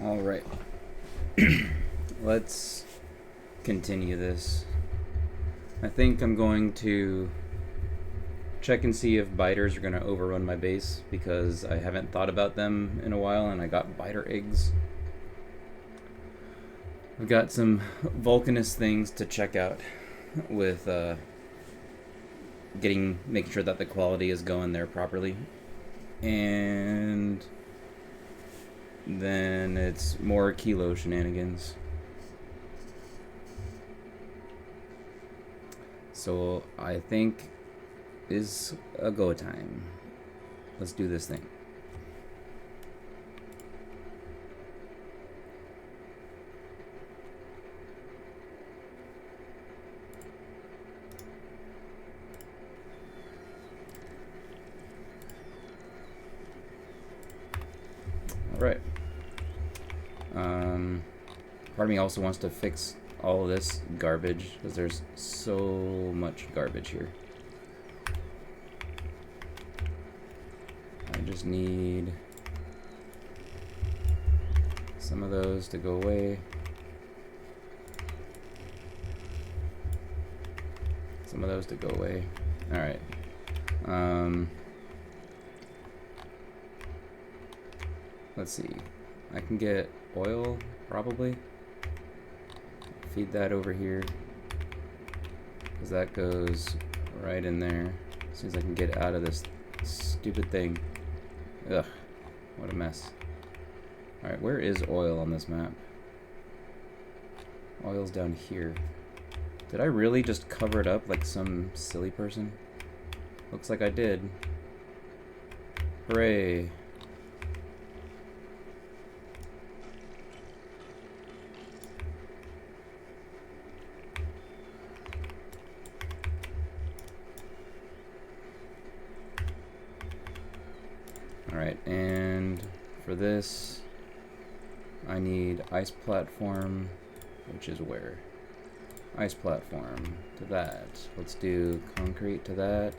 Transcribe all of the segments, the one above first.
All right. Let's continue this. I think I'm going to check and see if biters are going to overrun my base because I haven't thought about them in a while and I got biter eggs. I've got some Vulcanist things to check out with making sure that the quality is going there properly. And then it's more Aquilo shenanigans. So I think is a go time. Let's do this thing. All right. Part of me also wants to fix all of this garbage because there's so much garbage here. I just need some of those to go away. Some of those to go away. All right. Let's see. I can get oil, probably. Feed that over here. Because that goes right in there. As soon as I can get out of this stupid thing. Ugh. What a mess. Alright, where is oil on this map? Oil's down here. Did I really just cover it up like some silly person? Looks like I did. Hooray. Alright, and for this, I need ice platform, which is where? Ice platform to that. Let's do concrete to that,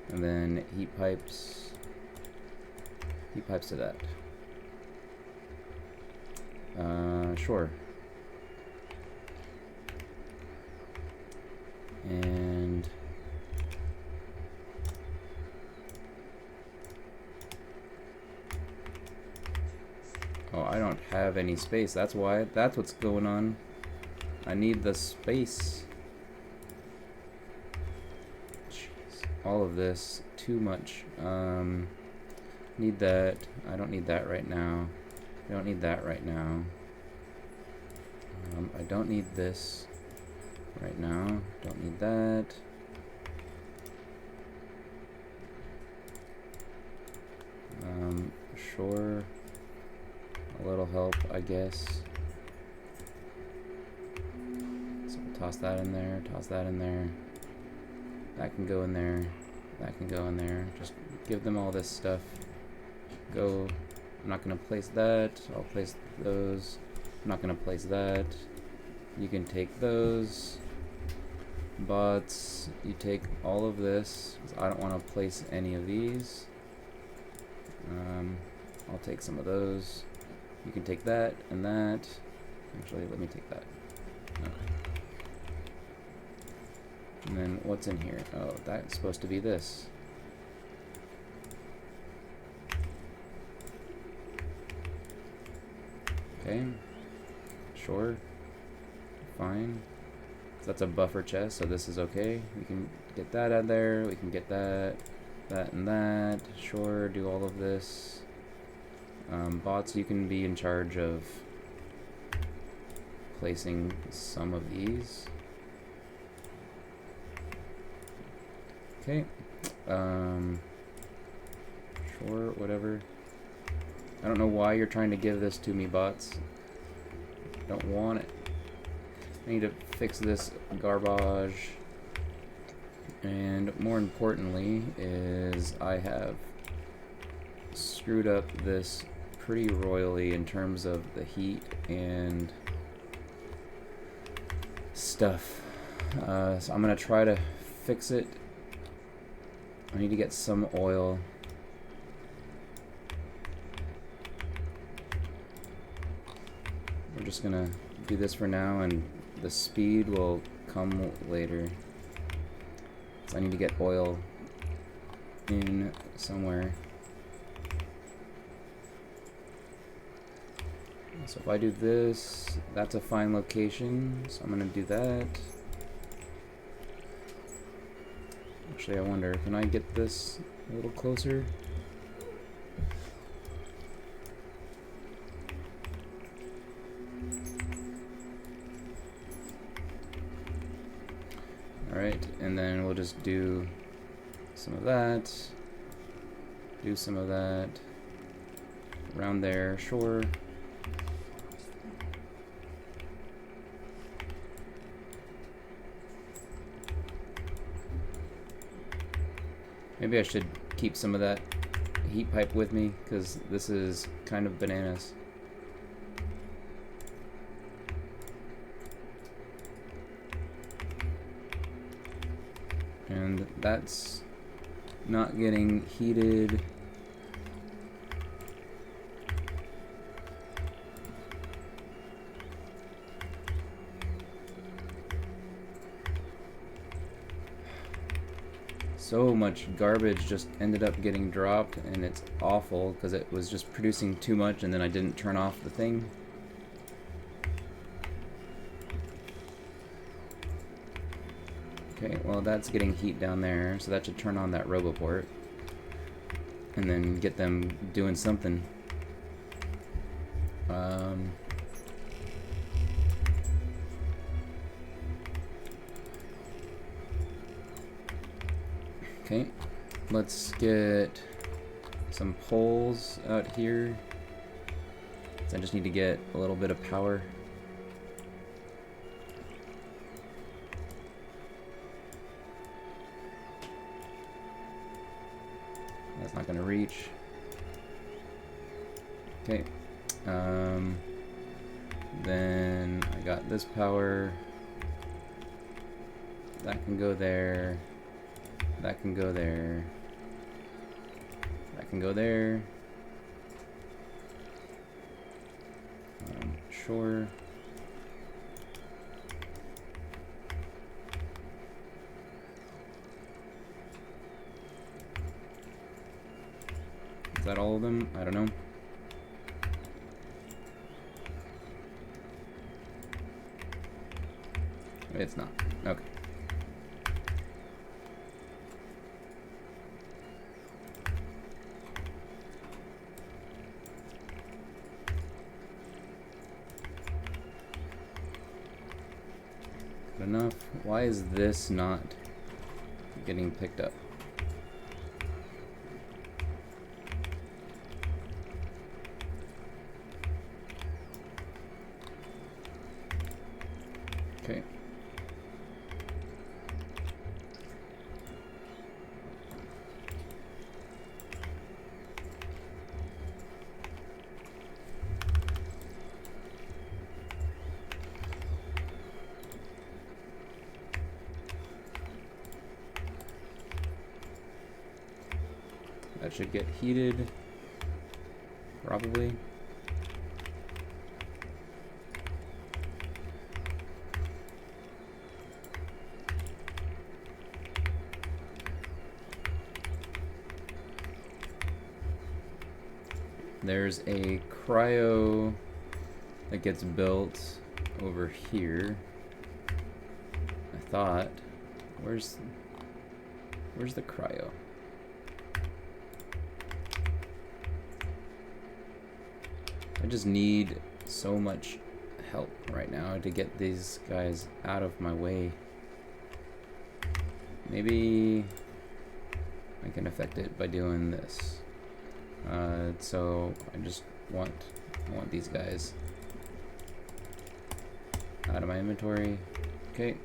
and then heat pipes to that. Sure. And oh, I don't have any space. That's why. That's what's going on. I need the space. Jeez. All of this. Too much. Need that. I don't need that right now. I don't need that right now. I don't need this right now. Don't need that. Sure. A little help, I guess. So we'll toss that in there, toss that in there. That can go in there. That can go in there. Just give them all this stuff. Go. I'm not going to place that. I'll place those. I'm not going to place that. You can take those. Bots, you take all of this. I don't want to place any of these. I'll take some of those. You can take that and that. Actually, let me take that. Okay. And then what's in here? Oh, that's supposed to be this. Okay. Sure. Fine. So that's a buffer chest, so this is okay. We can get that out there. We can get that, that, and that. Sure, do all of this. Bots, you can be in charge of placing some of these. Okay. Sure, whatever. I don't know why you're trying to give this to me, bots. Don't want it. I need to fix this garbage. And more importantly is I have screwed up this pretty royally in terms of the heat and stuff. So I'm gonna try to fix it. I need to get some oil. just gonna do this for now, and the speed will come later. So I need to get oil in somewhere. So if I do this, that's a fine location, so I'm gonna do that. Actually, I wonder, can I get this a little closer? Alright, and then we'll just do some of that, do some of that, around there, sure. Maybe I should keep some of that heat pipe with me, because this is kind of bananas. And that's not getting heated. So much garbage just ended up getting dropped, and it's awful because it was just producing too much and then I didn't turn off the thing. Okay, well that's getting heat down there, so that should turn on that roboport and then get them doing something. Okay, let's get some poles out here. So I just need to get a little bit of power. That's not gonna reach. Okay. Then I got this power. That can go there. That can go there. That can go there. Sure. Is that all of them? I don't know. It's not. Okay. Good enough. Why is this not getting picked up? Okay. That should get heated, probably. There's a cryo that gets built over here. I thought. Where's the cryo? I just need so much help right now to get these guys out of my way. Maybe I can affect it by doing this. So I just want these guys out of my inventory. Okay,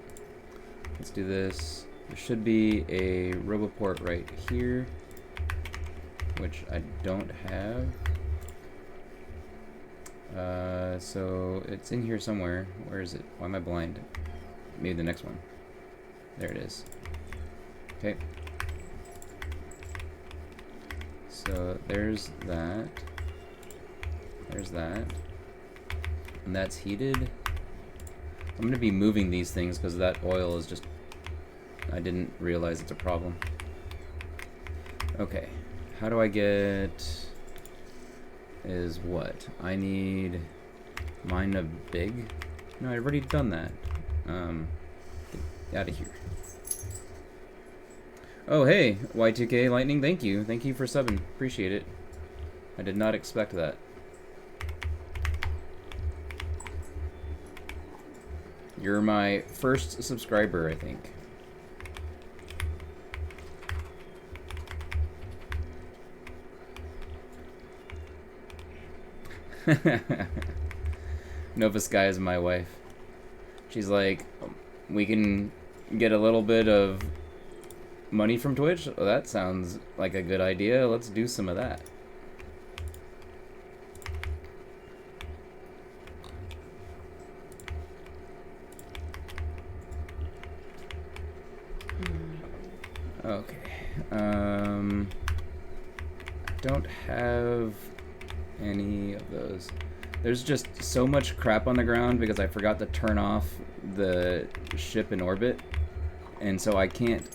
let's do this. There should be a roboport right here, which I don't have. So it's in here somewhere. Where is it? Why am I blind? Maybe the next one. There it is. Okay. So there's that. There's that. And that's heated. I'm going to be moving these things because that oil is just... I didn't realize it's a problem. Okay. How do I get... is what? I need... mine a big? No, I've already done that. Get out of here. Oh, hey, Y2K Lightning, thank you. Thank you for subbing. Appreciate it. I did not expect that. You're my first subscriber, I think. Nova Sky is my wife. She's like, we can get a little bit of money from Twitch? Oh, that sounds like a good idea. Let's do some of that. Okay. Don't have any of those. There's just so much crap on the ground because I forgot to turn off the ship in orbit, and so I can't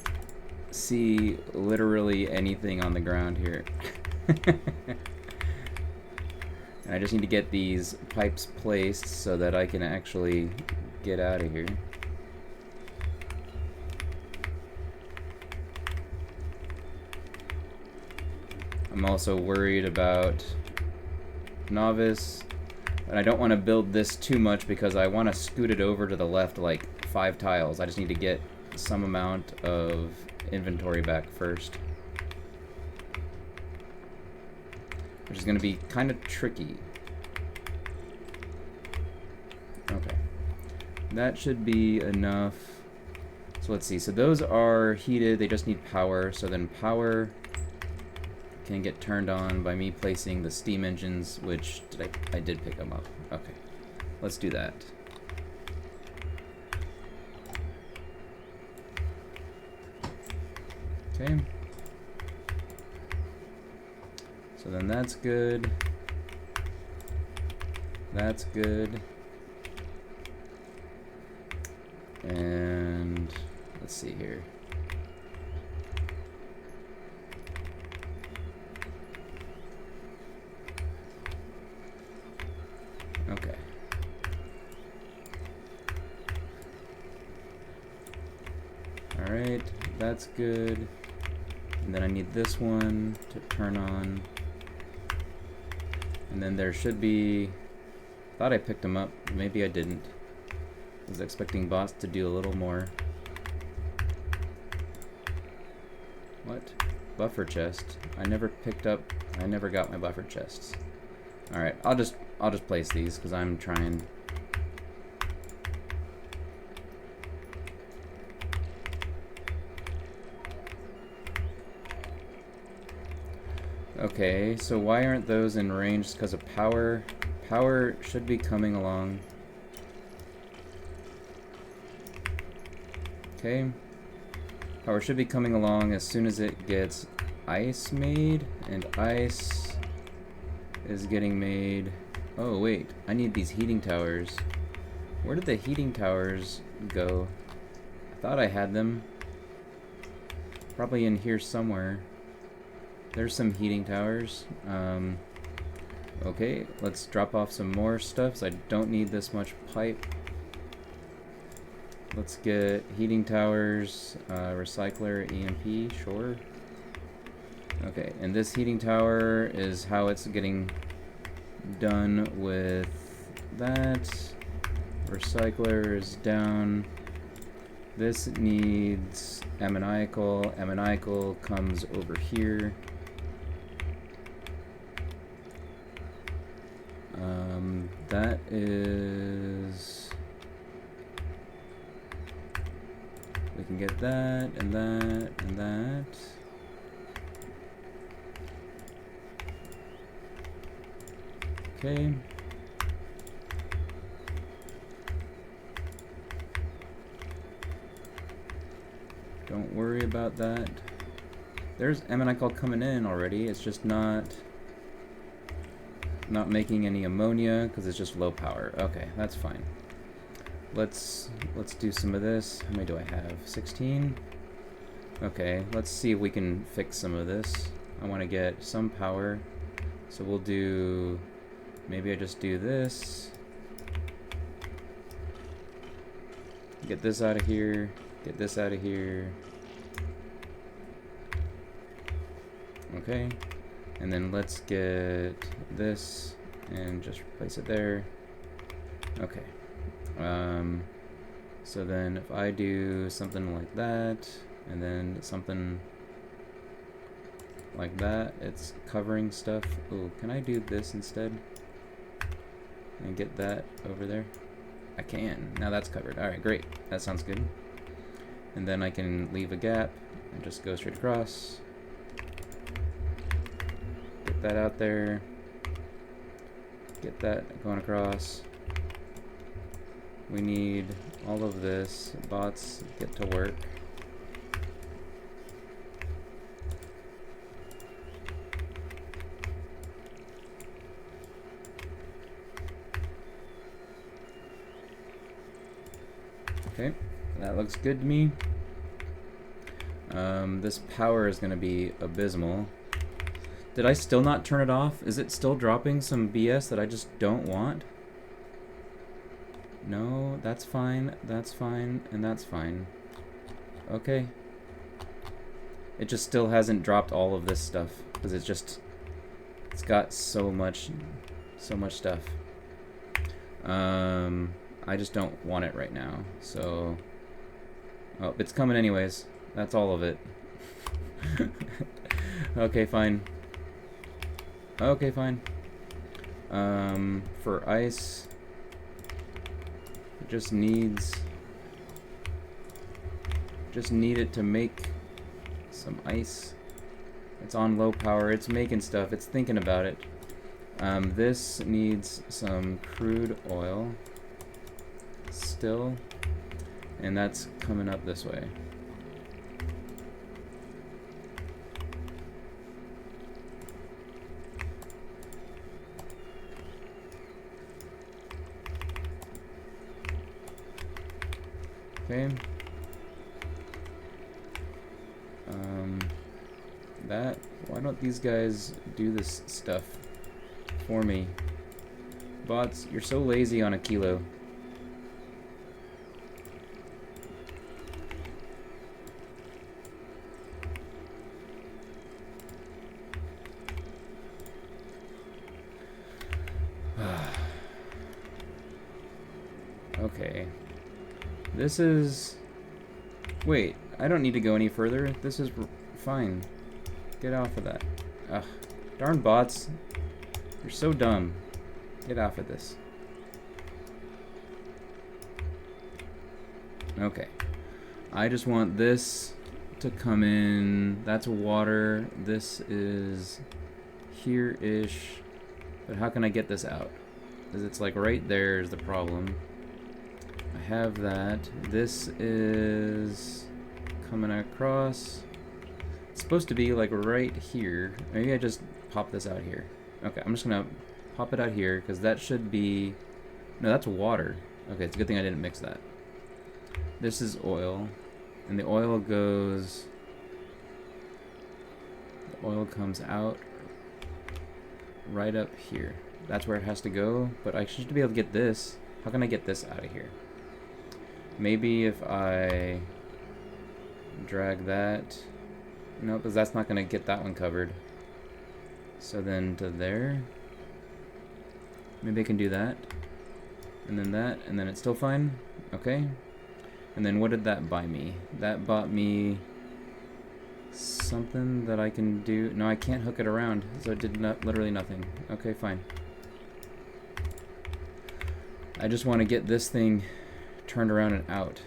see literally anything on the ground here. And I just need to get these pipes placed so that I can actually get out of here. I'm also worried about Novice, and I don't want to build this too much because I want to scoot it over to the left like 5 tiles. I just need to get some amount of inventory back first, which is going to be kind of tricky. Okay, that should be enough. So let's see, so those are heated, they just need power, so then power can get turned on by me placing the steam engines, which I did pick them up. Okay, let's do that. Okay. So then that's good. That's good. And let's see here. Okay. All right, that's good. And then I need this one to turn on. And then there should be... thought I picked them up. Maybe I didn't. I was expecting boss to do a little more. What? Buffer chest. I never picked up... I never got my buffer chests. Alright, I'll just place these because I'm trying. Okay, so why aren't those in range? Because of power. Power should be coming along. Okay. Power should be coming along as soon as it gets ice made, and ice is getting made. Oh wait, I need these heating towers. Where did the heating towers go? I thought I had them. Probably in here somewhere. There's some heating towers. Okay, let's drop off some more stuff, so I don't need this much pipe. Let's get heating towers, recycler, EMP, sure. Okay, and this heating tower is how it's getting done with that. Recycler is down. This needs ammoniacal. Ammoniacal comes over here. That is... we can get that, and that, and that. Okay. Don't worry about that. There's ammoniacal coming in already, it's just not not making any ammonia because it's just low power. Okay, that's fine. Let's do some of this. How many do I have? 16? Okay, let's see if we can fix some of this. I want to get some power. So we'll do, maybe I just do this. Get this out of here. Get this out of here. Okay. And then let's get this and just replace it there. Okay. So then if I do something like that, and then something like that, it's covering stuff. Oh, can I do this instead? And get that over there? I can. Now that's covered. Alright, great. That sounds good. And then I can leave a gap and just go straight across. Get that out there. Get that going across. We need all of this. Bots, get to work. Okay, that looks good to me. This power is going to be abysmal. Did I still not turn it off? Is it still dropping some BS that I just don't want? No, that's fine, and that's fine. Okay. It just still hasn't dropped all of this stuff, because it's got so much stuff. I just don't want it right now, so... Oh, it's coming anyways. That's all of it. Okay, fine. Okay, fine. For ice... Just need it to make some ice. It's on low power, it's making stuff, it's thinking about it. This needs some crude oil still, and that's coming up this way. Okay. Why don't these guys do this stuff for me? Bots, you're so lazy on Aquilo. Okay. This is... Wait, I don't need to go any further. This is fine. Get off of that. Ugh. Darn bots. You're so dumb. Get off of this. Okay. I just want this to come in. That's water. This is here-ish. But how can I get this out? Because it's like right there is the problem. I have that. This is coming across. It's supposed to be like right here. Maybe I just pop this out here. Okay, I'm just gonna pop it out here because that should be... No, that's water. Okay, it's a good thing I didn't mix that. This is oil, and the oil goes... The oil comes out right up here. That's where it has to go, but I should be able to get this. How can I get this out of here? Maybe if I drag that... No, because that's not going to get that one covered. So then to there. Maybe I can do that. And then that, and then it's still fine. Okay. And then what did that buy me? That bought me something that I can do. No, I can't hook it around, so it did literally nothing. Okay, fine. I just want to get this thing turned around and out.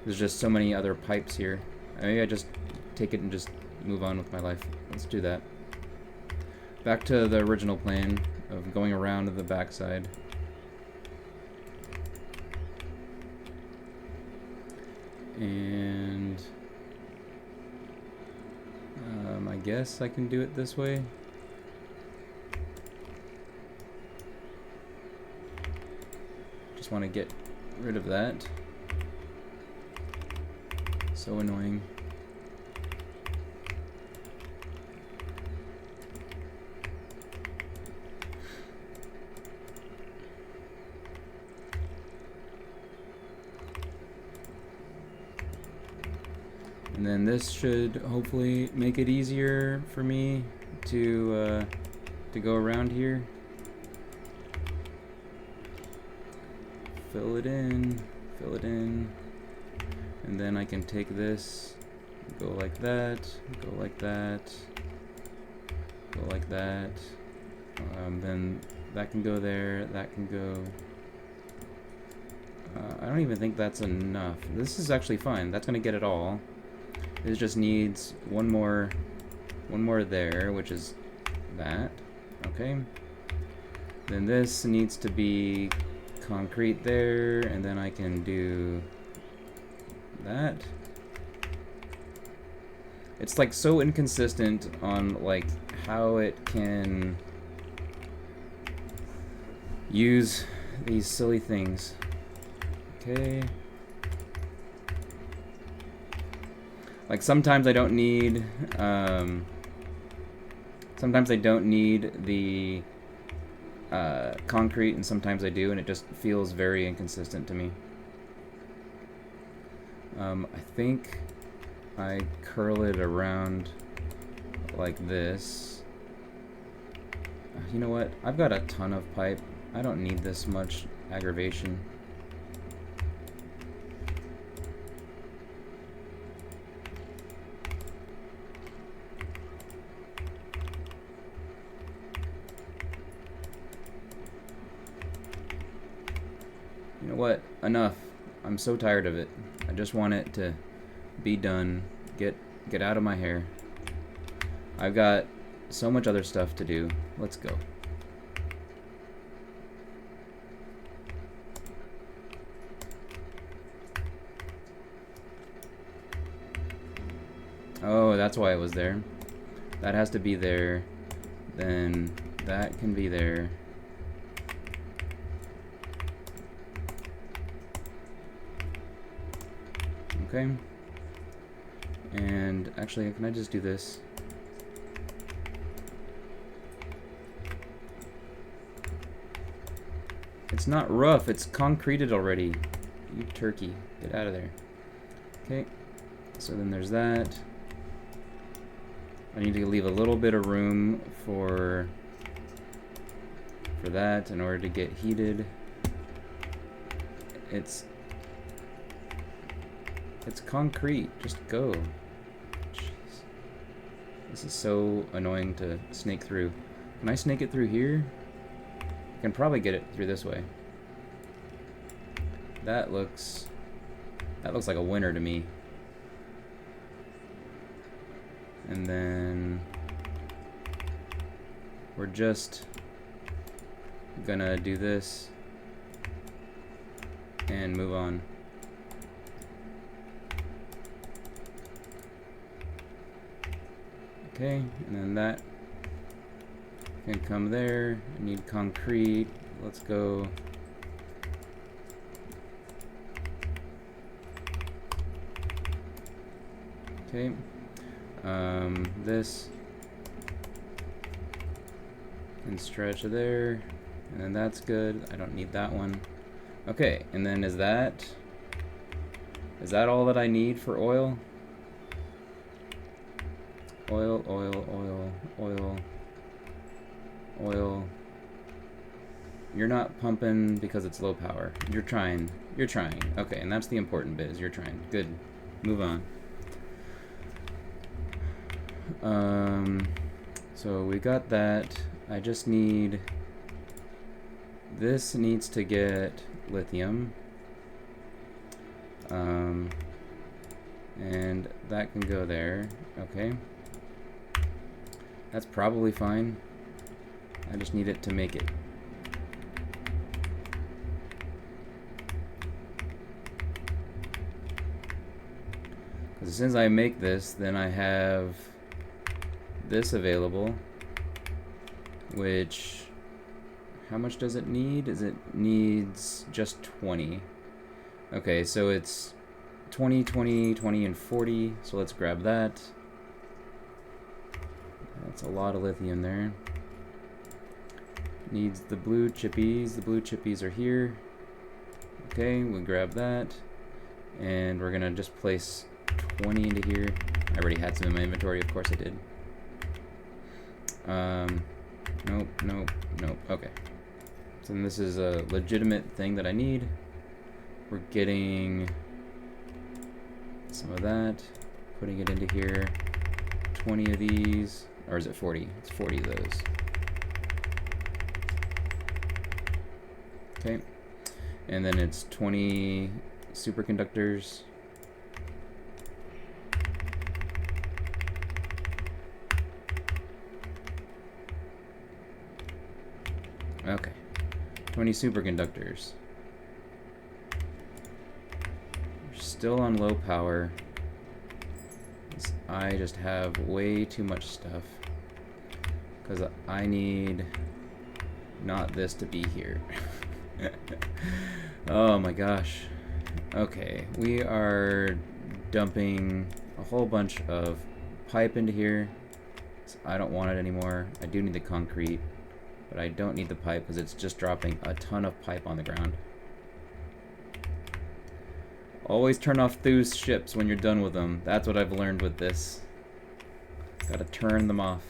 There's just so many other pipes here. Maybe I just take it and just move on with my life. Let's do that. Back to the original plan of going around to the backside. And I guess I can do it this way. just want to get rid of that. So annoying. And then this should hopefully make it easier for me to go around here. Fill it in, and then I can take this, go like that, go like that, go like that. Then that can go there, that can go. I don't even think that's enough. This is actually fine. That's gonna get it all. This just needs one more there, which is that. Okay. Then this needs to be concrete there, and then I can do that. It's like so inconsistent on like how it can use these silly things. Okay. Like sometimes I don't need the concrete, and sometimes I do, and it just feels very inconsistent to me. I think I curl it around like this. You know what? I've got a ton of pipe. I don't need this much aggravation. You know what? Enough. I'm so tired of it. I just want it to be done. Get out of my hair. I've got so much other stuff to do. Let's go. Oh, that's why it was there. That has to be there. Then that can be there. Okay. And actually, can I just do this? It's not rough, it's concreted already. You turkey. Get out of there. Okay. So then there's that. I need to leave a little bit of room for that in order to get heated. It's concrete. Just go. Jeez. This is so annoying to snake through. Can I snake it through here? I can probably get it through this way. That looks like a winner to me. And then we're just gonna do this and move on. Okay, and then that can come there. I need concrete. Let's go. Okay. This can stretch there, and then that's good. I don't need that one. Okay, and then is that all that I need for oil? Oil, oil, oil, oil, oil. You're not pumping because it's low power. You're trying. You're trying. Okay, and that's the important bit, is you're trying. Good. Move on. So we got that. I just need... This needs to get lithium. And that can go there. Okay. That's probably fine. I just need it to make it. Because as soon as I make this, then I have this available, which How much does it need? It needs just 20. Okay, so it's 20, 20, 20, and 40. So let's grab that. That's a lot of lithium there. Needs the blue chippies. The blue chippies are here. Okay, we grab that. And we're gonna just place 20 into here. I already had some in my inventory, of course I did. Nope, nope, nope. Okay. So then this is a legitimate thing that I need. We're getting some of that, putting it into here. 20 of these, or is it 40? It's 40 of those. Okay. And then it's 20 superconductors. Okay. 20 superconductors. We're still on low power. I just have way too much stuff. Because I need not this to be here. Oh my gosh. Okay, we are dumping a whole bunch of pipe into here. So I don't want it anymore. I do need the concrete, but I don't need the pipe because it's just dropping a ton of pipe on the ground. Always turn off those ships when you're done with them. That's what I've learned with this. Gotta turn them off.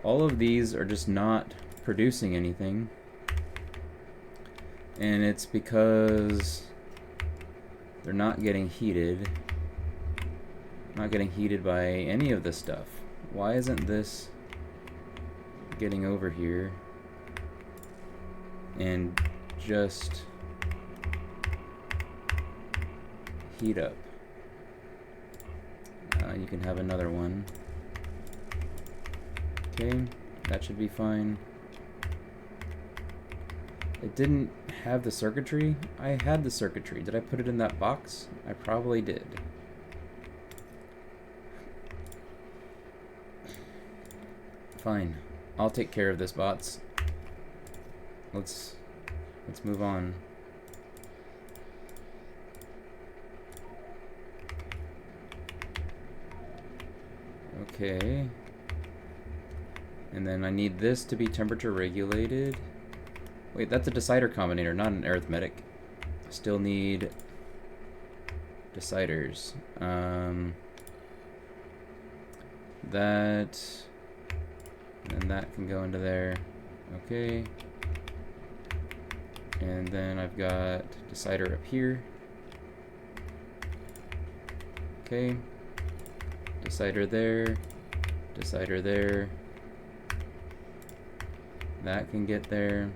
All of these are just not producing anything, and it's because they're not getting heated. Not getting heated by any of this stuff. Why isn't this getting over here and just heat up? You can have another one. Okay, that should be fine. It didn't have the circuitry. I had the circuitry. Did I put it in that box? I probably did. Fine. I'll take care of this, bots. Let's move on. Okay. And then I need this to be temperature regulated. Wait, that's a decider combinator, not an arithmetic. I still need deciders. That and that can go into there. Okay. And then I've got decider up here. Okay. Decider there. Decider there. That can get there.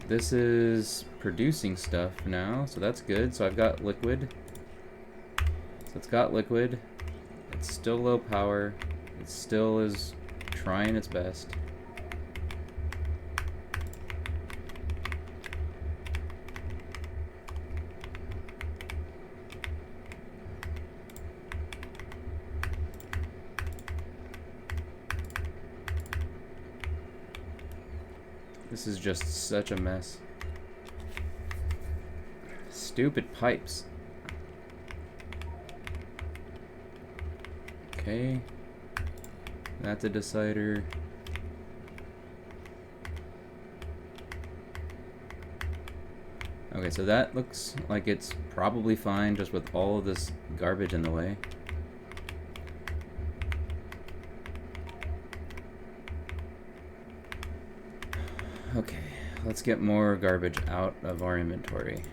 This is producing stuff now, so that's good. So I've got liquid. So it's got liquid. It's still low power. It still is trying its best. This is just such a mess. Stupid pipes. Okay. That's a decider. Okay, so that looks like it's probably fine just with all of this garbage in the way. Okay, let's get more garbage out of our inventory.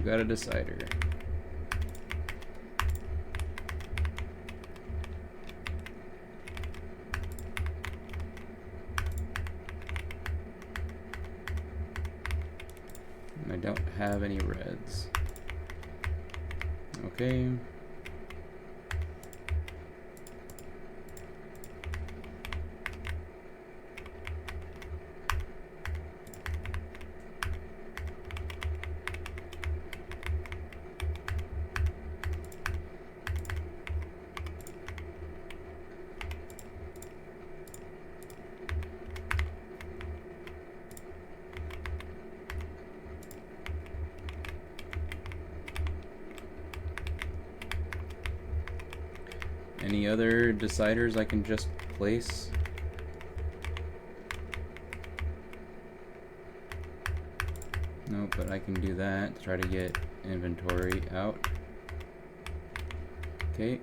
got a decider. I don't have any reds. Okay. Any other deciders I can just place? Nope, but I can do that to try to get inventory out. Okay.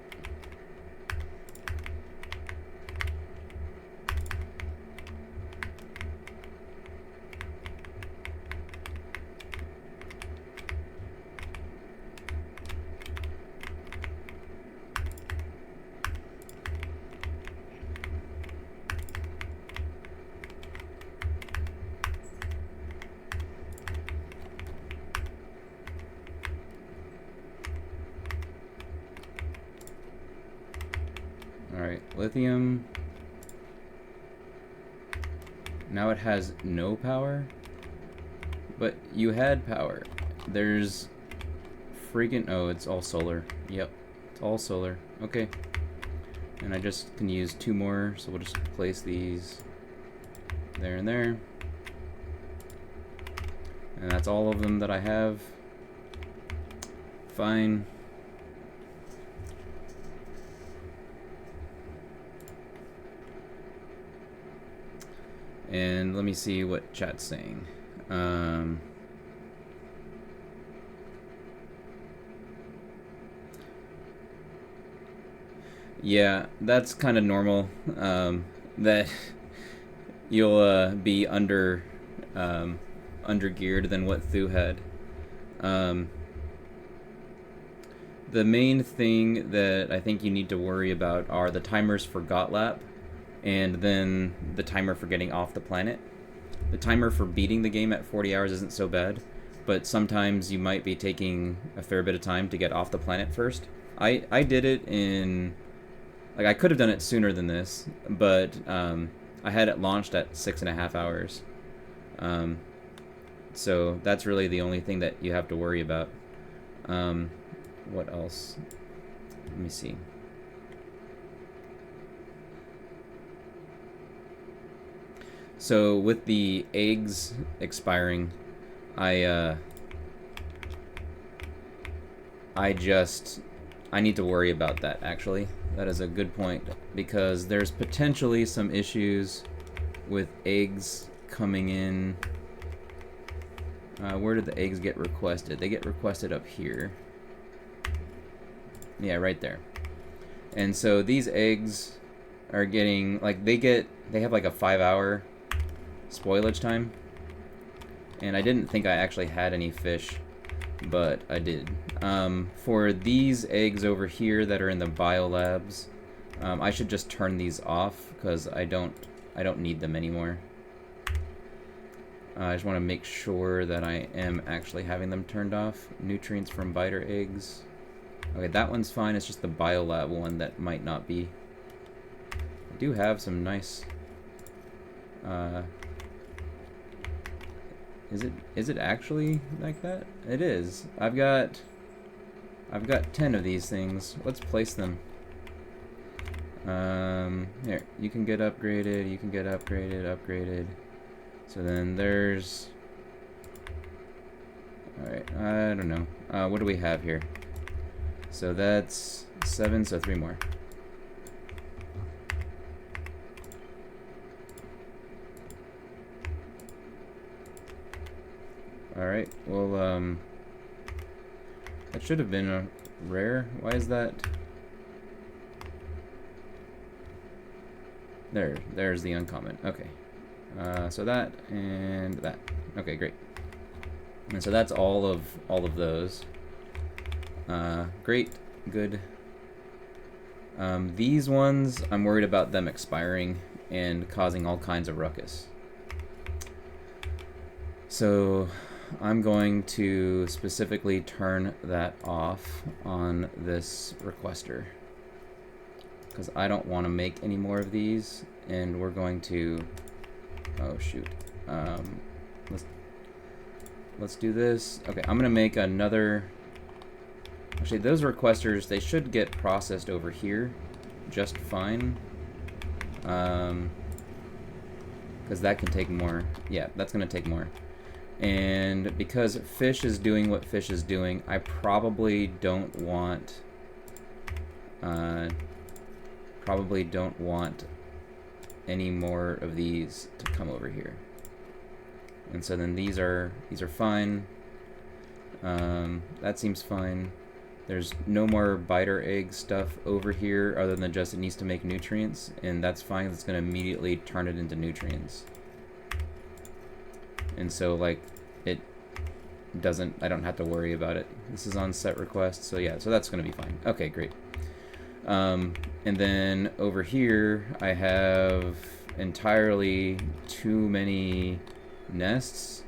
Alright, lithium. Now it has no power. But you had power. There's freaking... Oh, it's all solar. Yep, it's all solar. Okay. And I just can use 2 more, so we'll just place these there and there. And that's all of them that I have. Fine. And let me see what chat's saying. Yeah, that's kind of normal. That you'll be under geared than what Thu had. The main thing that I think you need to worry about are the timers for Gotlap, and then the timer for getting off the planet. The timer for beating the game at 40 hours isn't so bad, but sometimes you might be taking a fair bit of time to get off the planet first. I did it in... Like, I could have done it sooner than this, but I had it launched at 6.5 hours. So that's really the only thing that you have to worry about. What else? Let me see. So with the eggs expiring, I need to worry about that, actually. That is a good point, because there's potentially some issues with eggs coming in. Where did the eggs get requested? They get requested up here. Yeah, right there. And so these eggs are getting, like, they have like a 5-hour spoilage time. And I didn't think I actually had any fish, but I did. For these eggs over here that are in the biolabs, I should just turn these off because I don't need them anymore. I just want to make sure that I am actually having them turned off. Nutrients from biter eggs. Okay, that one's fine. It's just the biolab one that might not be. I do have some nice... Is it actually like that? It is. I've got 10 of these things. Let's place them. Here, you can get upgraded, you can get upgraded. So then there's... Alright, I don't know. What do we have here? So that's 7, so 3 more. Alright, well, that should have been a rare. Why is that? There's the uncommon. Okay. So that and that. Okay, great. And so that's all of those. Great, good. These ones, I'm worried about them expiring and causing all kinds of ruckus. So I'm going to specifically turn that off on this requester, because I don't want to make any more of these, and we're going to, oh shoot, let's do this. Okay, I'm gonna make another. Actually, those requesters, they should get processed over here just fine, because that can take more. Yeah, that's gonna take more. And because fish is doing what fish is doing, I probably don't want any more of these to come over here. And so then these are fine. That seems fine. There's no more biter egg stuff over here other than just it needs to make nutrients, and that's fine. It's going to immediately turn it into nutrients. And so like it doesn't, I don't have to worry about it. This is on set request, so yeah, so that's going to be fine. Okay, great. And then over here I have entirely too many nests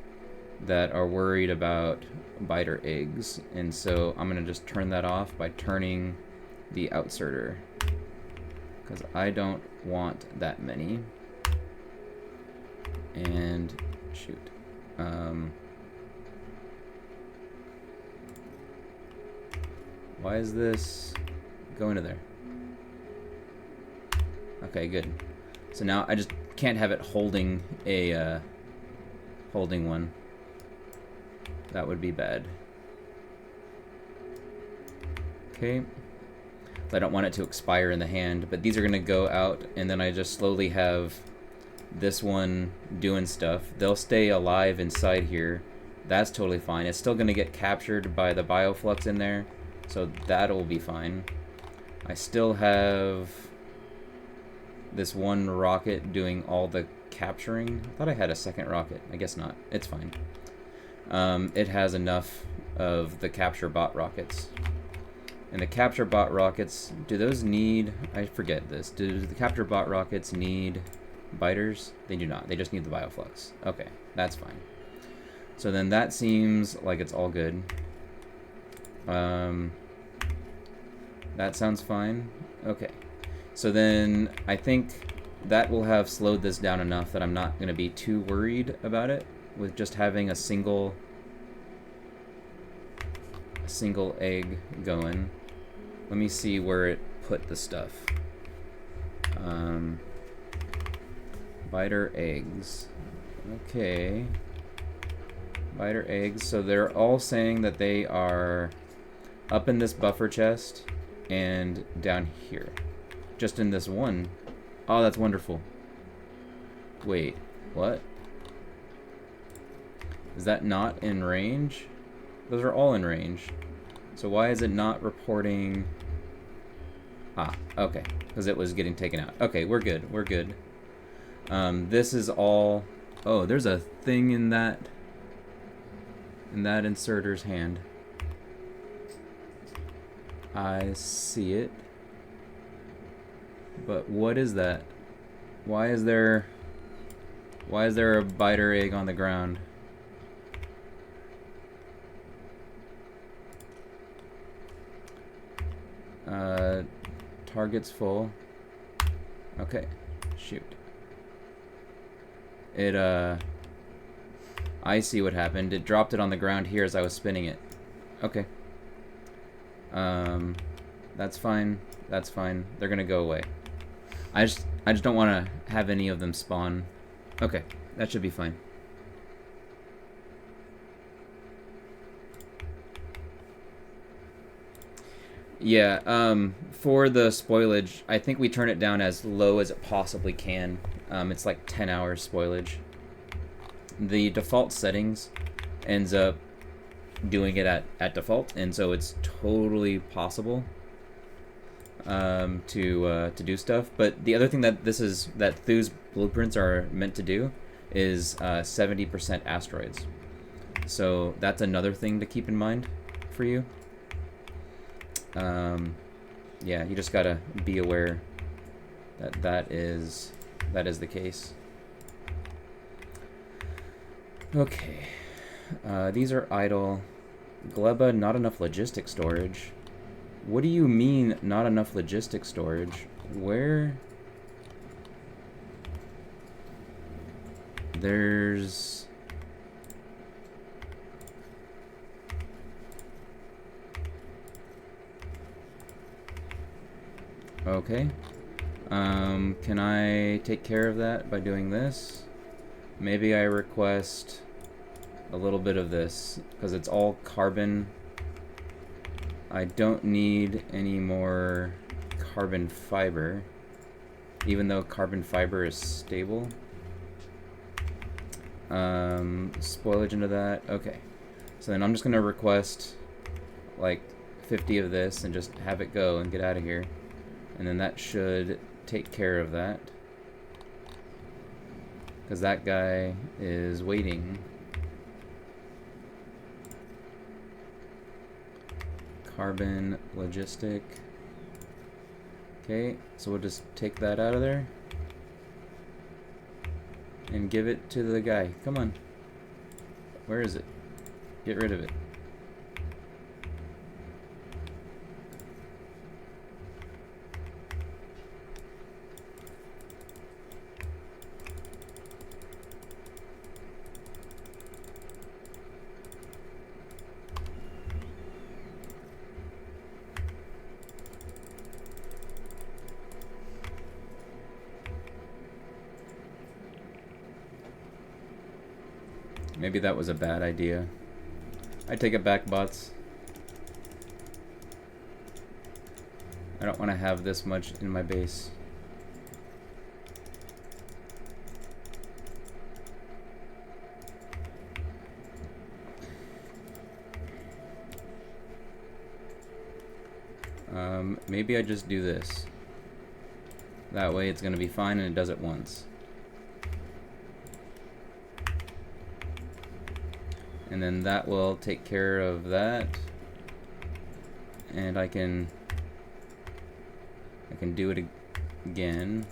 that are worried about biter eggs, and so I'm gonna just turn that off by turning the outserter, because I don't want that many. And shoot, why is this going to there? Okay, good. So now I just can't have it holding a holding one. That would be bad. Okay. So I don't want it to expire in the hand, but these are gonna go out, and then I just slowly have this one doing stuff. They'll stay alive inside here. That's totally fine. It's still gonna get captured by the bioflux in there, so that'll be fine. I still have this one rocket doing all the capturing. I thought I had a second rocket. I guess not. It's fine. It has enough of the capture bot rockets. And the capture bot rockets, do those need, I forget this, do the capture bot rockets need biters? They do not. They just need the bioflux. Okay, that's fine. So then that seems like it's all good. That sounds fine. Okay. So then I think that will have slowed this down enough that I'm not going to be too worried about it with just having a single egg going. Let me see where it put the stuff. Biter eggs. Okay. Biter eggs. So they're all saying that they are up in this buffer chest and down here. Just in this one. Oh, that's wonderful. Wait, what? Is that not in range? Those are all in range. So why is it not reporting? Ah, okay, because it was getting taken out. Okay, we're good, we're good. This is all, oh, there's a thing in that inserter's hand. I see it. But what is that? Why is there a biter egg on the ground? Target's full. Okay, shoot. It, I see what happened. It dropped it on the ground here as I was spinning it. Okay. That's fine. That's fine. They're gonna go away. I just don't want to have any of them spawn. Okay, that should be fine. Yeah, for the spoilage, I think we turn it down as low as it possibly can. It's like 10 hours spoilage. The default settings ends up doing it at default, and so it's totally possible to do stuff. But the other thing that Thu's blueprints are meant to do is 70% asteroids. So that's another thing to keep in mind for you. Yeah, you just gotta be aware that that is the case. Okay, these are idle. Gleba, not enough logistic storage. What do you mean, not enough logistic storage? Where? There's... Okay. Can I take care of that by doing this? Maybe I request a little bit of this, because it's all carbon. I don't need any more carbon fiber, even though carbon fiber is stable. Spoilage into that. Okay. So then I'm just going to request like 50 of this and just have it go and get out of here. And then that should take care of that. Because that guy is waiting. Carbon logistic. Okay, so we'll just take that out of there. And give it to the guy. Come on. Where is it? Get rid of it. Maybe that was a bad idea. I take it back, bots. I don't want to have this much in my base. Maybe I just do this. That way it's going to be fine and it does it once. And then that will take care of that. And I can do it again.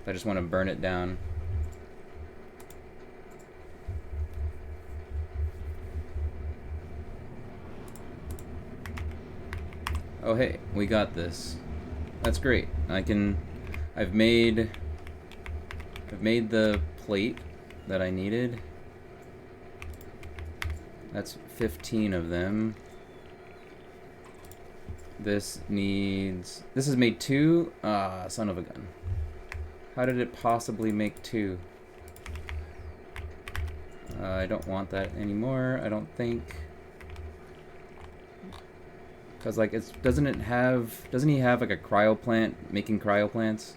I just want to burn it down. Oh hey, we got this. That's great. I've made the plate that I needed. That's 15 of them. This has made 2? Ah, son of a gun. How did it possibly make 2? I don't want that anymore, I don't think. Cause like doesn't he have like a cryo plant making cryo plants?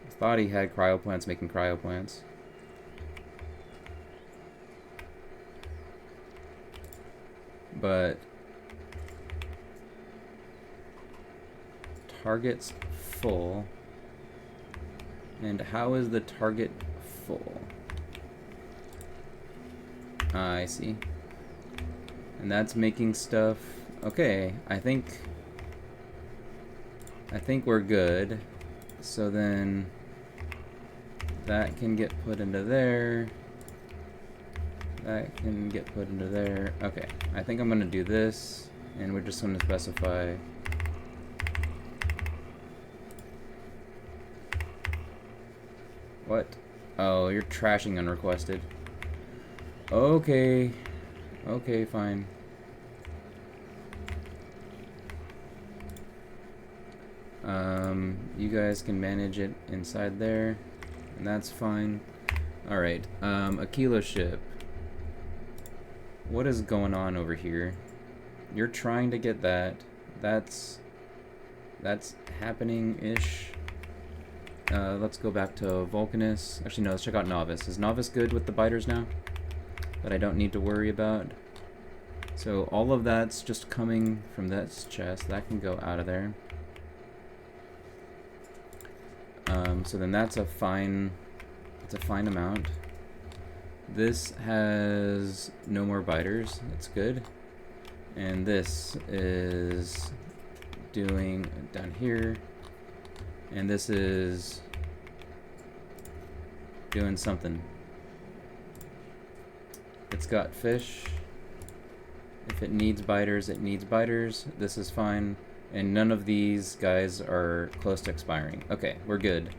I thought he had cryo plants making cryo plants. But target's full. And how is the target full? I see. And that's making stuff. Okay, I think we're good. So then that can get put into there. That can get put into there. Okay, I think I'm gonna do this, and we're just gonna specify what? Oh, you're trashing unrequested. Okay. Okay, fine. You guys can manage it inside there, and that's fine. Alright, Aquilo ship. What is going on over here? You're trying to get that. That's happening-ish. Let's go back to Vulcanus. Actually, no, let's check out Novice. Is Novice good with the biters now? That I don't need to worry about? So all of that's just coming from this chest. That can go out of there. So then that's a fine amount. This has no more biters. That's good. And this is doing down here. And this is doing something. It's got fish. If it needs biters, it needs biters. This is fine. And none of these guys are close to expiring. Okay, we're good.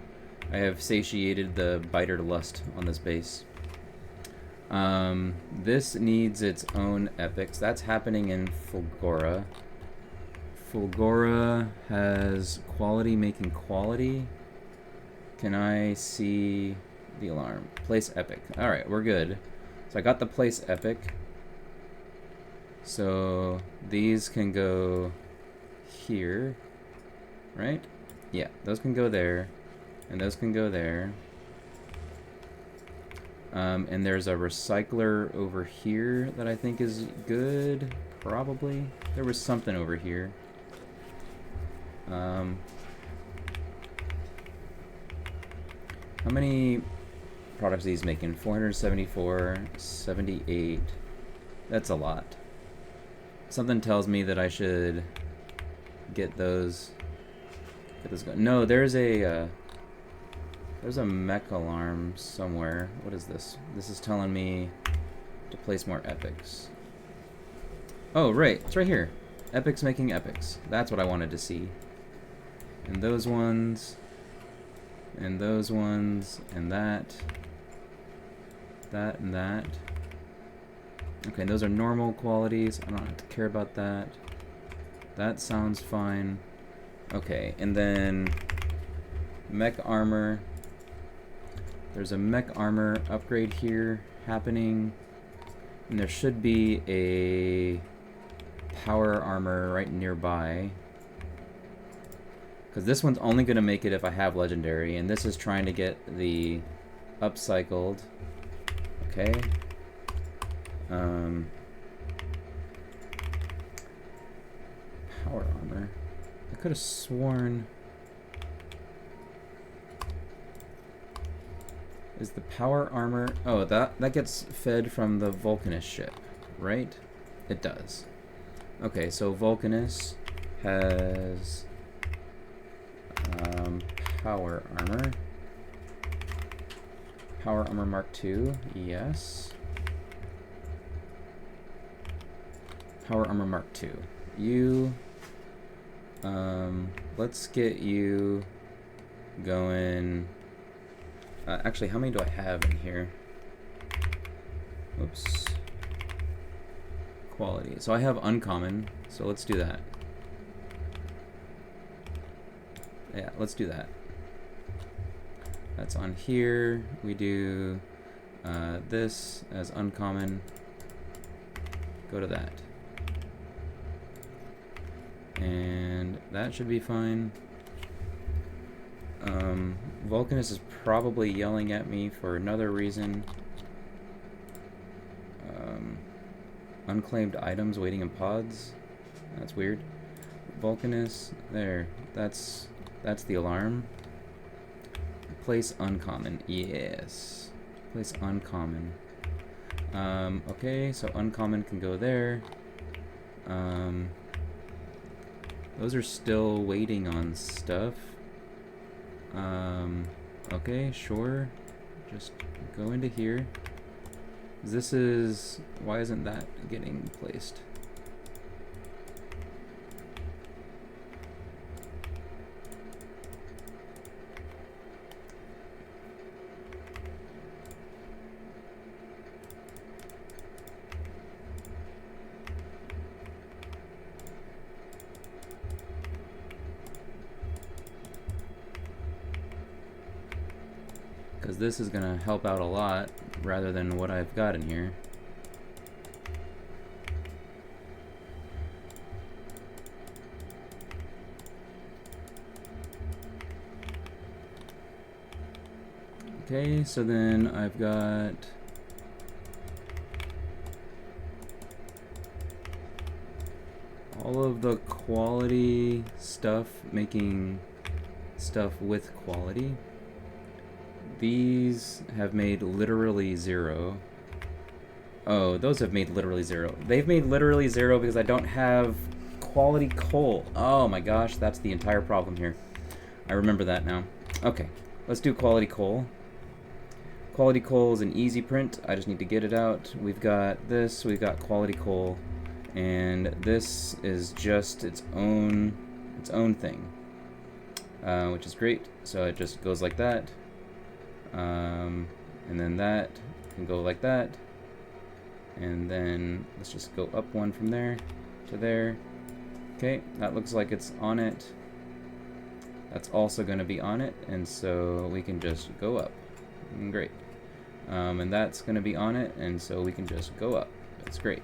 I have satiated the biter lust on this base. This needs its own epics. That's happening in Fulgora. Fulgora has quality making quality. Can I see the alarm? Place epic. Alright, we're good. So I got the place epic. So these can go here, right? Yeah, those can go there, and those can go there. And there's a recycler over here that I think is good, probably. There was something over here. How many products are these making? 474, 78. That's a lot. Something tells me that I should get those going. No, there's a mech alarm somewhere. What is this? This is telling me to place more epics. Oh, right. It's right here. Epics making epics. That's what I wanted to see. And those ones. And those ones. And that. That and that. Okay, those are normal qualities. I don't have to care about that. That sounds fine. Okay, and then mech armor. There's a mech armor upgrade here happening. And there should be a power armor right nearby. Because this one's only going to make it if I have legendary. And this is trying to get the upcycled. Okay. Power armor. I could have sworn. Is the power armor? Oh, that gets fed from the Vulcanus ship, right? It does. Okay, so Vulcanus has power armor. Power armor Mark II, yes. Power armor Mark II. You, let's get you going. Actually, how many do I have in here? Oops. Quality. So I have uncommon, so let's do that. Yeah, let's do that. That's on here. We do this as uncommon. Go to that. And that should be fine. Vulcanus is probably yelling at me for another reason. Unclaimed items waiting in pods. That's weird. Vulcanus, there. That's the alarm. Place uncommon. Yes. Place uncommon. Okay, so uncommon can go there. Those are still waiting on stuff. Okay, sure. Just go into here. This is... Why isn't that getting placed? Because this is going to help out a lot rather than what I've got in here. Okay, so then I've got all of the quality stuff, making stuff with quality, these have made literally 0. Oh, those have made literally 0. They've made literally 0 because I don't have quality coal. Oh my gosh, that's the entire problem here. I remember that now. Okay, let's do quality coal. Quality coal is an easy print. I just need to get it out. We've got this, we've got quality coal, and this is just its own thing, which is great. So it just goes like that, and then that can go like that, and then let's just go up one from there to there. Okay, that looks like it's on it. That's also going to be on it, and so we can just go up. Great. And that's going to be on it, and so we can just go up. That's great.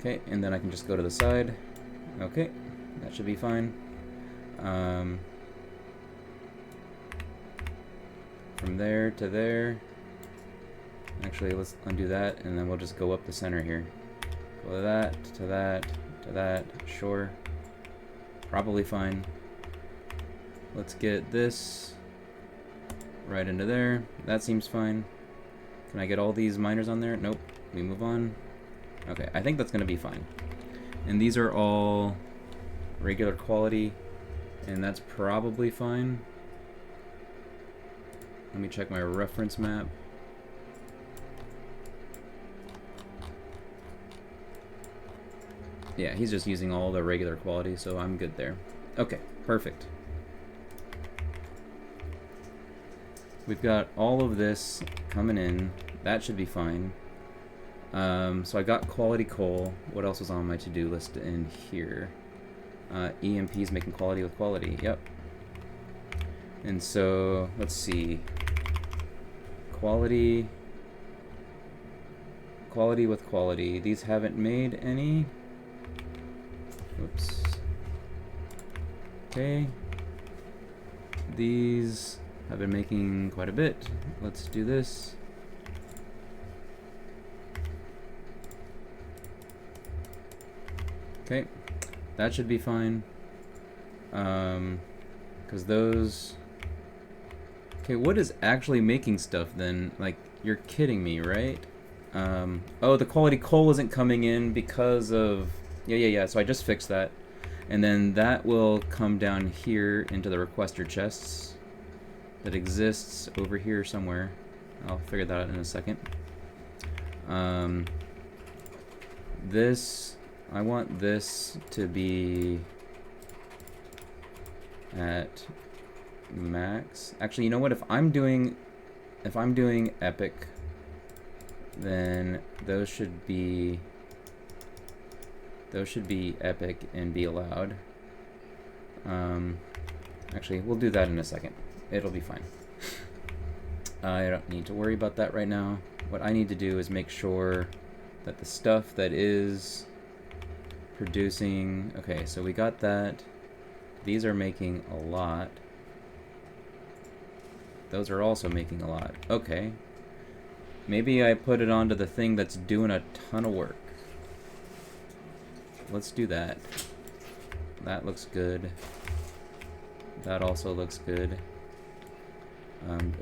Okay, and then I can just go to the side. Okay, that should be fine. From there to there. Actually, let's undo that, and then we'll just go up the center here. Go to that, to that, to that. Sure. Probably fine. Let's get this right into there. That seems fine. Can I get all these miners on there? Nope. We move on. Okay, I think that's going to be fine. And these are all regular quality, and that's probably fine. Let me check my reference map. Yeah, he's just using all the regular quality, so I'm good there. Okay, perfect. We've got all of this coming in. That should be fine. So I got quality coal. What else was on my to-do list in here? EMP's making quality with quality. Yep. And so, let's see. Quality with quality. These haven't made any. Oops. Okay. These have been making quite a bit. Let's do this. Okay. That should be fine. Because those... Okay, what is actually making stuff then? Like, you're kidding me, right? Oh, the quality coal isn't coming in because of... Yeah, so I just fixed that. And then that will come down here into the requester chests that exists over here somewhere. I'll figure that out in a second. This... I want this to be at max. Actually, you know what? If I'm doing epic, then those should be epic and be allowed. Actually, we'll do that in a second. It'll be fine. I don't need to worry about that right now. What I need to do is make sure that the stuff that is producing... Okay, so we got that. These are making a lot. Those are also making a lot. Okay. Maybe I put it onto the thing that's doing a ton of work. Let's do that. That looks good. That also looks good.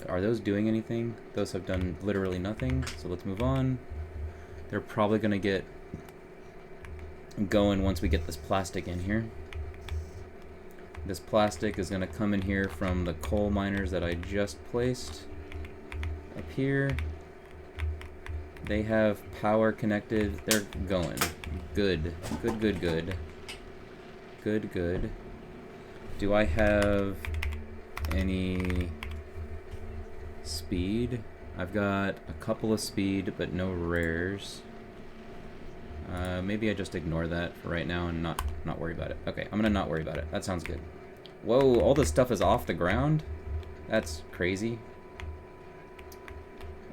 Are those doing anything? Those have done literally nothing, so let's move on. They're probably going to get going once we get this plastic in here. This plastic is going to come in here from the coal miners that I just placed up here. They have power connected. They're going. Good. Good. Do I have any speed? I've got a couple of speed, but no rares. Maybe I just ignore that for right now and not worry about it. Okay, I'm gonna not worry about it. That sounds good. Whoa, all this stuff is off the ground? That's crazy.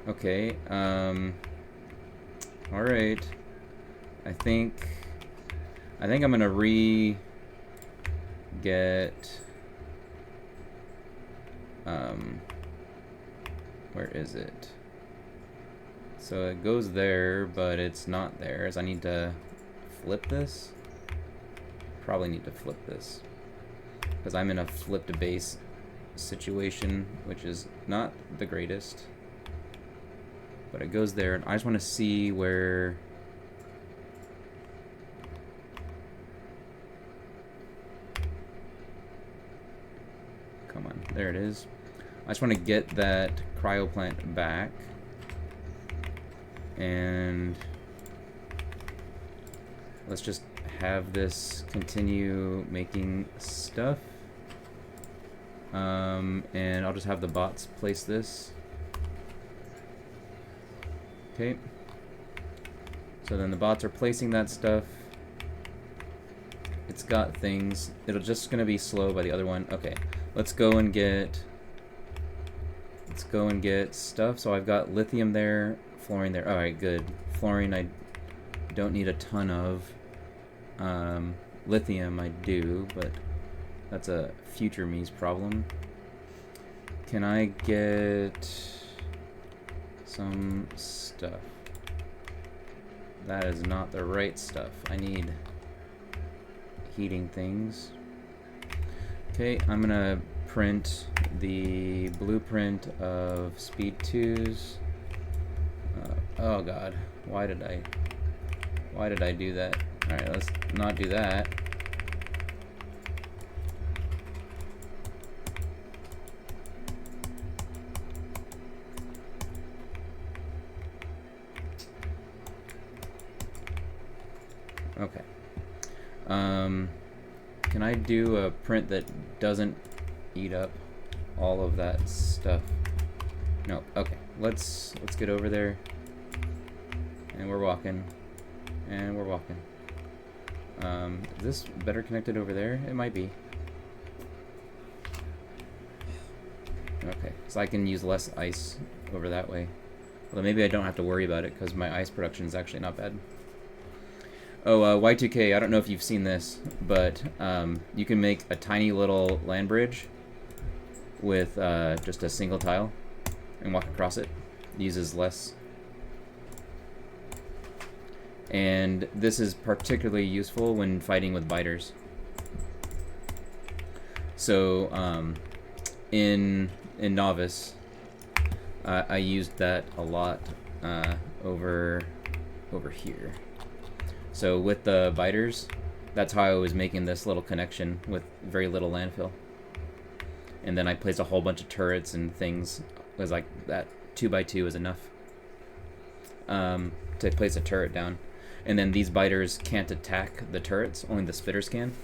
Okay, alright. I think I'm gonna get where is it? So it goes there, but it's not there, so I need to flip this? Probably need to flip this. Because I'm in a flipped base situation, which is not the greatest. But it goes there, and I just want to see where... Come on, there it is. I just want to get that cryo plant back. And let's just have this continue making stuff. And I'll just have the bots place this. Okay. So then the bots are placing that stuff. It's got things. It'll just gonna be slow by the other one. Okay. Let's go and get stuff. So I've got lithium there, fluorine there. Alright, good. Fluorine I don't need a ton of. Lithium I do, but that's a future me's problem. Can I get some stuff? That is not the right stuff. I need heating things. Okay, I'm gonna print the blueprint of Speed 2s. Oh god, why did I do that? Alright, let's not do that. Okay. Can I do a print that doesn't eat up all of that stuff? No. Okay. Let's get over there. And we're walking. And we're walking. Is this better connected over there? It might be. Okay. So I can use less ice over that way. Although maybe I don't have to worry about it because my ice production is actually not bad. Oh, Y2K, I don't know if you've seen this, but you can make a tiny little land bridge with just a single tile and walk across it. It uses less. And this is particularly useful when fighting with biters. So in Novice, I used that a lot over here. So with the biters, that's how I was making this little connection with very little landfill. And then I placed a whole bunch of turrets and things. It was like that 2x2 is enough to place a turret down. And then these biters can't attack the turrets, only the spitters can.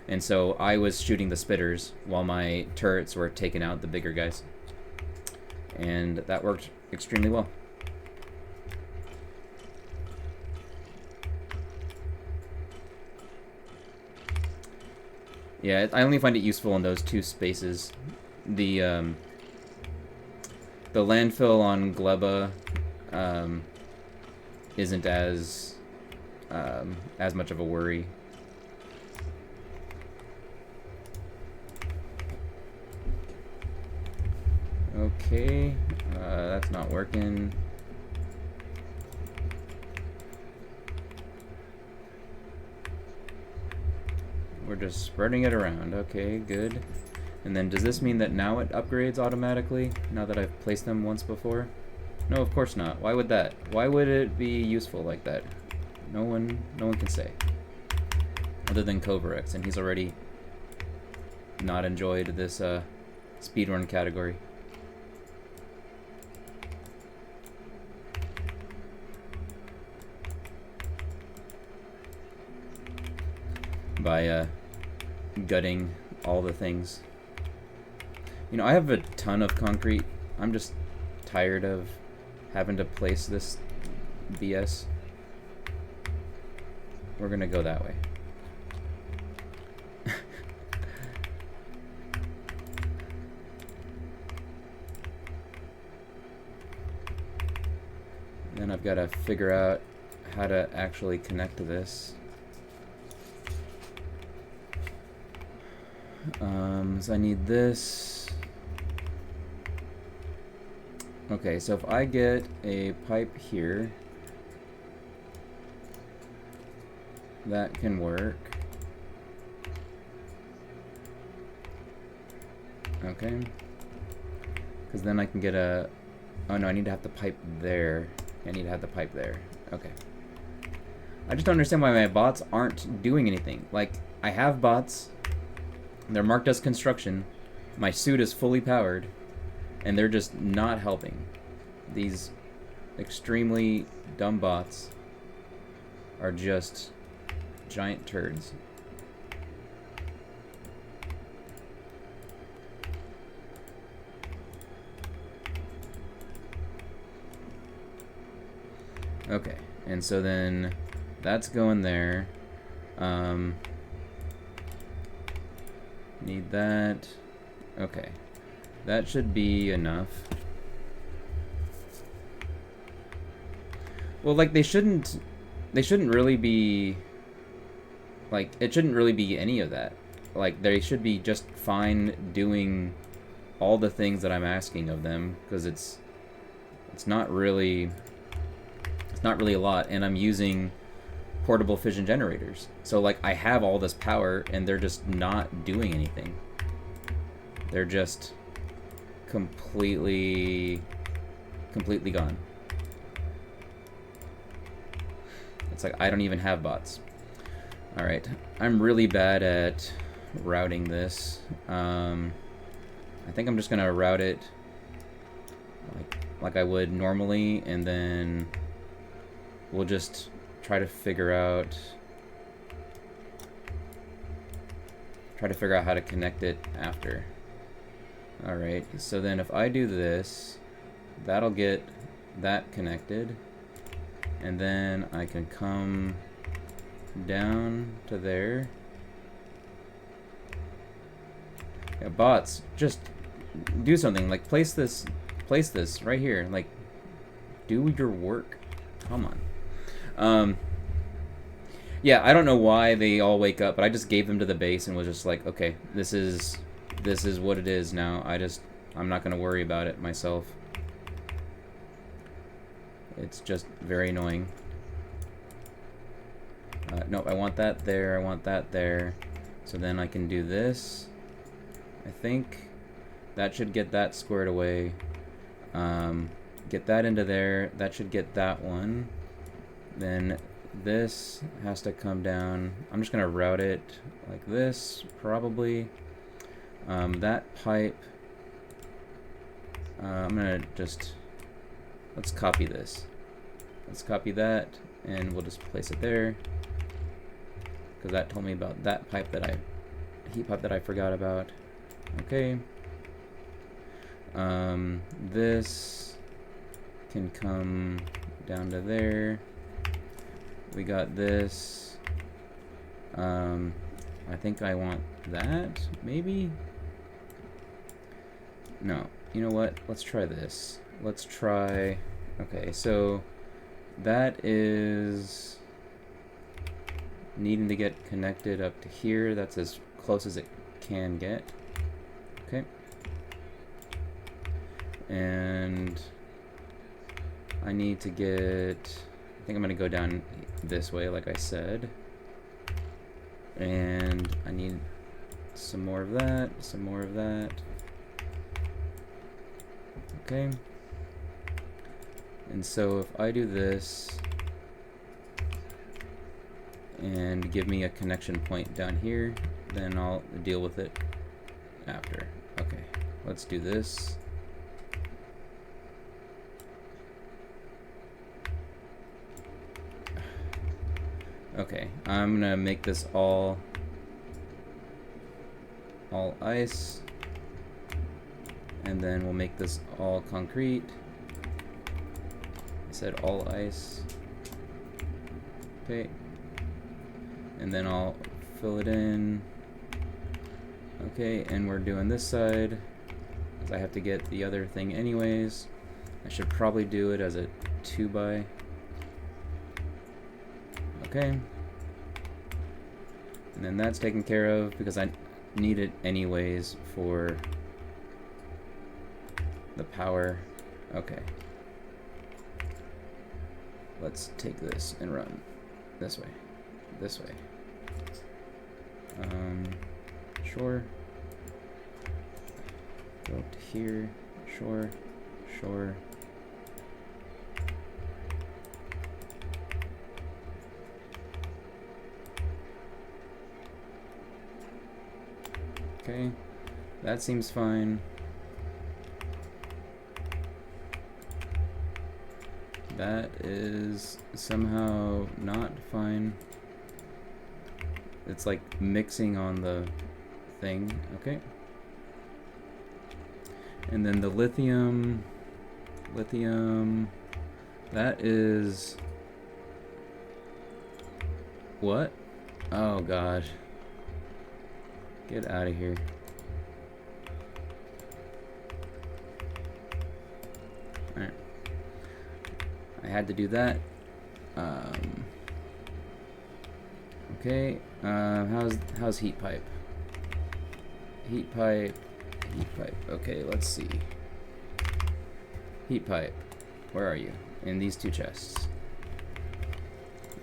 And so I was shooting the spitters while my turrets were taking out the bigger guys. And that worked extremely well. Yeah, I only find it useful in those two spaces. The landfill on Gleba isn't as much of a worry. Okay, that's not working. We're just spreading it around. Okay, good. And then does this mean that now it upgrades automatically, now that I've placed them once before? No, of course not. Why would that? Why would it be useful like that? No one can say. Other than Kovarex, and he's already not enjoyed this speedrun category. By gutting all the things. You know, I have a ton of concrete. I'm just tired of having to place this BS. We're gonna go that way. Then I've got to figure out how to actually connect to this. So I need this. Okay, so if I get a pipe here, that can work. Okay. Because then I can get a... Oh no, I need to have the pipe there. I need to have the pipe there. Okay. I just don't understand why my bots aren't doing anything. Like, I have bots. They're marked as construction. My suit is fully powered. And they're just not helping. These extremely dumb bots are just giant turds. Okay, and so then that's going there. Need that. Okay, that should be enough. Well, like, they shouldn't really be, like, it shouldn't really be any of that. Like, they should be just fine doing all the things that I'm asking of them, because it's not really a lot, and I'm using portable fission generators. So, like, I have all this power, and they're just not doing anything. They're just completely gone. It's like I don't even have bots. Alright, I'm really bad at routing this. I think I'm just gonna route it like I would normally, and then we'll just try to figure out how to connect it after. Alright, so then if I do this, that'll get that connected, and then I can come down to there. Yeah, bots, just do something. Like, place this right here. Like, do your work. Come on. Yeah, I don't know why they all wake up, but I just gave them to the base and was just like, okay, this is what it is now. I'm not gonna worry about it myself. It's just very annoying. No, I want that there, I want that there. So then I can do this. I think that should get that squared away. Get that into there. That should get that one. Then this has to come down. I'm just gonna route it like this, probably. That pipe, I'm gonna just, let's copy this. Let's copy that, and we'll just place it there, because that told me about that pipe that heat pipe that I forgot about. Okay. This can come down to there. We got this. I think I want that, maybe? No. You know what? Let's try this. Let's try... Okay, so that is needing to get connected up to here. That's as close as it can get. Okay. And I need to get... I think I'm going to go down this way, like I said. And I need some more of that, some more of that. Okay. And so if I do this and give me a connection point down here, then I'll deal with it after. Okay, let's do this. Okay, I'm gonna make this all ice, and then we'll make this all concrete. I said all ice. Okay, and then I'll fill it in. Okay, and we're doing this side, because I have to get the other thing anyways. I should probably do it as a 2x. Okay. And then that's taken care of because I need it anyways for the power. Okay. Let's take this and run this way. this way. Sure. Go up to here. Sure. Sure. Okay, that seems fine. That is somehow not fine. It's like mixing on the thing. Okay. And then the lithium, that is, what? Oh gosh. Get out of here. Alright. I had to do that. Okay. How's heat pipe? Heat pipe. Okay, let's see. Heat pipe. Where are you? In these two chests.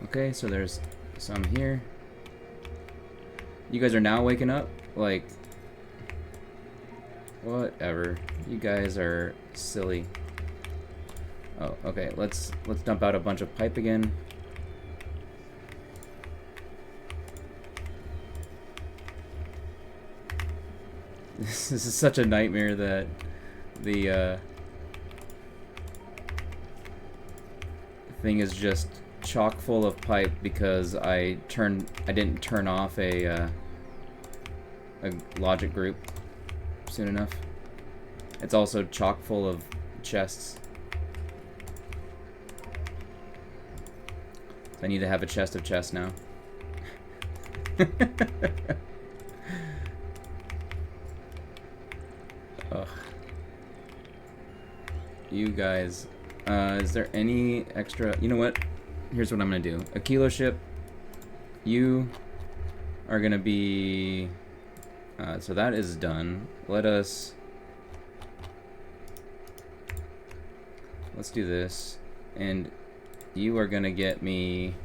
Okay, so there's some here. You guys are now waking up? Like, whatever. You guys are silly. Oh, okay. Let's dump out a bunch of pipe again. This is such a nightmare that the thing is just chock full of pipe because I didn't turn off a logic group soon enough. It's also chock full of chests. So I need to have a chest of chests now. Ugh. You guys, is there any extra? You know what? Here's what I'm gonna do. Aquilo ship, you are gonna be. So that is done. Let's do this, and you are gonna get me.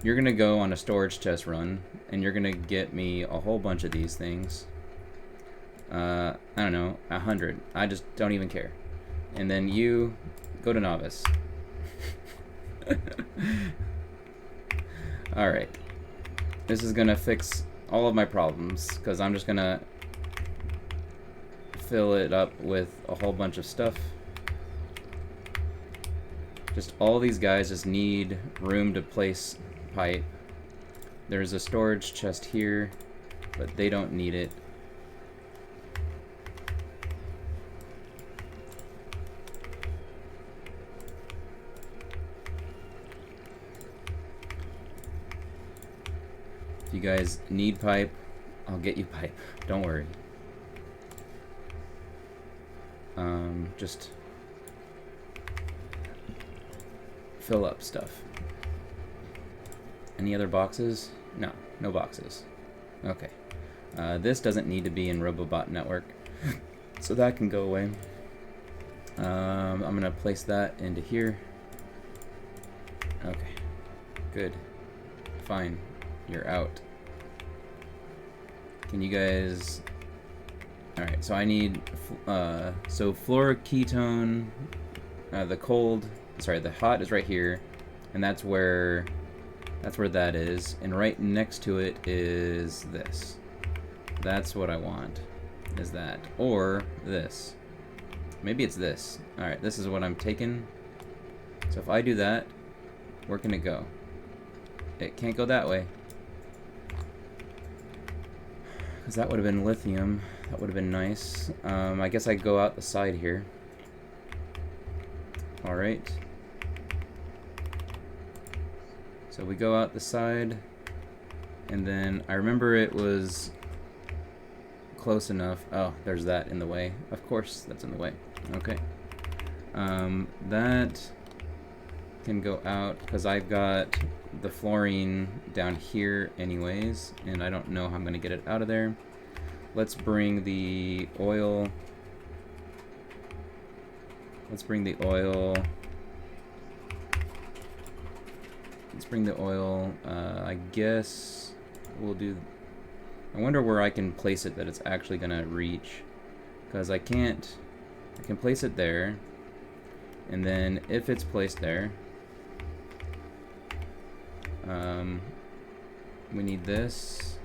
You're gonna go on a storage chest run, and you're gonna get me a whole bunch of these things. I don't know, 100. I just don't even care. And then you go to novice. Alright. This is gonna fix all of my problems, because I'm just gonna fill it up with a whole bunch of stuff. Just all these guys just need room to place pipe. There's a storage chest here, but they don't need it. If you guys need pipe, I'll get you pipe. Don't worry. Just fill up stuff. Any other boxes? No, no boxes. Okay. This doesn't need to be in Robobot Network, so that can go away. I'm gonna place that into here. Okay. Good. Fine. You're out. Can you guys... Alright, so I need... so fluoroketone... the cold... Sorry, the hot is right here. And that's where that is. And right next to it is this. That's what I want. Is that. Or this. Maybe it's this. Alright, this is what I'm taking. So if I do that, where can it go? It can't go that way. Because that would have been lithium. That would have been nice. I guess I go out the side here. Alright. So we go out the side. And then I remember it was close enough. Oh, there's that in the way. Of course, that's in the way. Okay. That can go out because I've got the fluorine down here anyways, and I don't know how I'm going to get it out of there. Let's bring the oil. let's bring the oil. I guess we'll do. I wonder where I can place it that it's actually gonna reach, because I can't. I can place it there, and then if it's placed there, we need this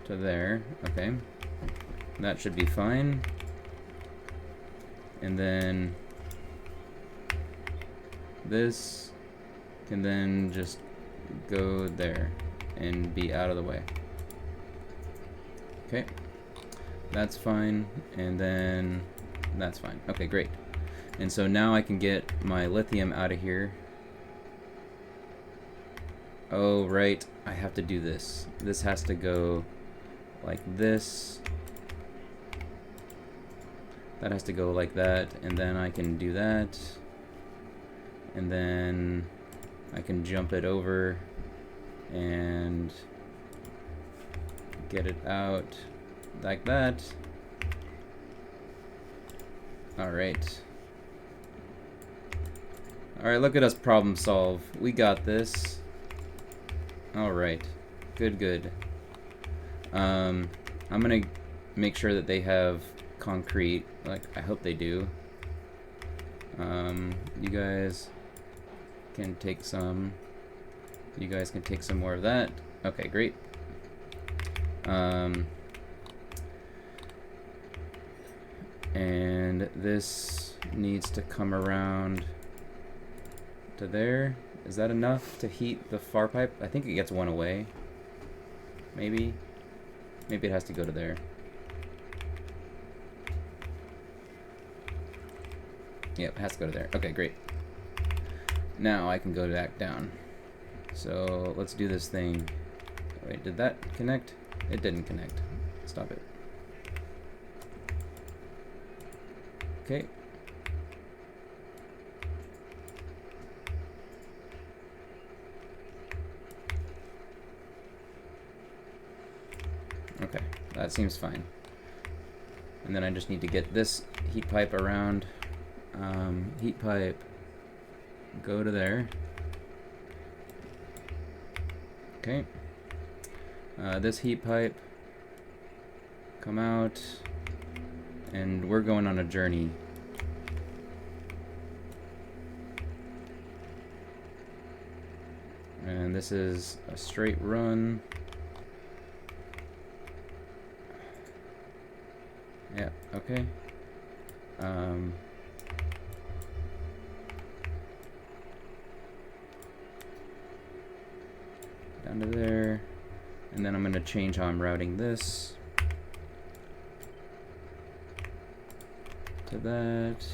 to there. Okay, that should be fine. And then this can then just go there and be out of the way. Okay, that's fine, and then that's fine. Okay, great. And so now I can get my lithium out of here. Oh, right, I have to do this. This has to go like this. That has to go like that, and then I can do that. And then I can jump it over and get it out like that. Alright. Alright, look at us problem solve. We got this. Alright. Good, good. I'm gonna make sure that they have concrete. Like, I hope they do. You guys can take some. You guys can take some more of that. Okay, great. And this needs to come around to there. Is that enough to heat the far pipe? I think it gets one away. Maybe. Maybe it has to go to there. Yep, it has to go to there. Okay, great. Now I can go back down. So let's do this thing. Wait, did that connect? It didn't connect. Stop it. Okay. Okay, that seems fine. And then I just need to get this heat pipe around. Heat pipe, go to there. Okay. This heat pipe, come out, and we're going on a journey. And this is a straight run. Yeah, okay. Down to there. And then I'm going to change how I'm routing this. To that.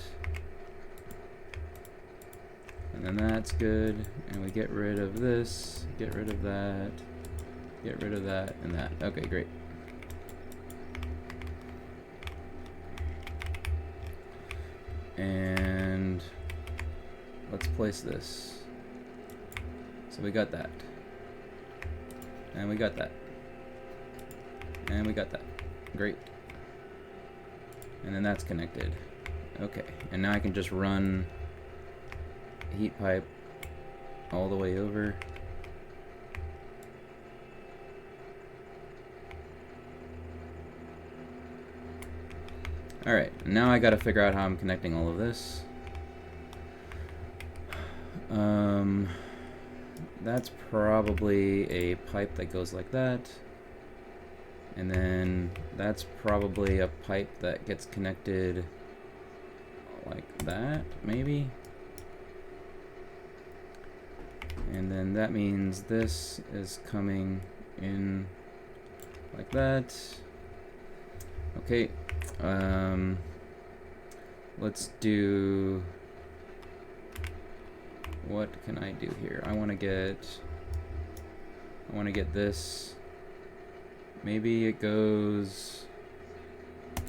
And then that's good. And we get rid of this, get rid of that, get rid of that, and that. Okay, great. And let's place this. So we got that. And we got that. And we got that. Great. And then that's connected. Okay. And now I can just run heat pipe all the way over. Alright, now I gotta figure out how I'm connecting all of this. That's probably a pipe that goes like that. And then that's probably a pipe that gets connected like that, maybe. And then that means this is coming in like that. Okay. Let's do, what can I do here? I want to get this. Maybe it goes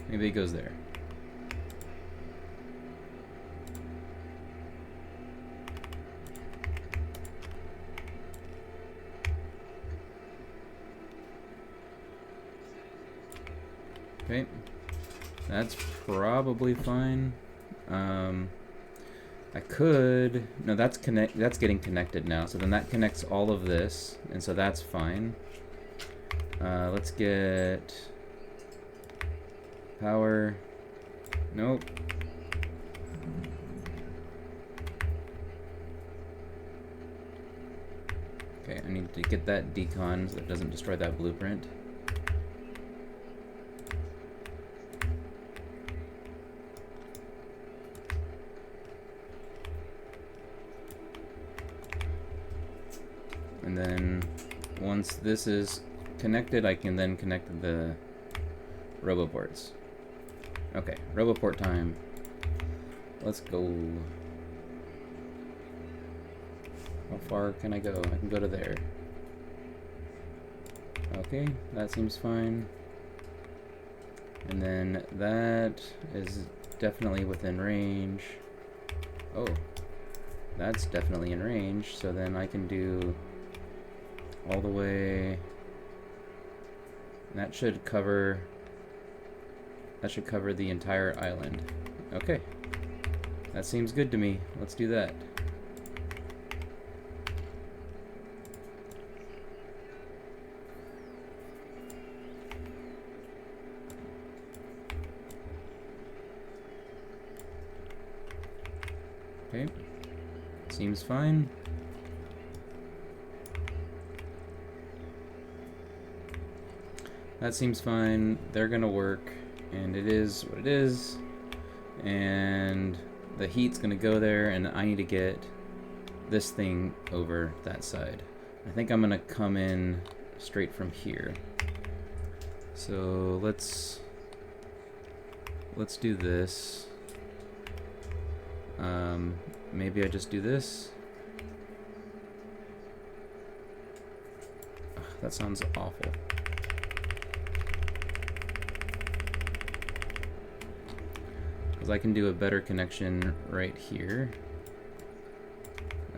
there. Okay, that's probably fine. I could, no, that's getting connected now. So then that connects all of this, and so that's fine. Let's get power. Nope. Okay, I need to get that decon so it doesn't destroy that blueprint. And then once this is connected, I can then connect the roboports. Okay, roboport time. Let's go. How far can I go? I can go to there. Okay, that seems fine. And then that is definitely within range. Oh, that's definitely in range. So then I can do all the way. That should cover the entire island. Okay. That seems good to me. Let's do that. Okay. Seems fine. That seems fine. They're gonna work, and it is what it is. And the heat's gonna go there, and I need to get this thing over that side. I think I'm gonna come in straight from here. So let's do this. Maybe I just do this. Ugh, that sounds awful. Because I can do a better connection right here.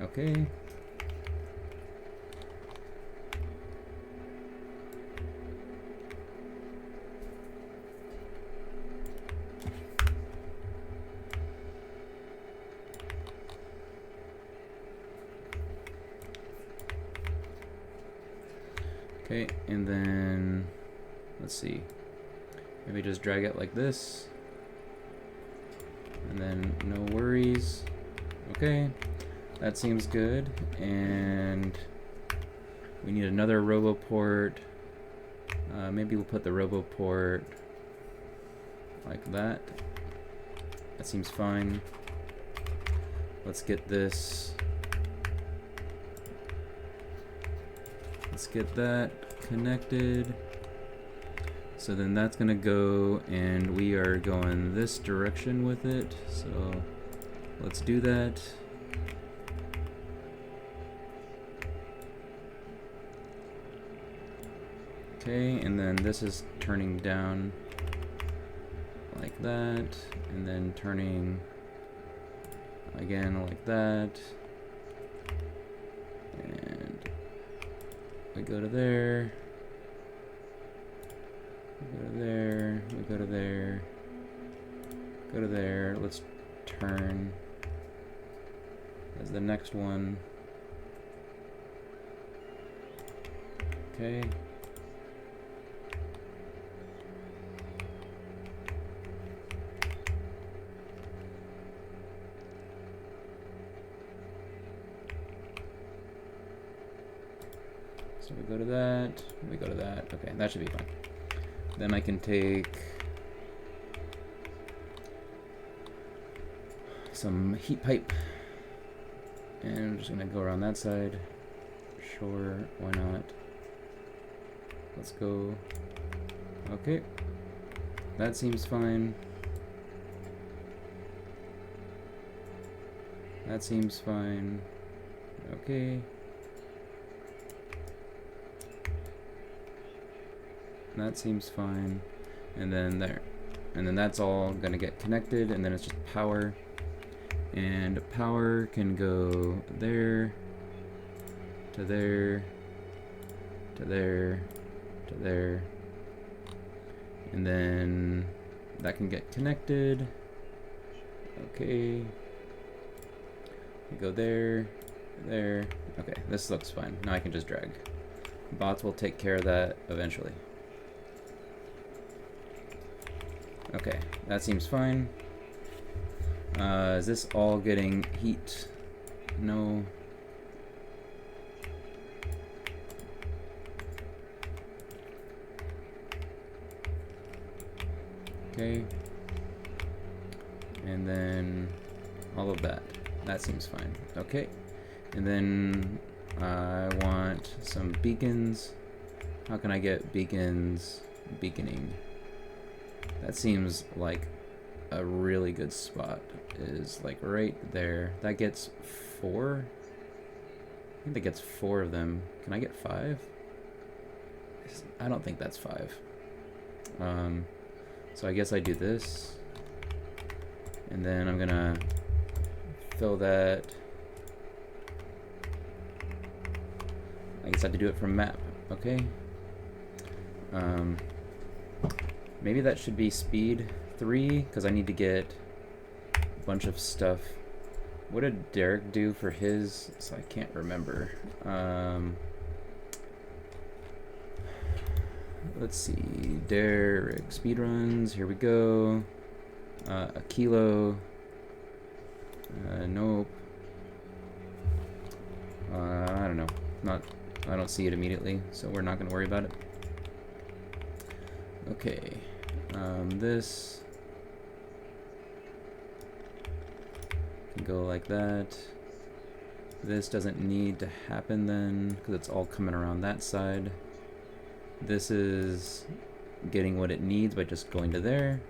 Okay. Okay, and then let's see. Maybe just drag it like this. And then no worries. Okay, that seems good. And we need another roboport. Maybe we'll put the roboport like that. That seems fine. Let's get this. Let's get that connected. So then that's gonna go, and we are going this direction with it. So let's do that. Okay, and then this is turning down like that, and then turning again like that. And we go to there. We go to there, we go to there, go to there. Let's turn as the next one. Okay. So we go to that, we go to that. Okay, that should be fine. Then I can take some heat pipe, and I'm just gonna go around that side. Sure, why not? Let's go. Okay, that seems fine. That seems fine. Okay. That seems fine. And then there. And then that's all gonna get connected, and then it's just power. And power can go there, to there, to there, to there. And then that can get connected. Okay. We go there, there. Okay, this looks fine. Now I can just drag. Bots will take care of that eventually. Okay, that seems fine. Is this all getting heat? No. Okay. And then all of that. That seems fine. Okay. And then I want some beacons. How can I get beacons beaconing? That seems like a really good spot. Is like right there. That gets 4? I think that gets 4 of them. Can I get 5? I don't think that's 5. So I guess I do this. And then I'm gonna fill that. I guess I have to do it from map. Okay. Maybe that should be speed 3, because I need to get a bunch of stuff. What did Derek do for his? So I can't remember. Let's see. Derek speedruns. Here we go. Aquilo. Nope. I don't know. I don't see it immediately, so we're not going to worry about it. Okay. This can go like that. This doesn't need to happen then, because it's all coming around that side. This is getting what it needs by just going to there,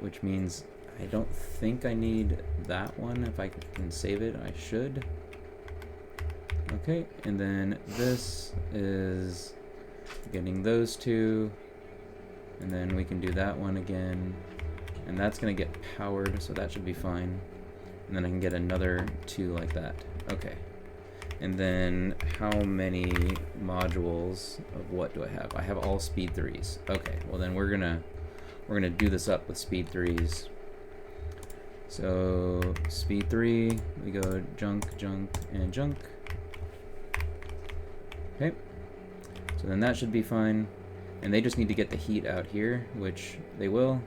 which means I don't think I need that one. If I can save it, I should. Okay, and then this is getting those two, and then we can do that one again, and that's gonna get powered, so that should be fine. And then I can get another 2 like that. Okay. And then how many modules of what do I have? I have all speed 3s. Okay, well then we're gonna do this up with speed 3s. So speed 3, we go junk, junk, and junk. Okay. So then that should be fine. And they just need to get the heat out here, which they will.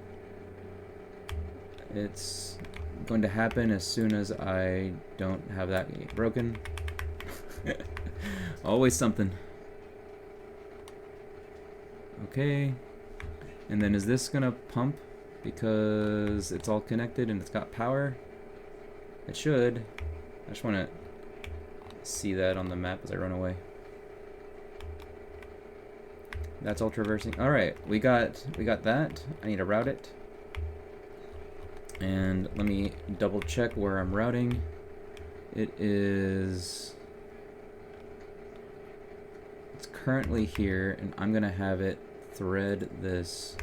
It's going to happen as soon as I don't have that gate broken. Always something. Okay. And then is this gonna pump because it's all connected and it's got power? It should. I just want to see that on the map as I run away. That's all traversing. All right, we got that. I need to route it. And let me double check where I'm routing. It is, it's currently here, and I'm gonna have it thread this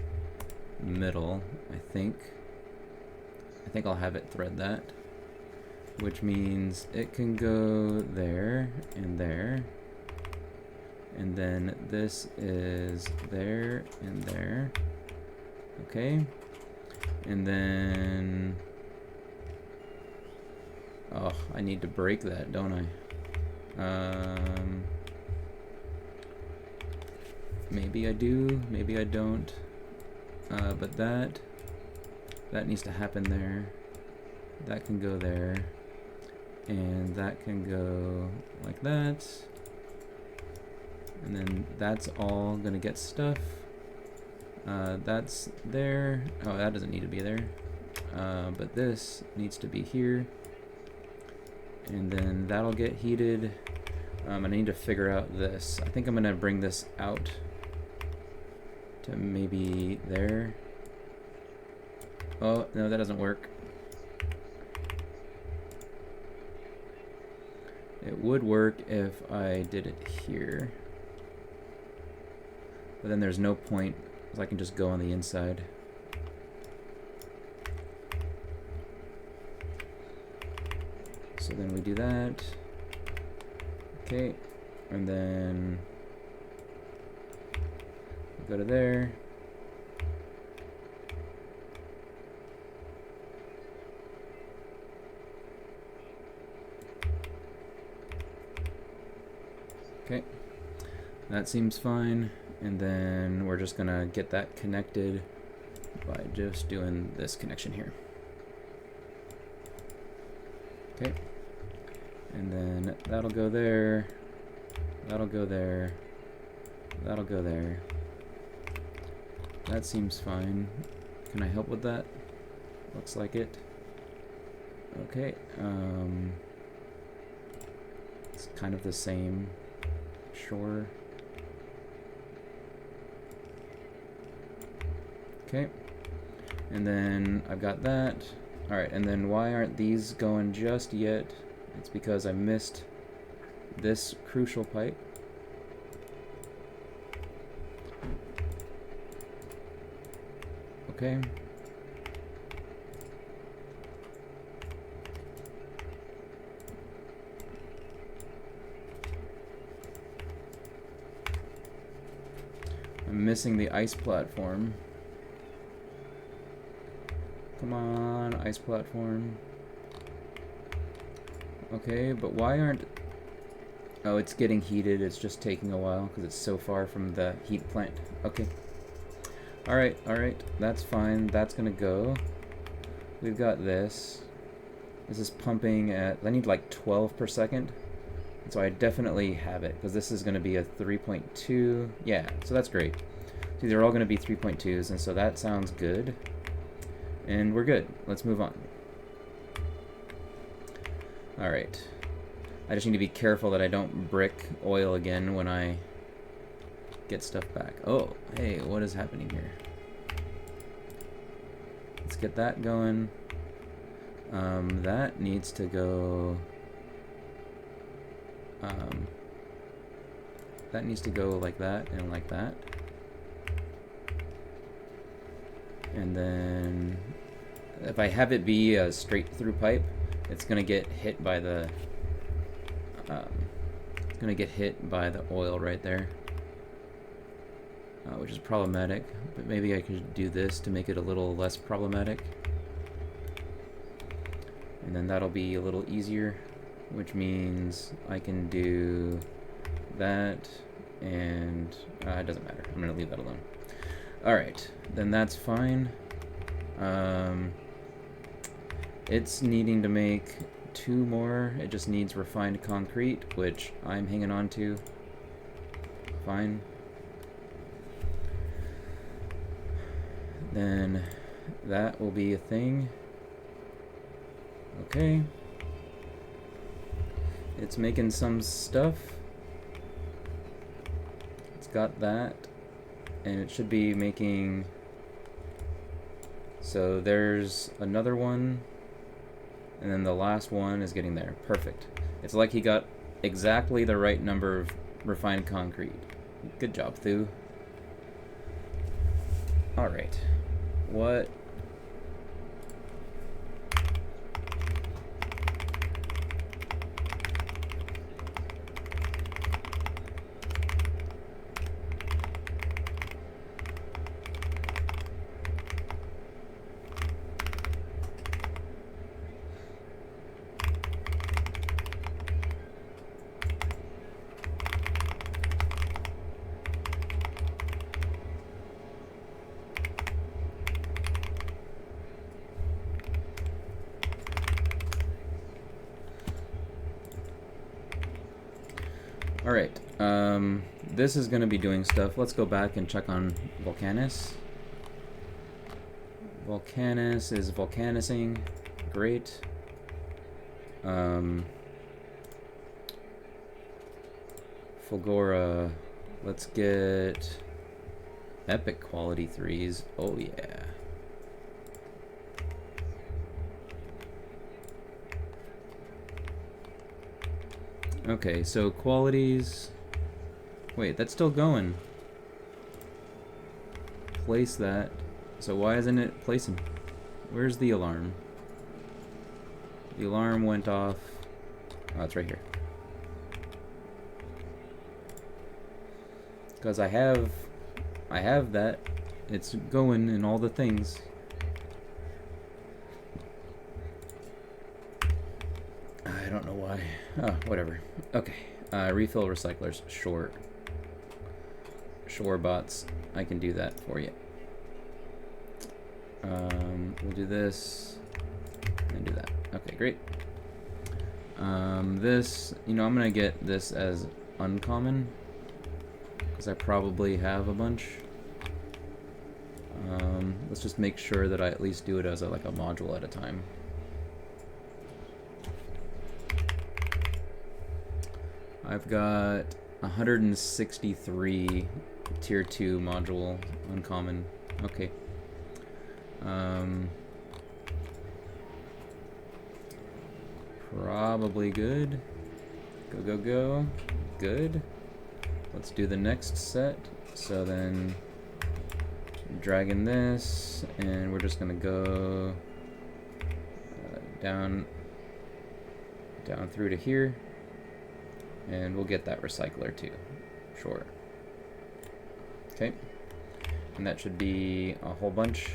middle, I think. I think I'll have it thread that, which means it can go there and there. And then this is there and there. Okay. And then, oh, I need to break that, don't I? Maybe I do, maybe I don't. But that needs to happen there. That can go there. And that can go like that. And then that's all gonna get stuff. That's there. Oh, that doesn't need to be there. But this needs to be here. And then that'll get heated. I need to figure out this. I think I'm gonna bring this out to maybe there. Oh, no, that doesn't work. It would work if I did it here. But then there's no point, because I can just go on the inside. So then we do that. Okay, and then go to there. Okay, that seems fine. And then we're just gonna get that connected by just doing this connection here. Okay, and then that'll go there, that'll go there, that'll go there. That seems fine. Can I help with that? Looks like it. Okay, it's kind of the same, sure. Okay, and then I've got that. Alright, and then why aren't these going just yet? It's because I missed this crucial pipe. Okay. I'm missing the ice platform. Come on, ice platform. Okay, but why aren't... Oh, it's getting heated. It's just taking a while because it's so far from the heat plant. Okay. Alright, that's fine. That's gonna go. We've got this. This is pumping at... I need like 12 per second. And so I definitely have it because this is gonna be a 3.2. Yeah, so that's great. So they're all gonna be 3.2s, and so that sounds good. And we're good. Let's move on. Alright. I just need to be careful that I don't brick oil again when I get stuff back. Oh, hey, what is happening here? Let's get that going. That needs to go... that needs to go like that and like that. And then if I have it be a straight through pipe, it's gonna get hit by the oil right there, which is problematic. But maybe I could do this to make it a little less problematic, and then that'll be a little easier, which means I can do that, and it doesn't matter. I'm gonna leave that alone. Alright, then that's fine. It's needing to make 2 more. It just needs refined concrete, which I'm hanging on to. Fine. Then that will be a thing. Okay. It's making some stuff. It's got that. And it should be making... So there's another one. And then the last one is getting there. Perfect. It's like he got exactly the right number of refined concrete. Good job, Thu. Alright. What... Alright, this is going to be doing stuff. Let's go back and check on Volcanus. Volcanus is volcanising. Great. Fulgora, let's get epic quality 3s. Oh yeah. Okay, so qualities... Wait, that's still going. Place that. So why isn't it placing? Where's the alarm? The alarm went off. Oh, it's right here. Because I have that. It's going in all the things. I don't know why. Oh, whatever. Okay. Refill recyclers, sure. Sure, bots, I can do that for you. We'll do this and do that. Okay, great. This, you know, I'm gonna get this as uncommon because I probably have a bunch. Let's just make sure that I at least do it as like a module at a time. I've got 163 tier 2 module uncommon. Okay. Probably good. Go, go, go. Good. Let's do the next set. So then, dragging this, and we're just gonna go down through to here, and we'll get that recycler too. Sure. Okay. And that should be a whole bunch.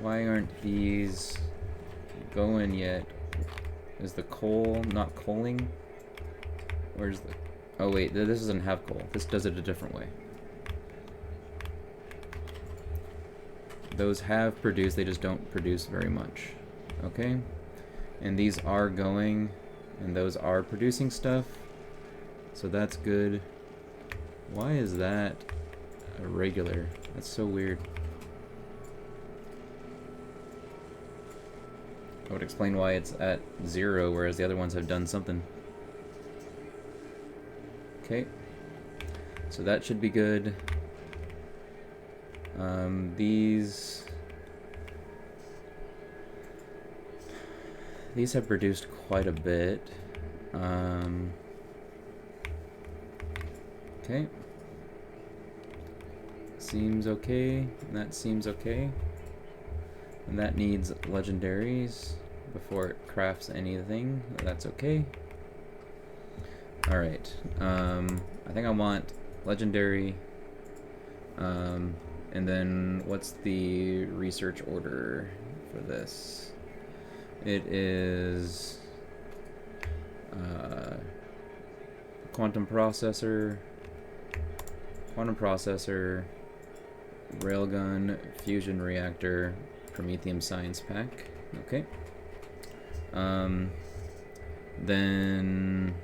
Why aren't these going yet? Is the coal not coaling? Where's the... Oh wait, this doesn't have coal. This does it a different way. Those have produced, they just don't produce very much. Okay? And these are going, and those are producing stuff. So that's good. Why is that irregular? That's so weird. I would explain why it's at 0, whereas the other ones have done something. Okay. So that should be good. These have produced quite a bit. Okay. Seems okay. That seems okay. And that needs legendaries before it crafts anything. That's okay. Alright. I think I want legendary. And then what's the research order for this? It is quantum processor, railgun, fusion reactor, Prometheum science pack. Okay. Then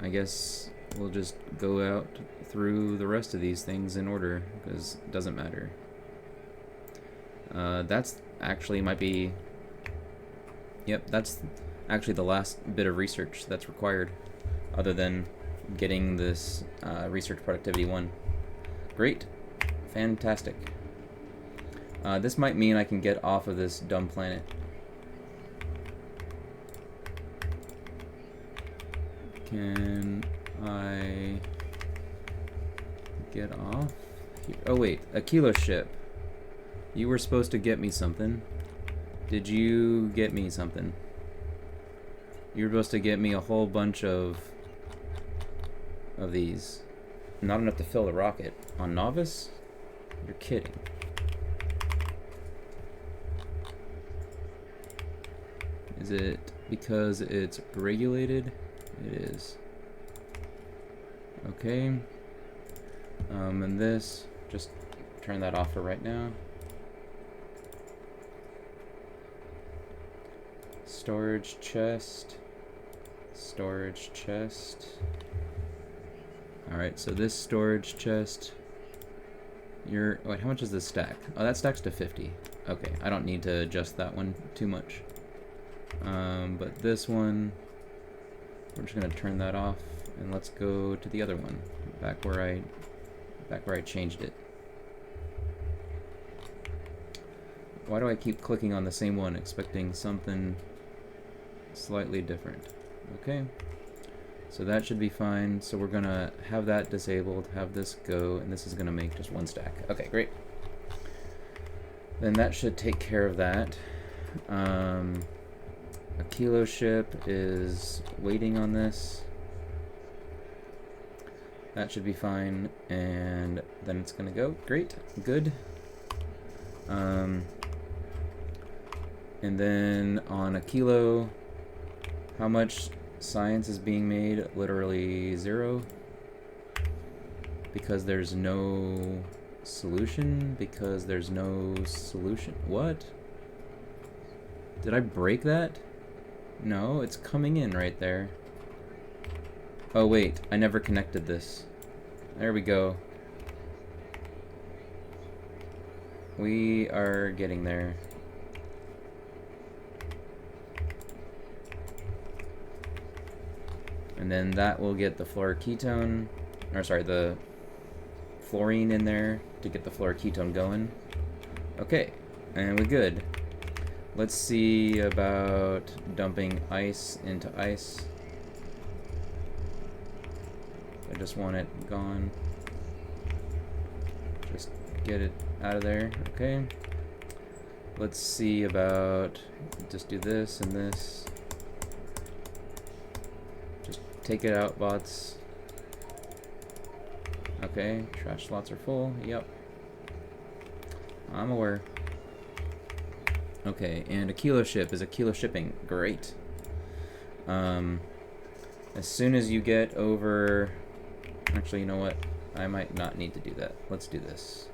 I guess we'll just go out through the rest of these things in order because it doesn't matter. That's actually might be... Yep, that's actually the last bit of research that's required other than getting this research productivity 1. Great. Fantastic. This might mean I can get off of this dumb planet. Can I get off here? Oh wait, Aquilo ship. You were supposed to get me something. Did you get me something? You were supposed to get me a whole bunch of these. Not enough to fill the rocket. On Novice? You're kidding. Is it because it's regulated? It is. Okay. And this, just turn that off for right now. Storage chest. Storage chest. Alright, so this storage chest. Wait, how much is this stack? Oh, that stacks to 50. Okay, I don't need to adjust that one too much. But this one, we're just gonna turn that off, and let's go to the other one, back where I changed it. Why do I keep clicking on the same one, expecting something slightly different? Okay, so that should be fine. So we're gonna have that disabled, have this go, and this is gonna make just 1 stack. Okay, great. Then that should take care of that. Aquilo ship is waiting on this. That should be fine, and then it's gonna go. Great, good. And then on Aquilo, How much science is being made? Literally 0. Because there's no solution? Because there's no solution. What? Did I break that? No, it's coming in right there. Oh wait, I never connected this. There we go. We are getting there. And then that will get the fluoroketone, or sorry, the fluorine in there to get the fluoroketone going. Okay, and we're good. Let's see about dumping ice into ice. I just want it gone. Just get it out of there. Okay. Let's see about, just do this and this. Just take it out, bots. Okay, trash slots are full. Yep. I'm aware. Okay, and Aquilo ship. Is Aquilo shipping? Great. As soon as you get over... Actually, you know what? I might not need to do that. Let's do this.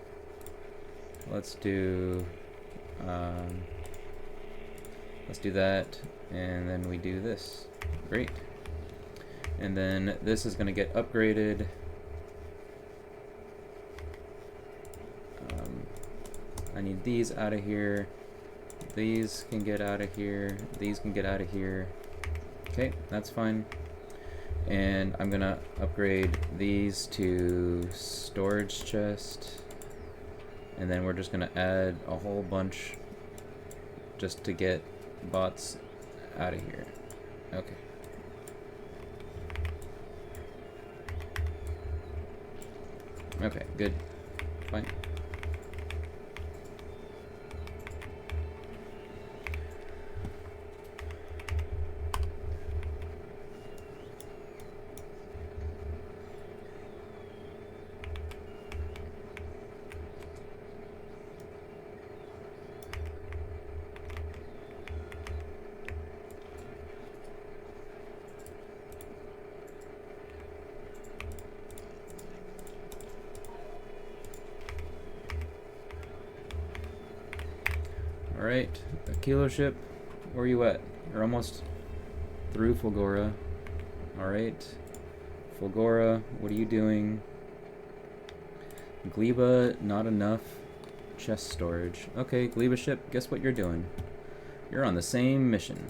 Let's do that, and then we do this. Great. And then this is going to get upgraded. I need these out of here. These can get out of here. These can get out of here. Okay, that's fine. And I'm gonna upgrade these to storage chest. And then we're just gonna add a whole bunch just to get bots out of here. Okay. Okay, good. Fine. Alright, Aquilo ship, where are you at? You're almost through Fulgora. Alright, Fulgora, what are you doing? Gleba, not enough chest storage. Okay, Gleba ship, guess what you're doing? You're on the same mission.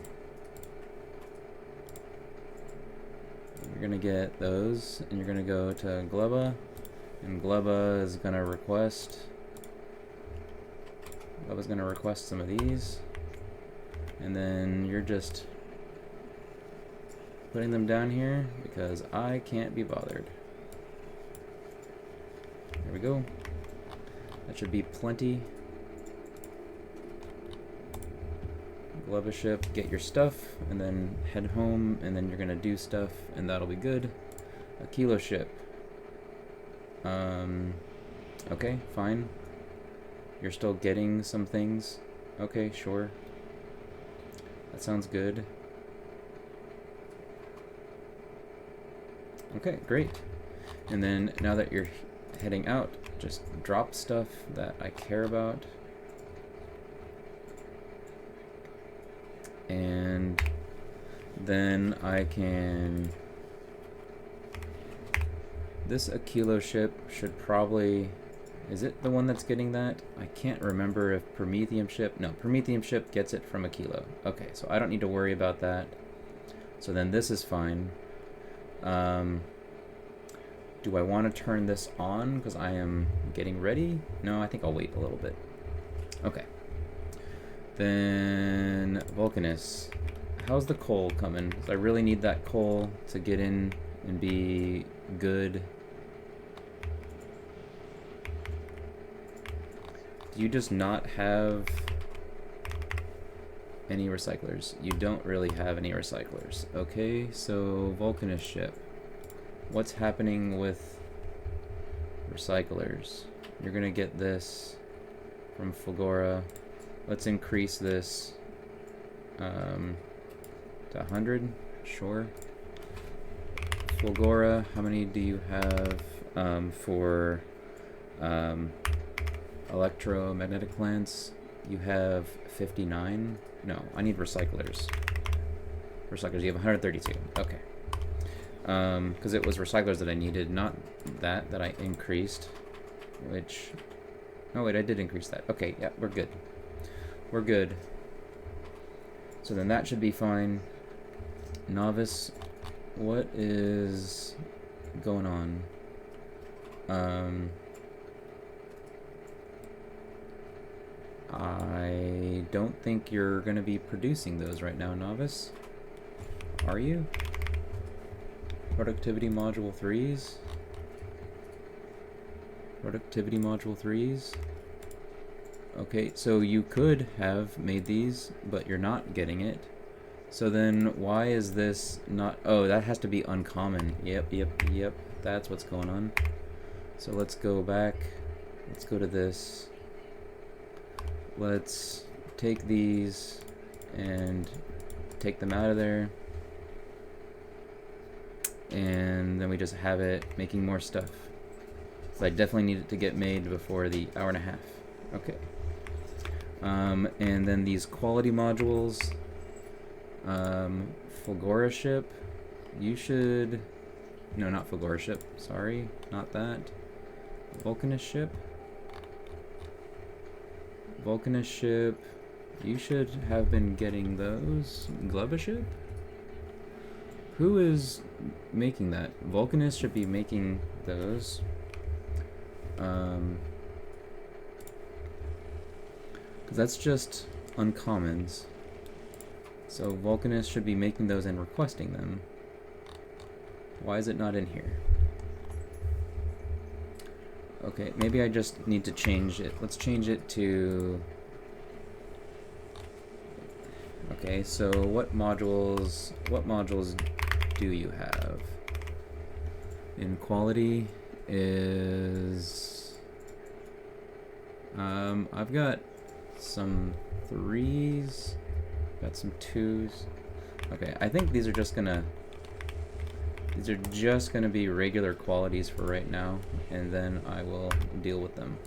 You're gonna get those, and you're gonna go to Gleba, and Gleba is gonna request... I was going to request some of these, and then you're just putting them down here because I can't be bothered. There we go. That should be plenty. Gleba ship, get your stuff, and then head home, and then you're going to do stuff, and that'll be good. Aquilo ship. Okay, fine. You're still getting some things? Okay, sure. That sounds good. Okay, great. And then now that you're heading out, just drop stuff that I care about. And then I can... This Aquilo ship should probably... Is it the one that's getting that? I can't remember if Prometheum ship... No, Prometheum ship gets it from Aquilo. Okay, so I don't need to worry about that. So then this is fine. Do I want to turn this on because I am getting ready? No, I think I'll wait a little bit. Okay. Then Vulcanus. How's the coal coming? 'Cause I really need that coal to get in and be good. Do you just not have any recyclers? You don't really have any recyclers. Okay, so Vulcanus ship. What's happening with recyclers? You're gonna get this from Fulgora. Let's increase this to 100. Sure. Fulgora, how many do you have for electromagnetic plants? You have 59. No, I need recyclers. Recyclers, you have 132. Okay. Because it was recyclers that I needed, not that I increased. Which... Oh wait, I did increase that. Okay, yeah, we're good. We're good. So then that should be fine. Novice, what is going on? I don't think you're going to be producing those right now, Novice. Are you? Productivity module 3s? Productivity module 3s? Okay, so you could have made these, but you're not getting it. So then why is this not... Oh, that has to be uncommon. Yep. That's what's going on. So let's go back. Let's go to this. Let's take these and take them out of there. And then we just have it making more stuff. So I definitely need it to get made before the hour and a half. Okay. And then these quality modules. Fulgora ship. You should... No, not Fulgora ship. Sorry, not that. Vulcanus ship. Vulcanus ship. You should have been getting those. Gleba ship? Who is making that? Vulcanus should be making those. Because that's just uncommons. So Vulcanus should be making those and requesting them. Why is it not in here? Okay, maybe I just need to change it. Let's change it to... Okay, so what modules do you have? In quality is... I've got some 3s, got some 2s. Okay, I think these are just gonna be regular qualities for right now, and then I will deal with them.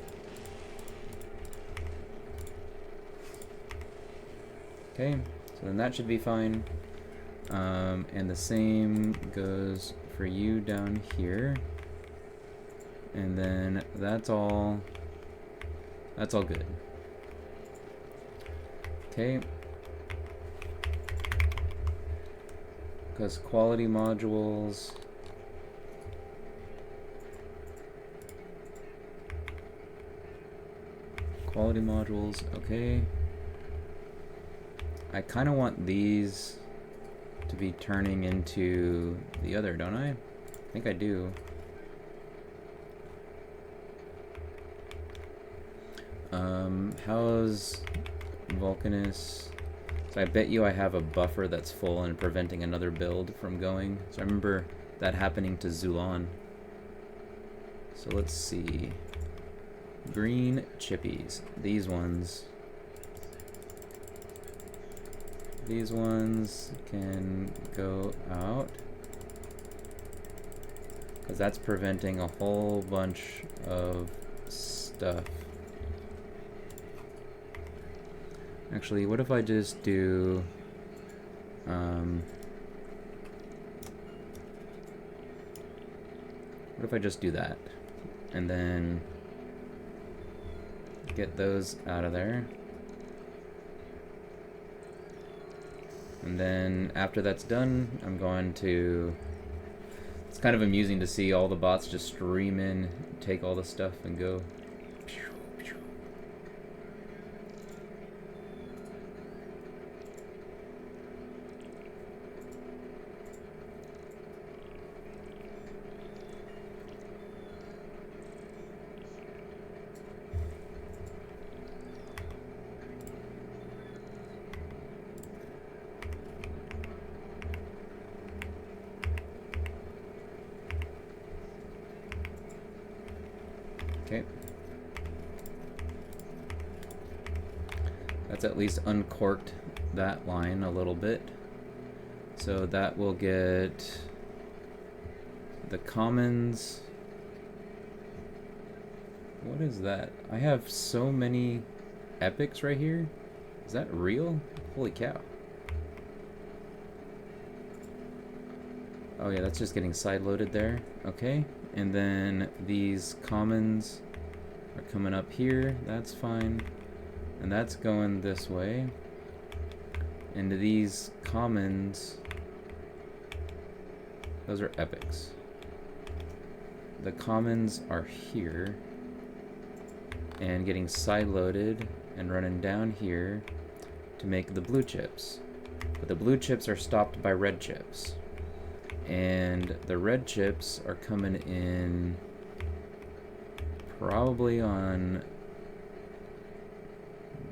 Okay, so then that should be fine. And the same goes for you down here. And then that's all good. Okay. Because quality modules... Quality modules, okay. I kind of want these to be turning into the other, don't I? I think I do. How's Vulcanus? So I bet you I have a buffer that's full and preventing another build from going. So I remember that happening to Zulan. So let's see. Green chippies. These ones. These ones can go out. Because that's preventing a whole bunch of stuff. Actually, what if I just do... what if I just do that? And then get those out of there. And then after that's done, I'm going to... It's kind of amusing to see all the bots just stream in, take all the stuff and go. Okay. That's at least uncorked that line a little bit. So that will get the commons. What is that? I have so many epics right here. Is that real? Holy cow. Oh yeah, that's just getting side-loaded there. Okay, and then these commons are coming up here. That's fine. And that's going this way. And these commons, those are epics. The commons are here and getting side-loaded and running down here to make the blue chips. But the blue chips are stopped by red chips. And the red chips are coming in probably on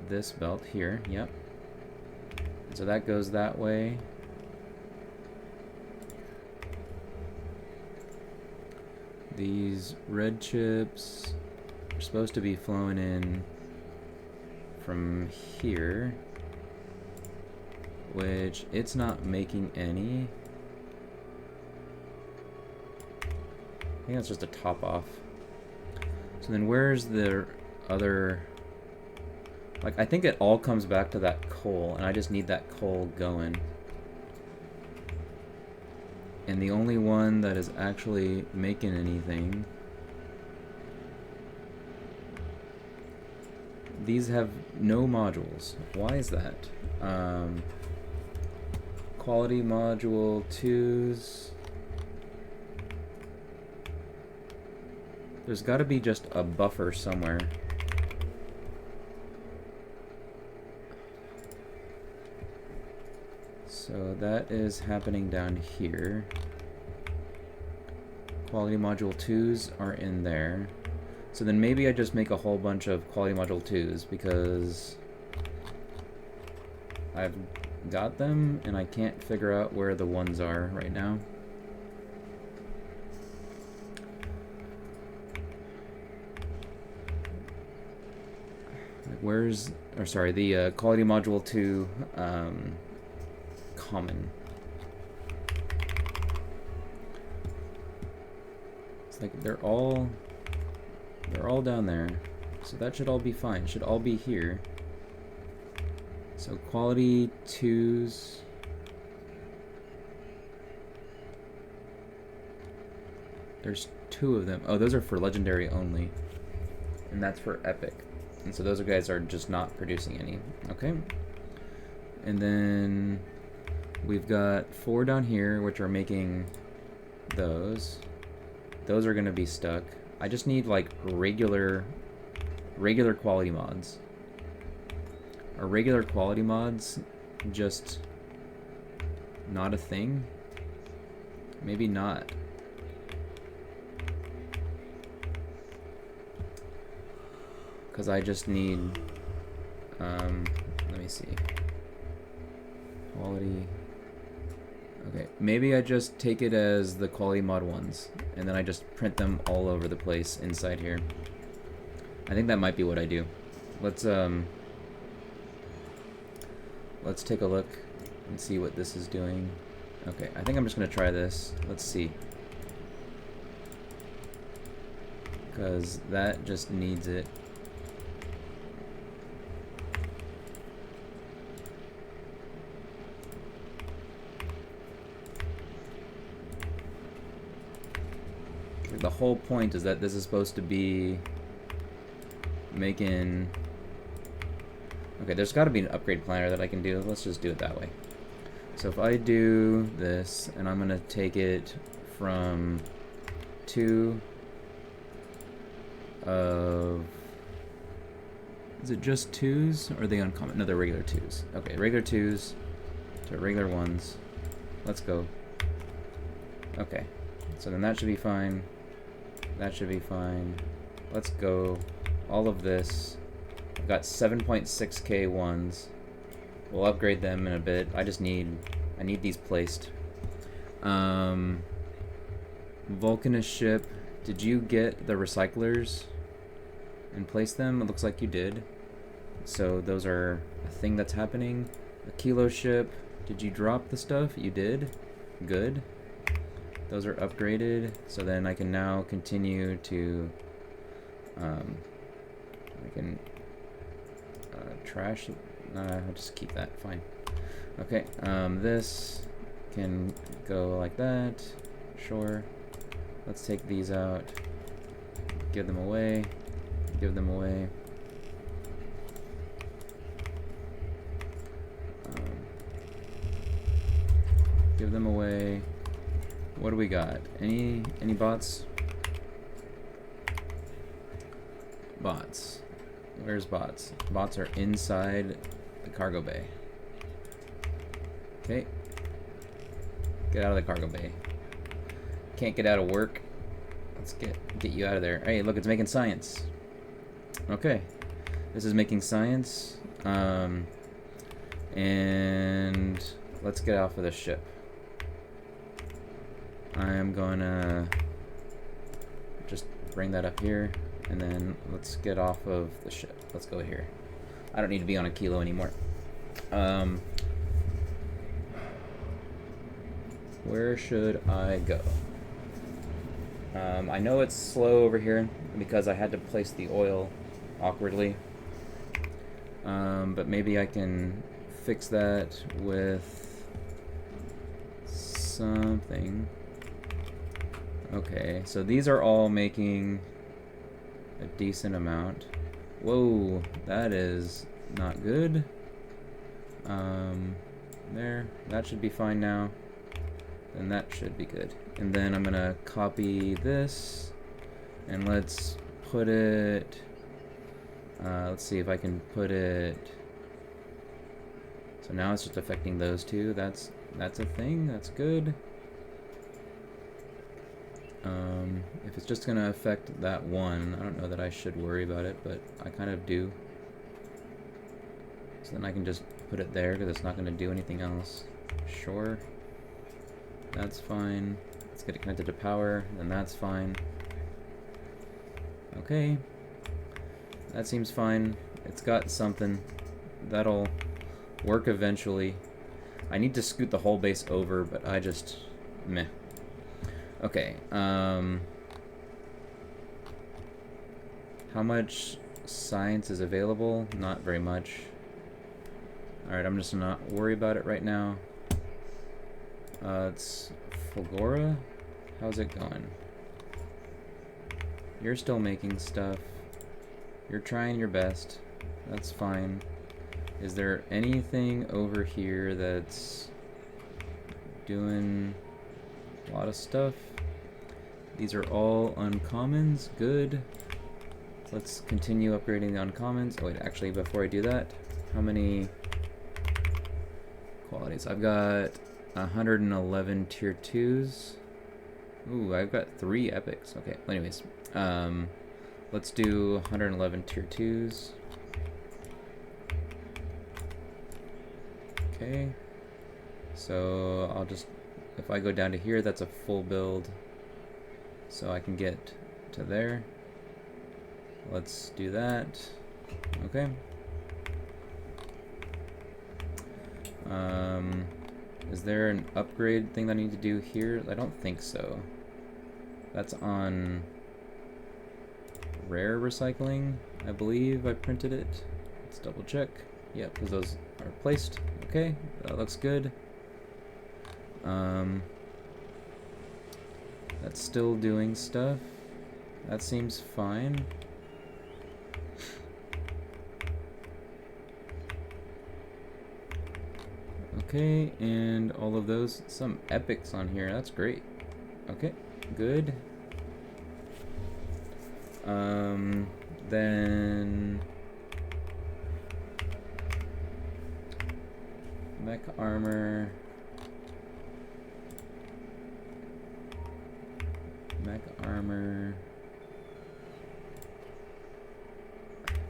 this belt here. Yep. So that goes that way. These red chips are supposed to be flowing in from here, which it's not making any. I think that's just a top off. So then where's the other... Like, I think it all comes back to that coal, and I just need that coal going. And the only one that is actually making anything... These have no modules. Why is that? Quality module 2s... There's got to be just a buffer somewhere. So that is happening down here. Quality module 2s are in there. So then maybe I just make a whole bunch of quality module 2s because I've got them and I can't figure out where the ones are right now. Where's, or sorry, the quality module 2 common. It's like they're all down there, so that should all be fine. Should all be here. So quality 2s. There's 2 of them. Oh, those are for legendary only, and that's for epic. And so those guys are just not producing any. Okay. And then we've got 4 down here, which are making those. Those are going to be stuck. I just need like regular quality mods. Are regular quality mods just not a thing? Maybe not. Because I just need, let me see, quality, okay, maybe I just take it as the quality mod ones, and then I just print them all over the place inside here. I think that might be what I do. Let's take a look and see what this is doing. Okay, I think I'm just gonna try this. Let's see. Because that just needs it. The whole point is that this is supposed to be making... Okay, there's got to be an upgrade planner that I can do. Let's just do it that way. So if I do this, and I'm going to take it from 2 of... Is it just 2s, or are they uncommon? No, they're regular 2s. Okay, regular 2s to regular 1s. Let's go. Okay, so then that should be fine. That should be fine. Let's go. All of this. I've got 7.6k ones. We'll upgrade them in a bit. I need these placed. Vulcanist ship. Did you get the recyclers and place them? It looks like you did. So those are a thing that's happening. Aquilo ship. Did you drop the stuff? You did? Good. Those are upgraded, so then I can now continue to, I can trash, I'll just keep that, fine. Okay, this can go like that, sure. Let's take these out, give them away, give them away. Give them away. What do we got? Any bots? Bots. Where's bots? Bots are inside the cargo bay. Okay. Get out of the cargo bay. Can't get out of work. Let's get you out of there. Hey, look, it's making science. Okay. This is making science. And let's get off of the ship. I'm gonna just bring that up here, and then let's get off of the ship. Let's go here. I don't need to be on Aquilo anymore. Where should I go? I know it's slow over here because I had to place the oil awkwardly. But maybe I can fix that with something. Okay, so these are all making a decent amount. Whoa, that is not good. There, that should be fine now. And that should be good. And then I'm gonna copy this, and let's put it, let's see if I can put it, so now it's just affecting those two. That's a thing, that's good. If it's just gonna affect that one, I don't know that I should worry about it, but I kind of do. So then I can just put it there because it's not gonna do anything else. Sure. That's fine. Let's get it connected to power, and that's fine. Okay. That seems fine. It's got something. That'll work eventually. I need to scoot the whole base over, but I just... meh. Okay, how much science is available? Not very much. Alright, I'm just not worry about it right now. It's Fulgora. How's it going? You're still making stuff. You're trying your best. That's fine. Is there anything over here that's doing a lot of stuff? These are all uncommons. Good. Let's continue upgrading the uncommons. Oh wait, actually, before I do that, how many qualities? I've got 111 tier 2s. Ooh, I've got 3 epics. Okay, well, anyways, let's do 111 tier 2s. Okay, so I'll just, if I go down to here, that's a full build, so I can get to there. Let's do that. Okay. Is there an upgrade thing that I need to do here? I don't think so. That's on rare recycling, I believe I printed it. Let's double check. Yep, because those are placed. Okay, that looks good. That's still doing stuff. That seems fine. Okay, and all of those, some epics on here, that's great. Okay, good. Then mech armor. Mech armor.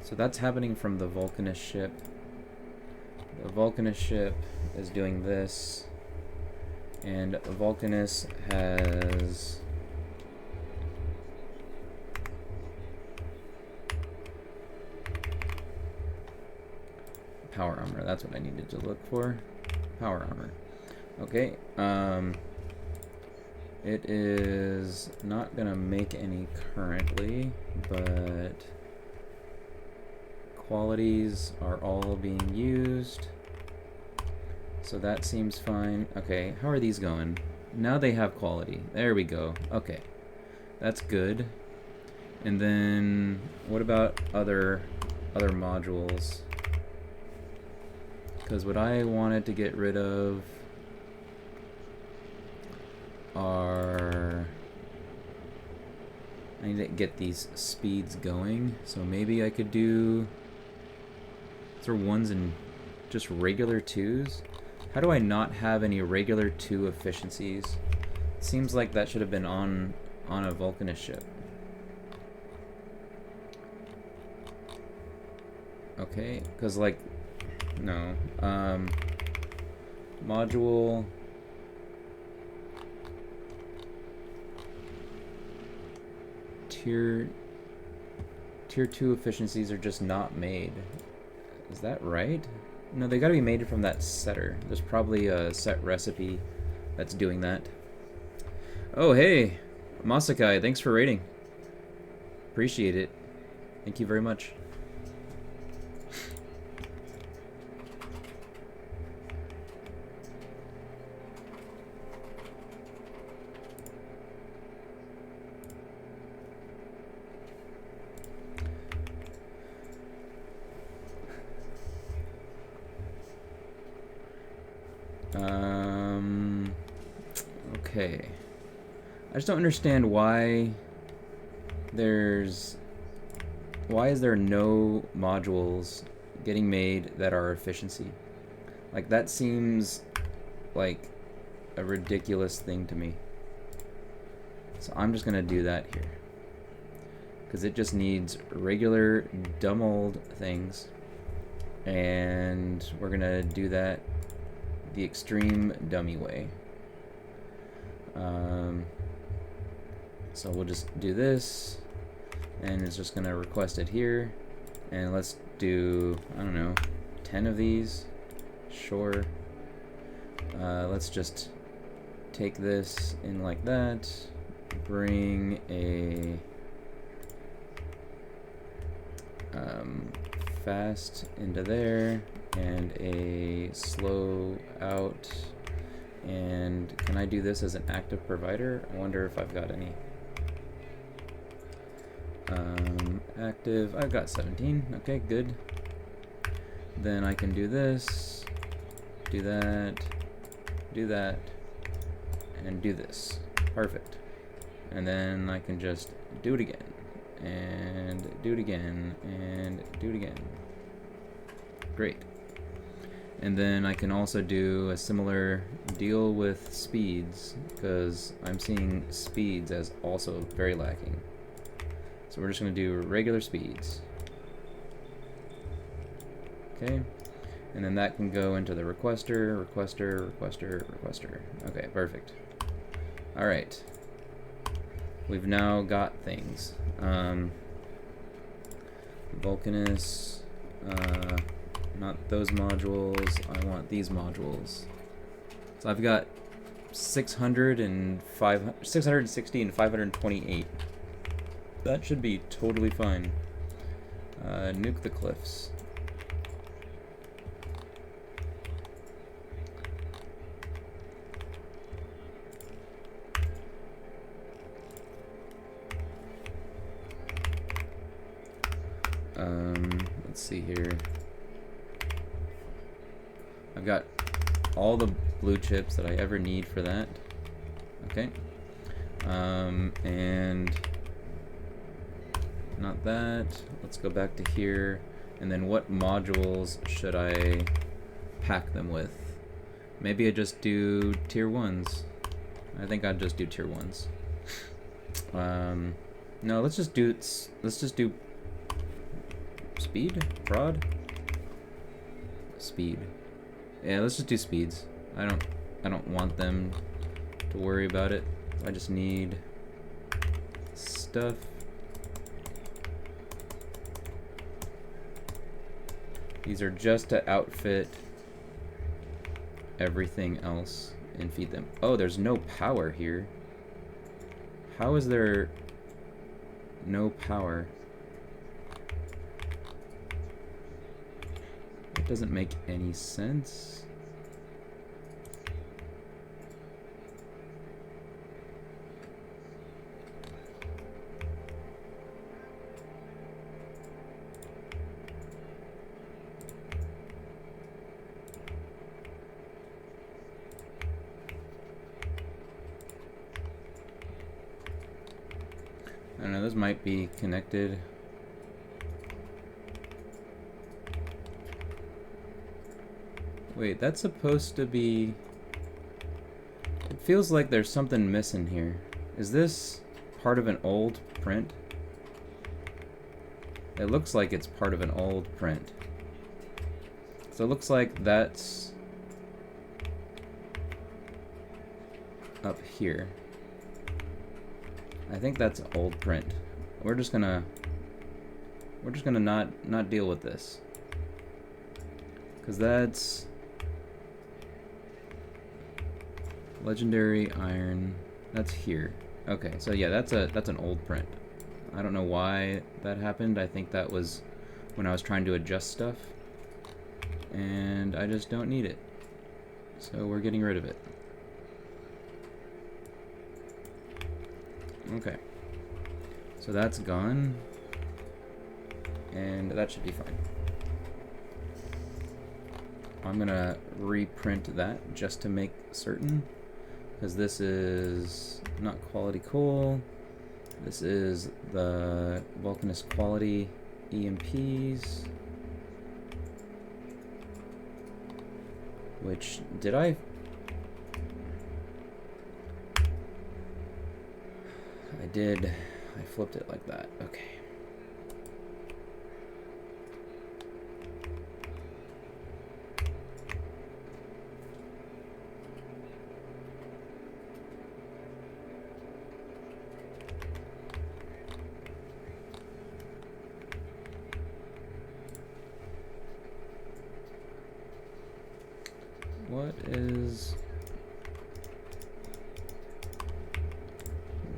So that's happening from the Vulcanist ship. The Vulcanist ship is doing this, and Vulcanist has power armor. That's what I needed to look for. Power armor. Okay. It is not gonna make any currently, but qualities are all being used. So that seems fine. Okay, how are these going? Now they have quality. There we go. Okay. That's good. And then what about other modules? Because what I wanted to get rid of are, I need to get these speeds going. So maybe I could do, is there ones and just regular twos? How do I not have any regular 2 efficiencies? Seems like that should have been on a Vulcanist ship. Okay, because like, no. Module. Tier 2 efficiencies are just not made. Is that right? No, they gotta be made from that setter. There's probably a set recipe that's doing that. Oh, hey! Masakai, thanks for rating. Appreciate it. Thank you very much. Okay. I just don't understand why is there no modules getting made that are efficiency? Like, that seems like a ridiculous thing to me. So I'm just gonna do that here, because it just needs regular dumb old things, and we're gonna do that the extreme dummy way. So we'll just do this, and it's just gonna request it here, and let's do, I don't know, 10 of these. Sure. Let's just take this in like that, bring a fast into there, and a slow out. And can I do this as an active provider? I wonder if I've got any. Active, I've got 17. Okay, good. Then I can do this, do that, and do this. Perfect. And then I can just do it again, and do it again, and do it again. Great. And then I can also do a similar deal with speeds, because I'm seeing speeds as also very lacking. So we're just going to do regular speeds. Okay. And then that can go into the requester. Okay, perfect. Alright. We've now got things. Vulcanus, not those modules, I want these modules. So I've got 660 and 528. That should be totally fine. Nuke the cliffs. Let's see here. I've got all the blue chips that I ever need for that. Okay. And not that. Let's go back to here. And then what modules should I pack them with? Maybe I just do tier 1s. I think I'd just do tier 1s. No, let's just do speed? Prod? Speed. Yeah, let's just do speeds. I don't want them to worry about it. I just need stuff. These are just to outfit everything else and feed them. Oh, there's no power here. How is there no power? It doesn't make any sense. I don't know, those might be connected. Wait, that's supposed to be... It feels like there's something missing here. Is this part of an old print? It looks like it's part of an old print. So it looks like that's up here. I think that's old print. We're just gonna not deal with this. 'Cause that's legendary iron. That's here. Okay, so yeah, that's an old print. I don't know why that happened. I think that was when I was trying to adjust stuff. And I just don't need it. So we're getting rid of it. Okay. So that's gone. And that should be fine. I'm gonna reprint that just to make certain. Because this is not quality coal. This is the Vulcanist quality EMPs. Which, did I did. I flipped it like that. Okay.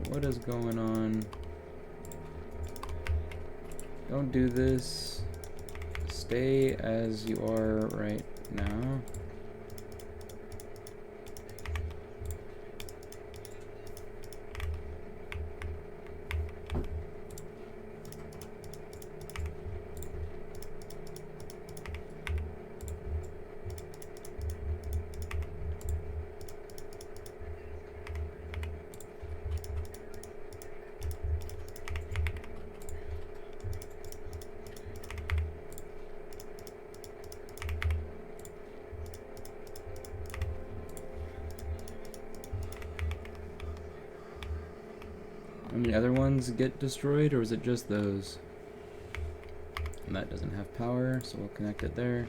What is going on? Don't do this. Stay as you are right now. Any other ones get destroyed, or is it just those? And that doesn't have power, so we'll connect it there.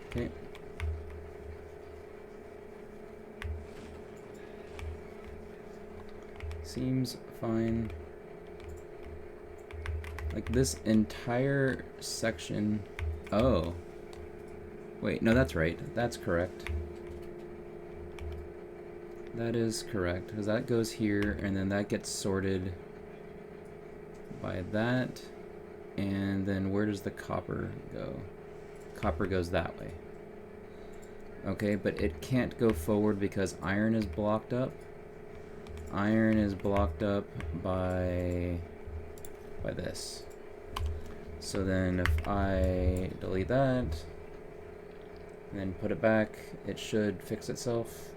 Okay. Seems fine. Like this entire section. Oh. Wait, no, that's right. That's correct. That is correct, because that goes here, and then that gets sorted by that, and then where does the copper go? Copper goes that way. Okay, but it can't go forward because iron is blocked up. Iron is blocked up by this. So then if I delete that, and then put it back, it should fix itself.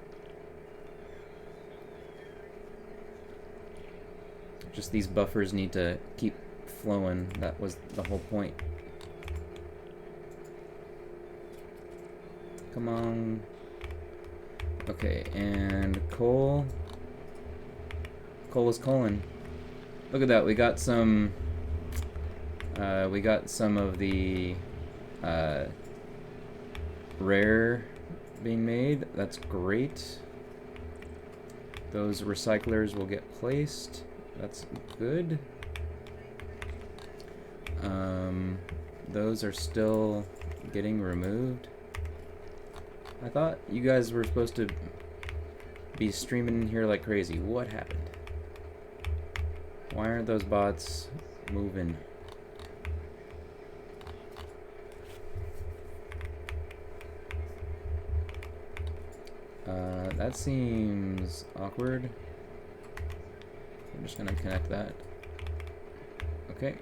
Just these buffers need to keep flowing. That was the whole point. Come on. Okay, and coal. Coal is coaling. Look at that. We got some of the rare being made. That's great. Those recyclers will get placed. That's good. Those are still getting removed. I thought you guys were supposed to be streaming in here like crazy. What happened? Why aren't those bots moving? That seems awkward. I'm just gonna connect that. Okay.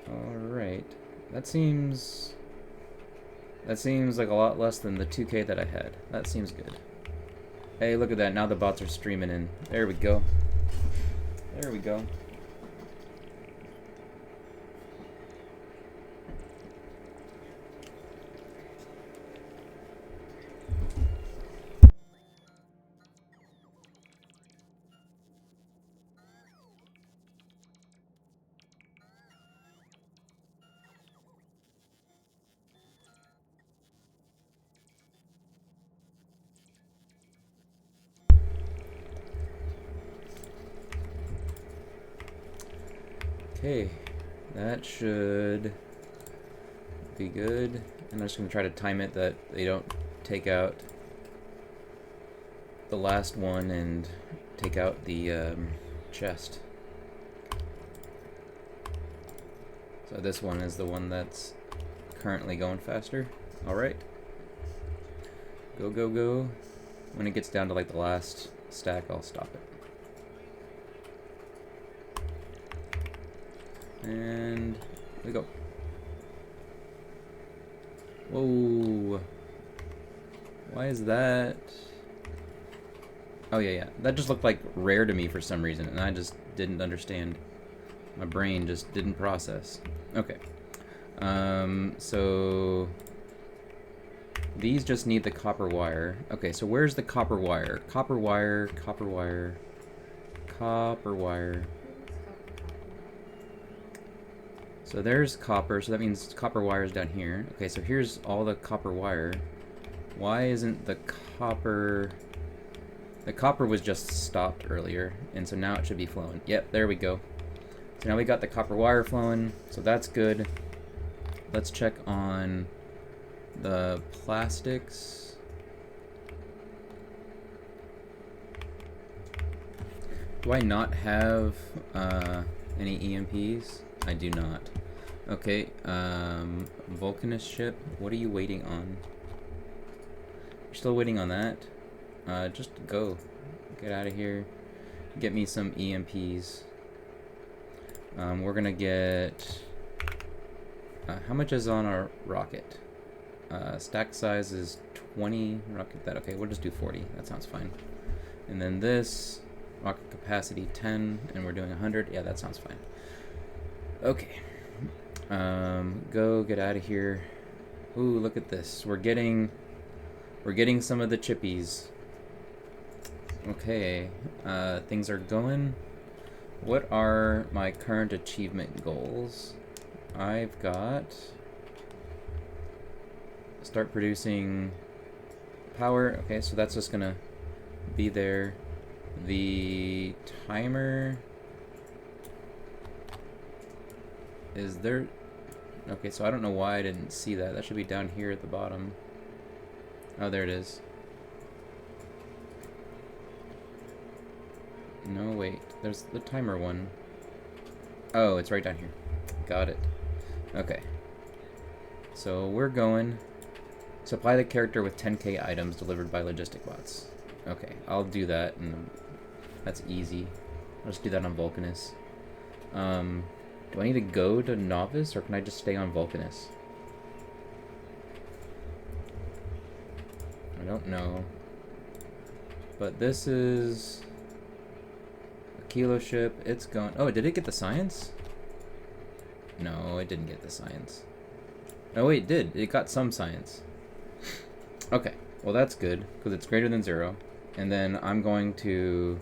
Alright. That seems like a lot less than the 2K that I had. That seems good. Hey, look at that. Now the bots are streaming in. There we go. There we go. Okay, that should be good. And I'm just going to try to time it that they don't take out the last one and take out the chest. So this one is the one that's currently going faster. Alright. Go, go, go. When it gets down to like the last stack, I'll stop it. And here we go. Whoa. Why is that? Oh, yeah. That just looked like rare to me for some reason, and I just didn't understand. My brain just didn't process. Okay. So these just need the copper wire. Okay, so where's the copper wire? Copper wire, copper wire, copper wire. So there's copper, so that means copper wire is down here. Okay, so here's all the copper wire. Why isn't the copper... The copper was just stopped earlier, and so now it should be flowing. Yep, there we go. So now we got the copper wire flowing, so that's good. Let's check on the plastics. Do I not have any EMPs? I do not. Okay, Vulcanist ship, what are you waiting on? You're still waiting on that? Just go. Get out of here. Get me some EMPs. We're gonna get... how much is on our rocket? Stack size is 20. Rocket that. Okay, we'll just do 40. That sounds fine. And then this, rocket capacity 10, and we're doing 100. Yeah, that sounds fine. Okay. Go get out of here. Ooh, look at this. We're getting some of the chippies. Okay. Things are going. What are my current achievement goals? I've got start producing power. Okay, so that's just gonna be there. The timer is there. Okay, so I don't know why I didn't see that. That should be down here at the bottom. Oh, there it is. No, wait. There's the timer one. Oh, it's right down here. Got it. Okay. So we're going. Supply the character with 10k items delivered by logistic bots. Okay, I'll do that, and that's easy. I'll just do that on Vulcanus. Do I need to go to Novice, or can I just stay on Vulcanus? I don't know. But this is... Aquilo ship. It's gone. Oh, did it get the science? No, it didn't get the science. Oh, wait, it did. It got some science. Okay, well that's good, because it's greater than 0. And then I'm going to...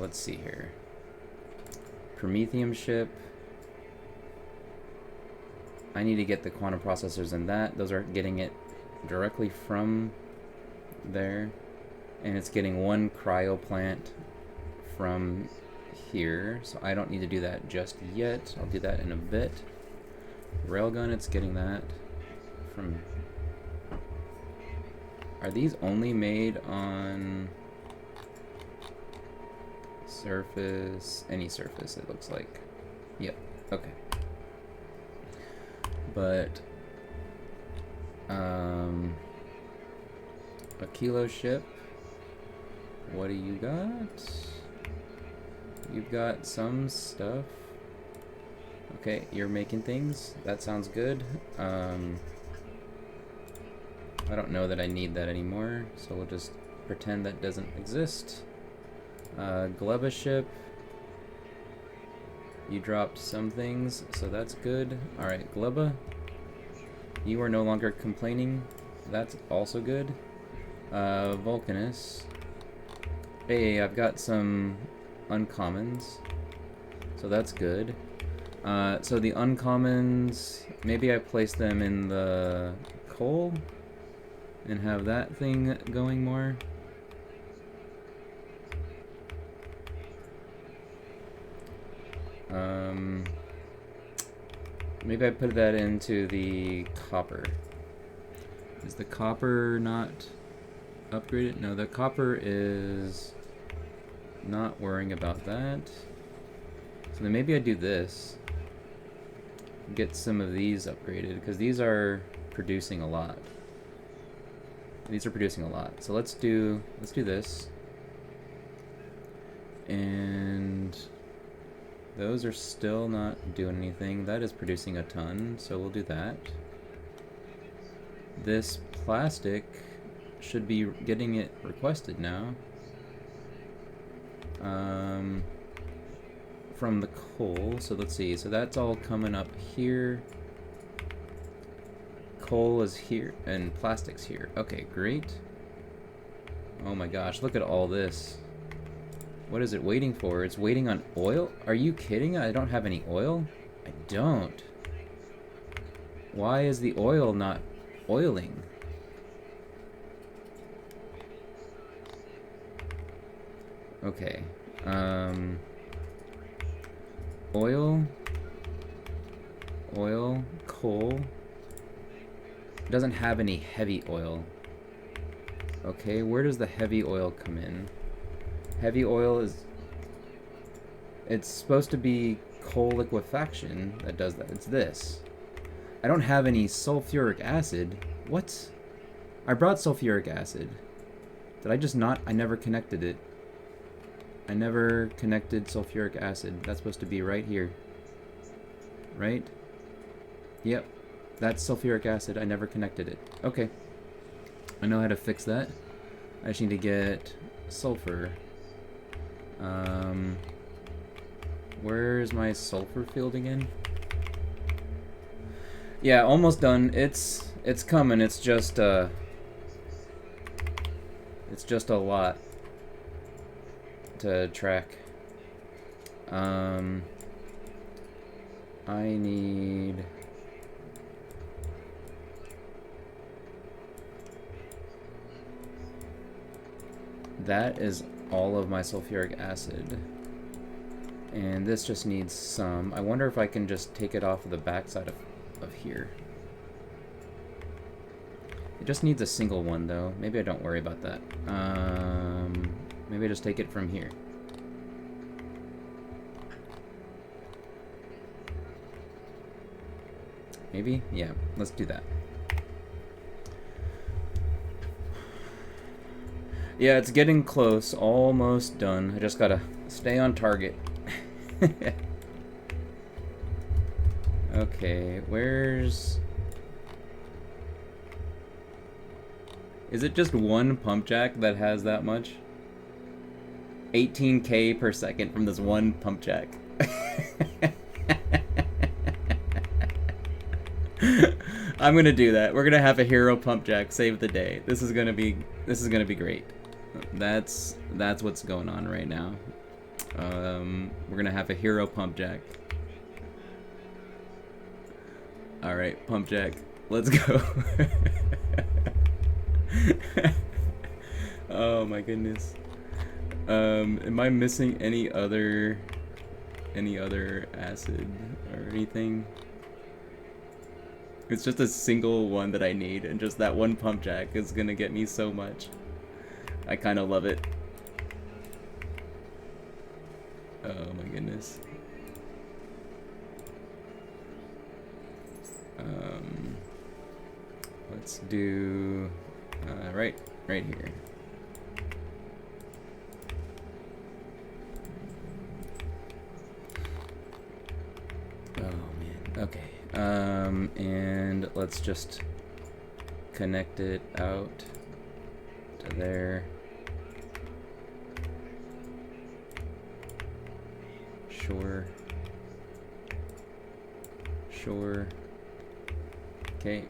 let's see here. Prometheum ship. I need to get the quantum processors in that. Those are getting it directly from there. And it's getting one cryo plant from here, so I don't need to do that just yet. I'll do that in a bit. Railgun, it's getting that from... Are these only made on surface? Any surface, it looks like. Yep, okay. But Aquilo ship, what do you got? You've got some stuff. Okay, you're making things. That sounds good. I don't know that I need that anymore, so we'll just pretend that doesn't exist. Gleba ship. You dropped some things, so that's good. Alright, Gleba. You are no longer complaining. That's also good. Vulcanus. Hey, I've got some uncommons, so that's good. So the uncommons, maybe I place them in the coal and have that thing going more. Maybe I put that into the copper. Is the copper not upgraded? No, the copper is not worrying about that. So then maybe I do this. Get some of these upgraded, because these are producing a lot. These are producing a lot. So let's do this. And those are still not doing anything. That is producing a ton, so we'll do that. This plastic should be getting it requested now. From the coal, so let's see. So that's all coming up here. Coal is here, and plastic's here. Okay, great. Oh my gosh, look at all this. What is it waiting for? It's waiting on oil? Are you kidding? I don't have any oil? I don't. Why is the oil not oiling? Okay. Oil, coal. It doesn't have any heavy oil. Okay, where does the heavy oil come in? Heavy oil is... It's supposed to be coal liquefaction that does that. It's this. I don't have any sulfuric acid. What? I brought sulfuric acid. Did I just not? I never connected it. I never connected sulfuric acid. That's supposed to be right here. Right? Yep. That's sulfuric acid. I never connected it. Okay. I know how to fix that. I just need to get sulfur. Where's my sulfur field again? Yeah, almost done. It's coming. It's just a lot to track. I need... That is all of my sulfuric acid. And this just needs some. I wonder if I can just take it off of the backside of here. It just needs a single one though. Maybe I don't worry about that. Maybe I just take it from here. Maybe? Yeah, let's do that. Yeah, it's getting close. Almost done. I just gotta stay on target. Okay, where's... Is it just one pump jack that has that much? 18K per second from this one pump jack. I'm gonna do that. We're gonna have a hero pump jack save the day. This is gonna be great. That's what's going on right now. We're gonna have a hero pump jack. All right, pump jack. Let's go. Oh my goodness. Am I missing any other acid or anything? It's just a single one that I need, and just that one pump jack is gonna get me so much. I kind of love it. Oh my goodness. Let's do right here. Oh man. Okay. And let's just connect it out to there. Sure. Sure. Okay.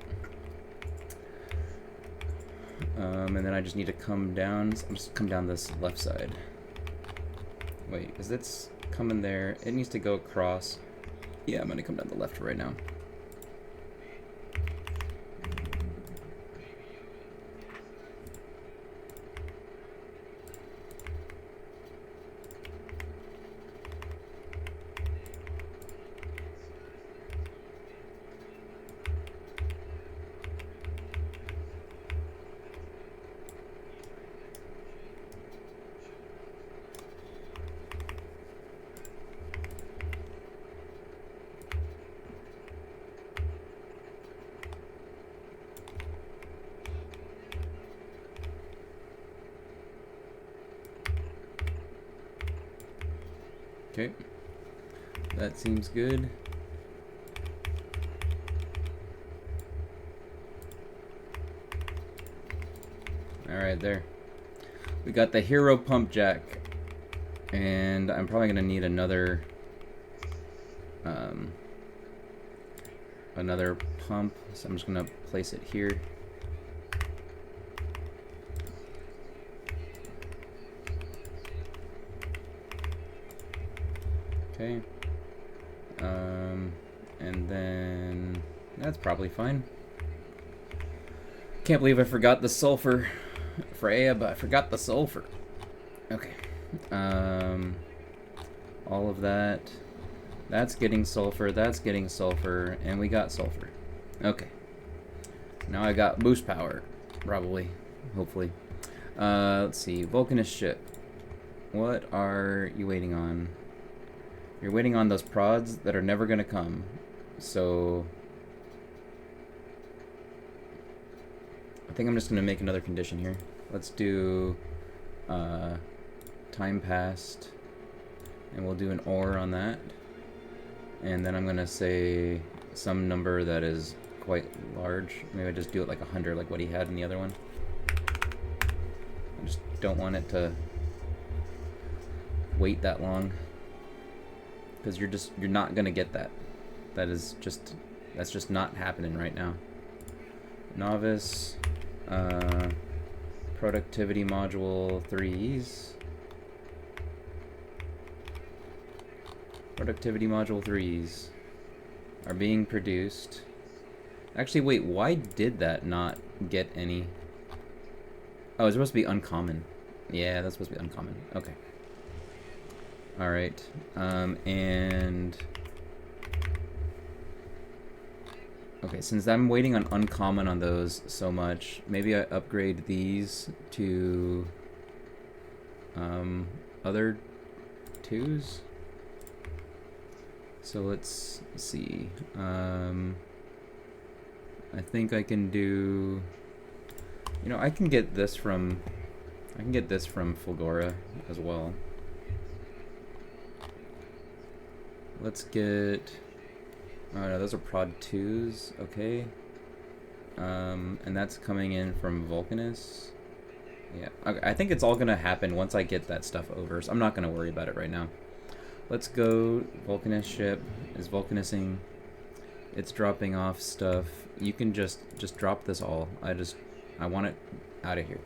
And then I just need to come down. I'm just come down this left side. Wait, is this coming there? It needs to go across. Yeah, I'm gonna come down the left right now. Okay, that seems good. All right, there. We got the hero pump jack, and I'm probably gonna need another pump. So I'm just gonna place it here. Okay. And then that's probably fine. Can't believe I forgot the sulfur for Aya, but I forgot the sulfur. Okay. All of that. That's getting sulfur, that's getting sulfur, and we got sulfur. Okay. Now I got boost power, probably, hopefully. Let's see, Vulcanist ship. What are you waiting on? You're waiting on those prods that are never gonna come. So I think I'm just gonna make another condition here. Let's do time passed, and we'll do an OR on that. And then I'm gonna say some number that is quite large. Maybe I just do it like 100, like what he had in the other one. I just don't want it to wait that long, because you're not gonna get that. That's just not happening right now. Novice, productivity module 3s. Productivity module 3s are being produced. Actually, wait, why did that not get any? Oh, it's supposed to be uncommon. Yeah, that's supposed to be uncommon. Okay. Alright, and okay, since I'm waiting on uncommon on those so much, maybe I upgrade these to other 2s. So let's see. I think I can do, you know, I can get this from Fulgora as well. Let's get, oh no, those are prod 2s, okay. And that's coming in from Vulcanus. Yeah, okay, I think it's all gonna happen once I get that stuff over, so I'm not gonna worry about it right now. Let's go. Vulcanus ship is Vulcanusing. It's dropping off stuff. You can just drop this all. I want it out of here.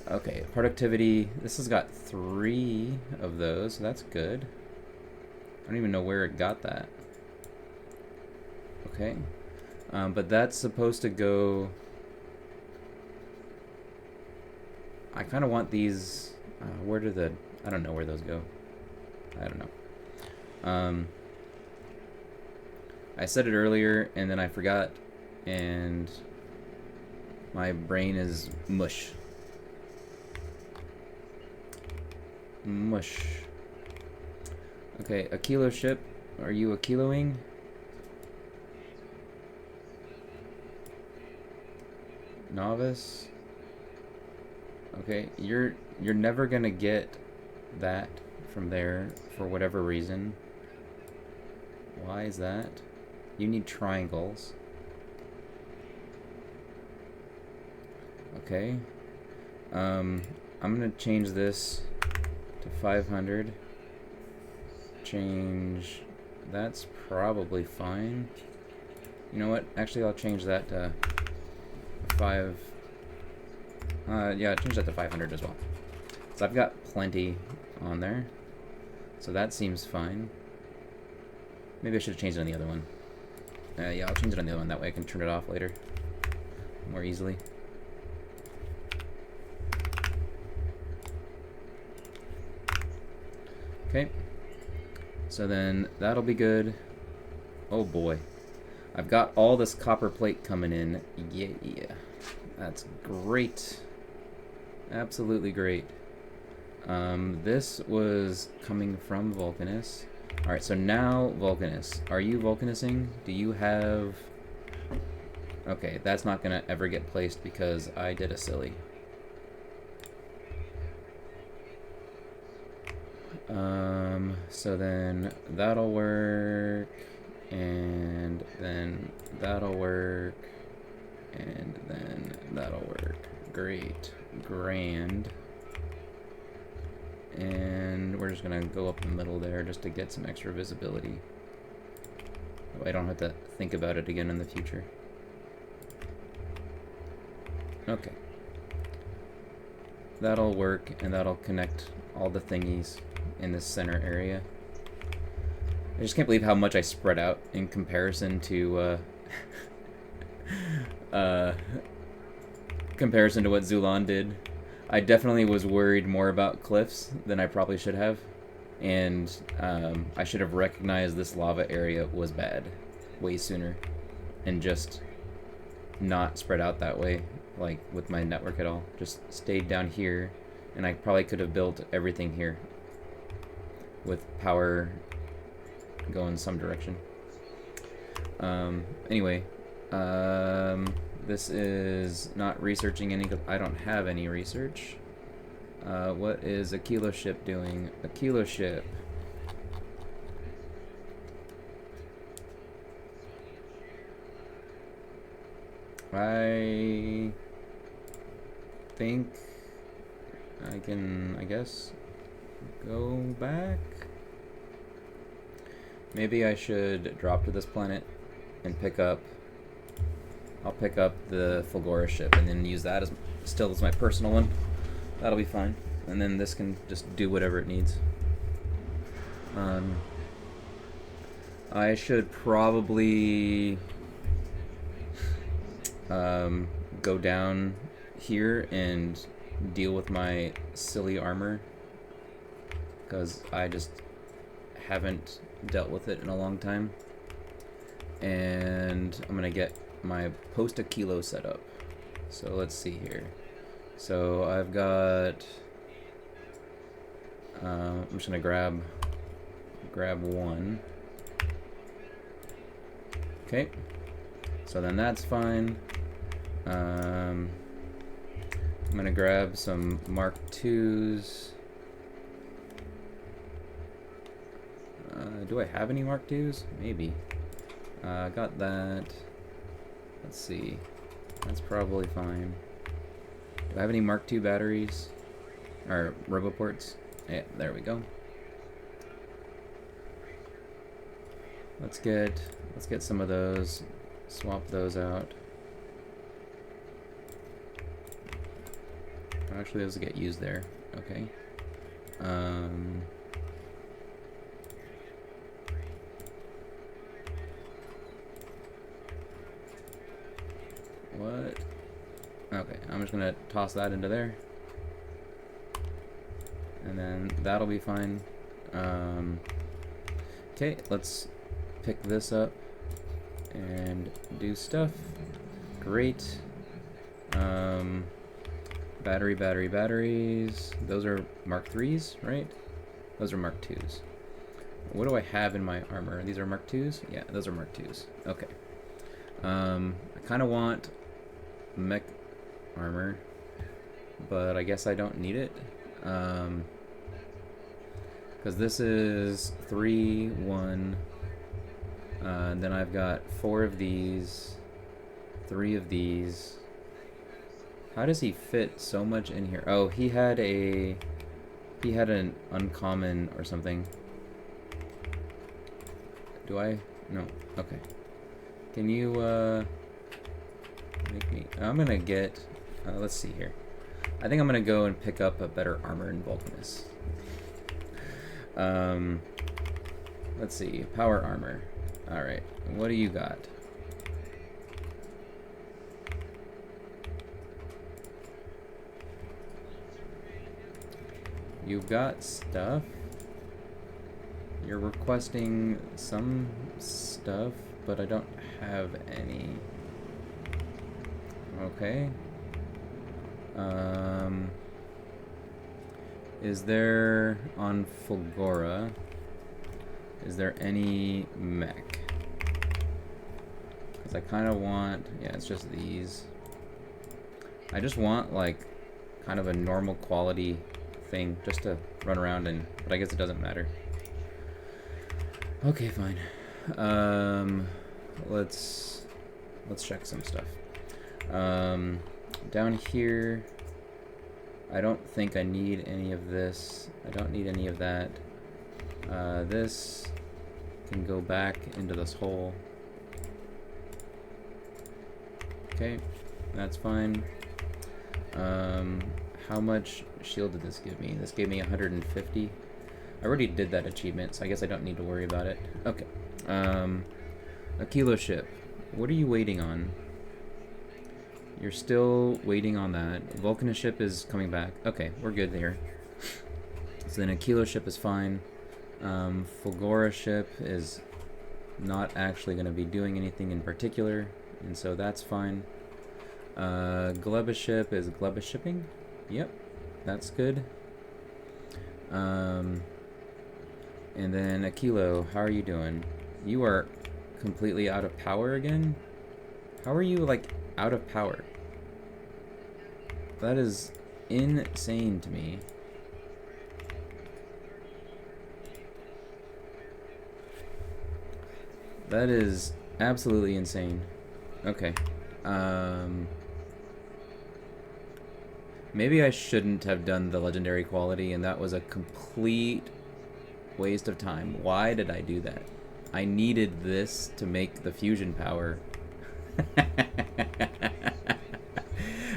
Okay, productivity. This has got 3 of those, so that's good. I don't even know where it got that. Okay, but that's supposed to go. I kind of want these Where do the... I don't know where those go. I don't know. I said it earlier, and then I forgot, and my brain is mush. Mush. Okay, Aquilo ship. Are you Aquiloing? Novice? Okay, you're never gonna get that from there for whatever reason. Why is that? You need triangles. Okay. I'm gonna change this to 500. Change... That's probably fine. You know what? Actually, I'll change that to 5... yeah, change that to 500 as well. So I've got plenty on there. So that seems fine. Maybe I should have changed it on the other one. Yeah, I'll change it on the other one. That way I can turn it off later more easily. Okay. So then that'll be good. Oh boy. I've got all this copper plate coming in. Yeah. That's great. Absolutely great. This was coming from Vulcanus. Alright, so now Vulcanus. Are you Vulcanusing? Do you have... Okay, that's not gonna ever get placed because I did a silly. So then that'll work, and then that'll work, and then that'll work. Great. Grand. And we're just gonna go up the middle there just to get some extra visibility. I don't have to think about it again in the future. Okay. That'll work, and that'll connect all the thingies in this center area. I just can't believe how much I spread out in comparison to comparison to what Zulan did. I definitely was worried more about cliffs than I probably should have, and I should have recognized this lava area was bad way sooner and just not spread out that way, like with my network at all. Just stayed down here, and I probably could have built everything here with power going some direction. Anyway, this is not researching any, because I don't have any research. What is Aquilo ship doing? Aquilo ship. I think I can, I guess, go back. Maybe I should drop to this planet and pick up... I'll pick up the Fulgora ship and then use that as still as my personal one. That'll be fine. And then this can just do whatever it needs. I should probably go down here and deal with my silly armor, because I just haven't dealt with it in a long time. And I'm gonna get my post-Aquilo set up. So let's see here. So I've got I'm just gonna grab one. Okay, so then that's fine. I'm gonna grab some Mark IIs. Do I have any Mark IIs? Maybe. Got that. Let's see. That's probably fine. Do I have any Mark II batteries? Or roboports? Yeah, there we go. Let's get some of those. Swap those out. Actually, those will get used there. Okay. What? Okay, I'm just gonna toss that into there. and then that'll be fine. Okay, let's pick this up and do stuff. Great. Batteries. Those are Mark 3s, right? Those are Mark 2s. What do I have in my armor? These are Mark 2s? Yeah, those are Mark 2s. Okay. I kind of want mech armor, but I guess I don't need it. Because this is 3, 1. And then I've got 4 of these, 3 of these. How does he fit so much in here? Oh, he had an uncommon or something. Do I? No. Okay. Can you make me? I'm gonna get. Let's see here. I think I'm gonna go and pick up a better armor in Vulcanus. Let's see. Power armor. All right. What do you got? You've got stuff. You're requesting some stuff, but I don't have any. Okay. Is there on Fulgora? Is there any mech? Because I kind of want. Yeah, it's just these. I just want like kind of a normal quality thing just to run around in, but I guess it doesn't matter. Okay, fine. Let's check some stuff. Down here, I don't think I need any of this. I don't need any of that. This can go back into this hole. Okay, that's fine. How much shield did this give me? This gave me 150. I already did that achievement, so I guess I don't need to worry about it. Okay. Aquilo ship. What are you waiting on? You're still waiting on that. Vulcanus ship is coming back. Okay, we're good there. So then Aquilo ship is fine. Fulgora ship is not actually going to be doing anything in particular, and so that's fine. Gleba ship is Gleba shipping. Yep, that's good. And then Aquilo, how are you doing? You are completely out of power again? How are you, like, out of power? That is insane to me. That is absolutely insane. Okay. Maybe I shouldn't have done the legendary quality, and that was a complete waste of time. Why did I do that? I needed this to make the fusion power.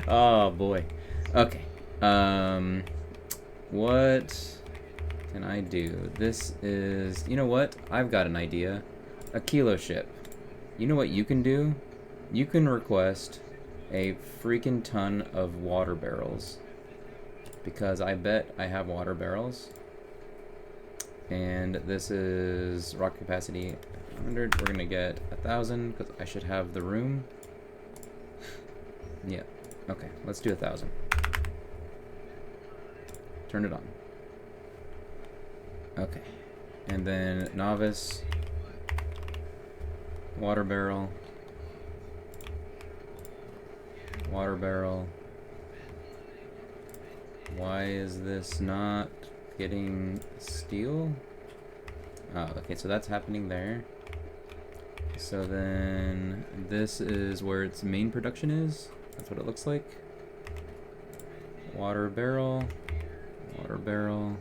Oh boy. Okay. What can I do? This is... You know what? I've got an idea. Aquilo ship. You know what you can do? You can request a freaking ton of water barrels. Because I bet I have water barrels. And this is rock capacity 100. We're gonna get 1,000 because I should have the room. Yeah. Okay. Let's do 1,000. Turn it on. Okay. And then novice. Water barrel. Water barrel. Why is this not getting steel? Oh, okay, so that's happening there. So then this is where its main production is. That's what it looks like. Water barrel. Water barrel.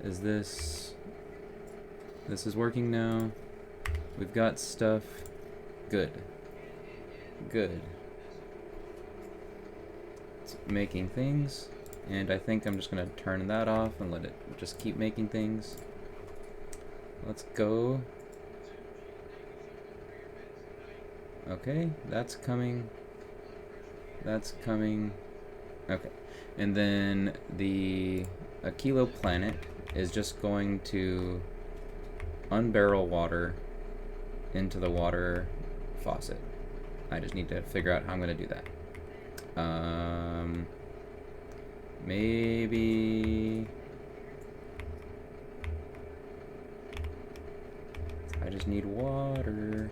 Is this... This is working now. We've got stuff. Good. Good. It's making things. And I think I'm just going to turn that off and let it just keep making things. Let's go. Okay, that's coming. That's coming. Okay. And then the Aquilo planet is just going to unbarrel water into the water faucet. I just need to figure out how I'm going to do that. Maybe I just need water.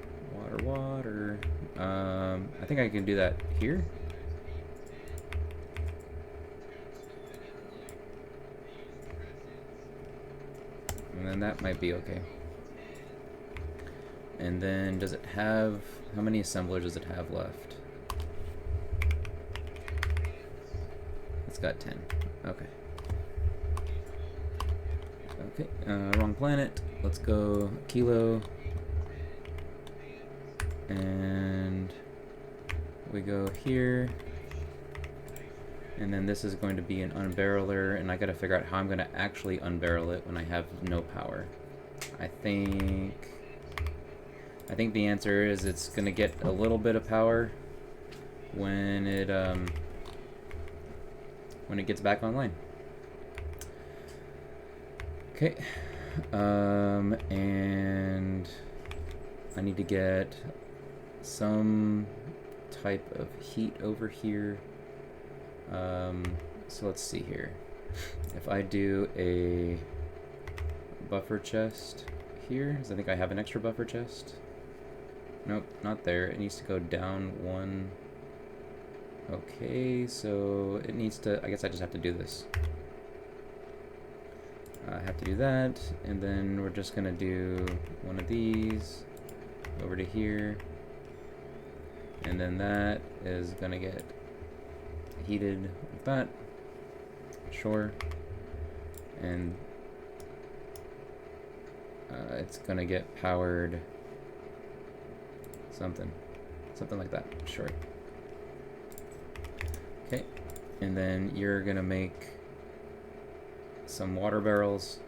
Water. I think I can do that here. And then that might be okay. And then does it have, how many assemblers does it have left? It's got 10. Okay. Okay, wrong planet. Let's go Aquilo. And we go here. And then this is going to be an unbarreler, and I gotta figure out how I'm gonna actually unbarrel it when I have no power. I think the answer is it's gonna get a little bit of power when it gets back online. Okay, and I need to get some type of heat over here. So let's see here. If I do a buffer chest here, because I think I have an extra buffer chest. Nope, not there. It needs to go down one. Okay, so it needs to, I guess I just have to do this. I have to do that, and then we're just gonna do one of these over to here. And then that is gonna get heated like that. Sure. And it's gonna get powered something like that. Sure. Okay, and then you're gonna make some water barrels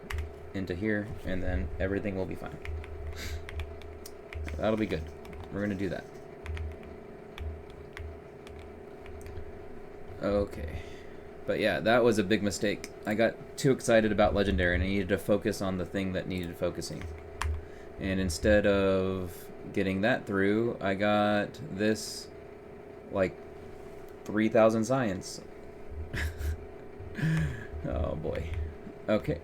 into here, and then everything will be fine. That'll be good. We're gonna do that. Okay. But yeah, that was a big mistake. I got too excited about Legendary, and I needed to focus on the thing that needed focusing. And instead of getting that through, I got this, like, 3,000 science. Oh boy. Okay.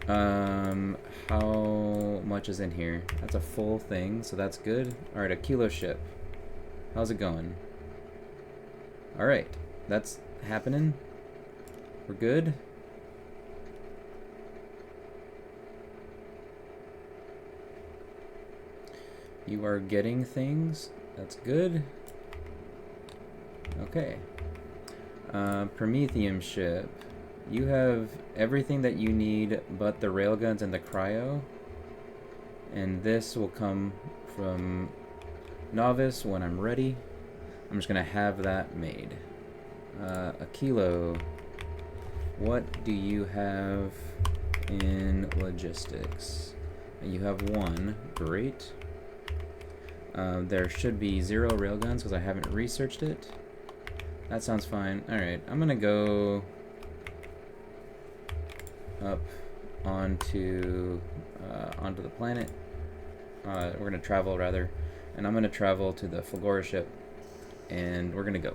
How much is in here? That's a full thing, so that's good. Alright, Aquilo ship. How's it going? Alright, that's happening. We're good. You are getting things. That's good. Okay. Prometheum ship. You have everything that you need but the railguns and the cryo. And this will come from Novice when I'm ready. I'm just gonna have that made. Aquilo. What do you have in logistics? You have one. Great. There should be 0 railguns because I haven't researched it. That sounds fine. Alright, I'm gonna go up onto the planet. We're gonna travel rather, and I'm gonna travel to the Flagora ship, and we're gonna go.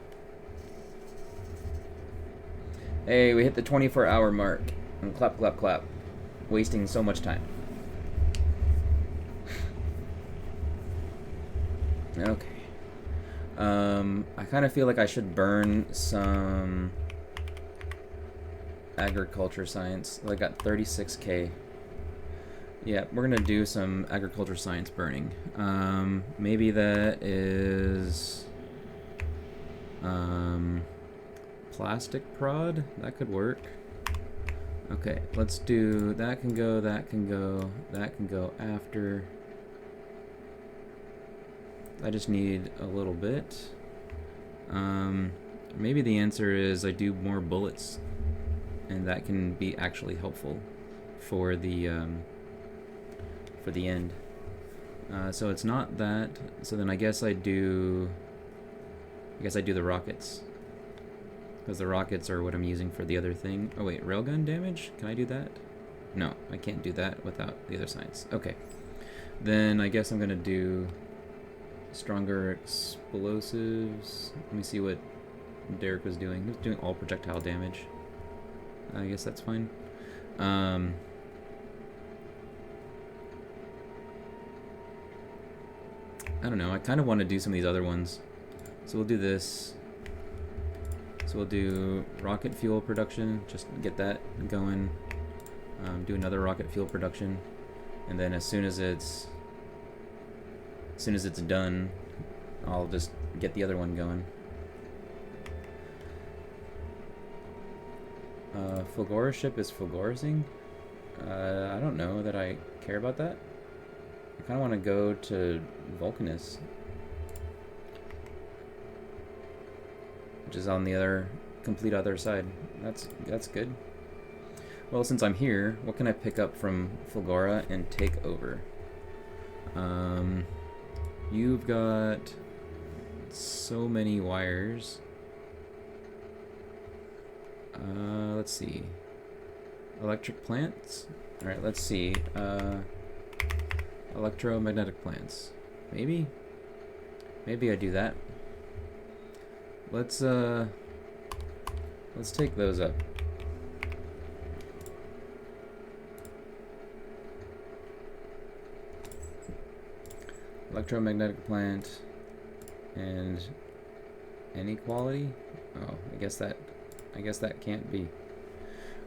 Hey, we hit the 24-hour mark. And clap, clap, clap. Wasting so much time. Okay. I kind of feel like I should burn some agriculture science. I got 36k. Yeah, we're gonna do some agriculture science burning. Maybe that is plastic prod. That could work. Okay, let's do that. Can go. That can go. That can go after. I just need a little bit. Maybe the answer is I do more bullets, and that can be actually helpful for the end. So it's not that. So then I guess I do the rockets. because the rockets are what I'm using for the other thing. Oh wait, railgun damage? Can I do that? No, I can't do that without the other science. Okay. Then I guess I'm gonna do stronger explosives. Let me see what Derek was doing. He was doing all projectile damage. I guess that's fine. I don't know. I kind of want to do some of these other ones. So we'll do this. So we'll do rocket fuel production. Just get that going. Do another rocket fuel production, and then as soon as it's done, I'll just get the other one going. Fulgora ship is fulgorizing? I don't know that I care about that. I kind of want to go to Vulcanus, which is on the other, complete other side. That's good. Well, since I'm here, what can I pick up from Fulgora and take over? You've got so many wires. Let's see. Electric plants? Alright, let's see. Electromagnetic plants. Maybe? Maybe I do that. Let's take those up. Electromagnetic plant and inequality. Oh, I guess that can't be.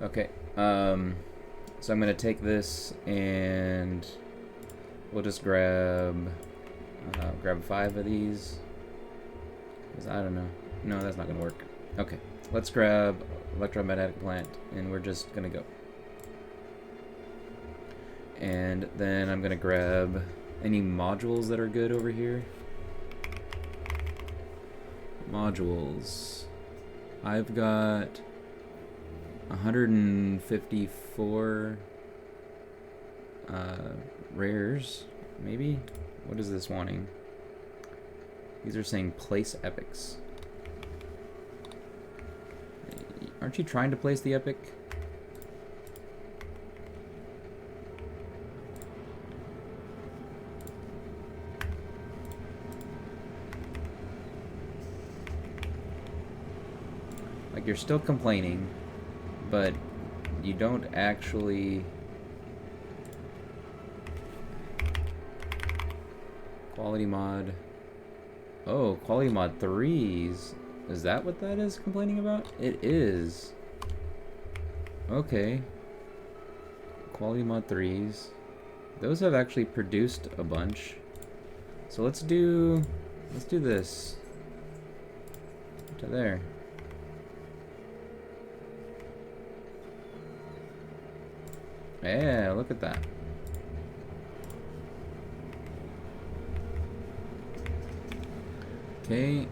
Okay. So I'm gonna take this and we'll just grab 5 of these. 'Cause I don't know. No, that's not gonna work. Okay. Let's grab electromagnetic plant and we're just gonna go. And then I'm gonna grab any modules that are good over here. Modules. I've got 154 rares, maybe? What is this wanting? These are saying place epics. Aren't you trying to place the epic? Like, you're still complaining, but you don't actually... Quality mod. Oh, quality mod 3s. Is that what that is complaining about? It is. Okay. Quality mod 3s. Those have actually produced a bunch. So let's do this. To there. Yeah, look at that. Okay,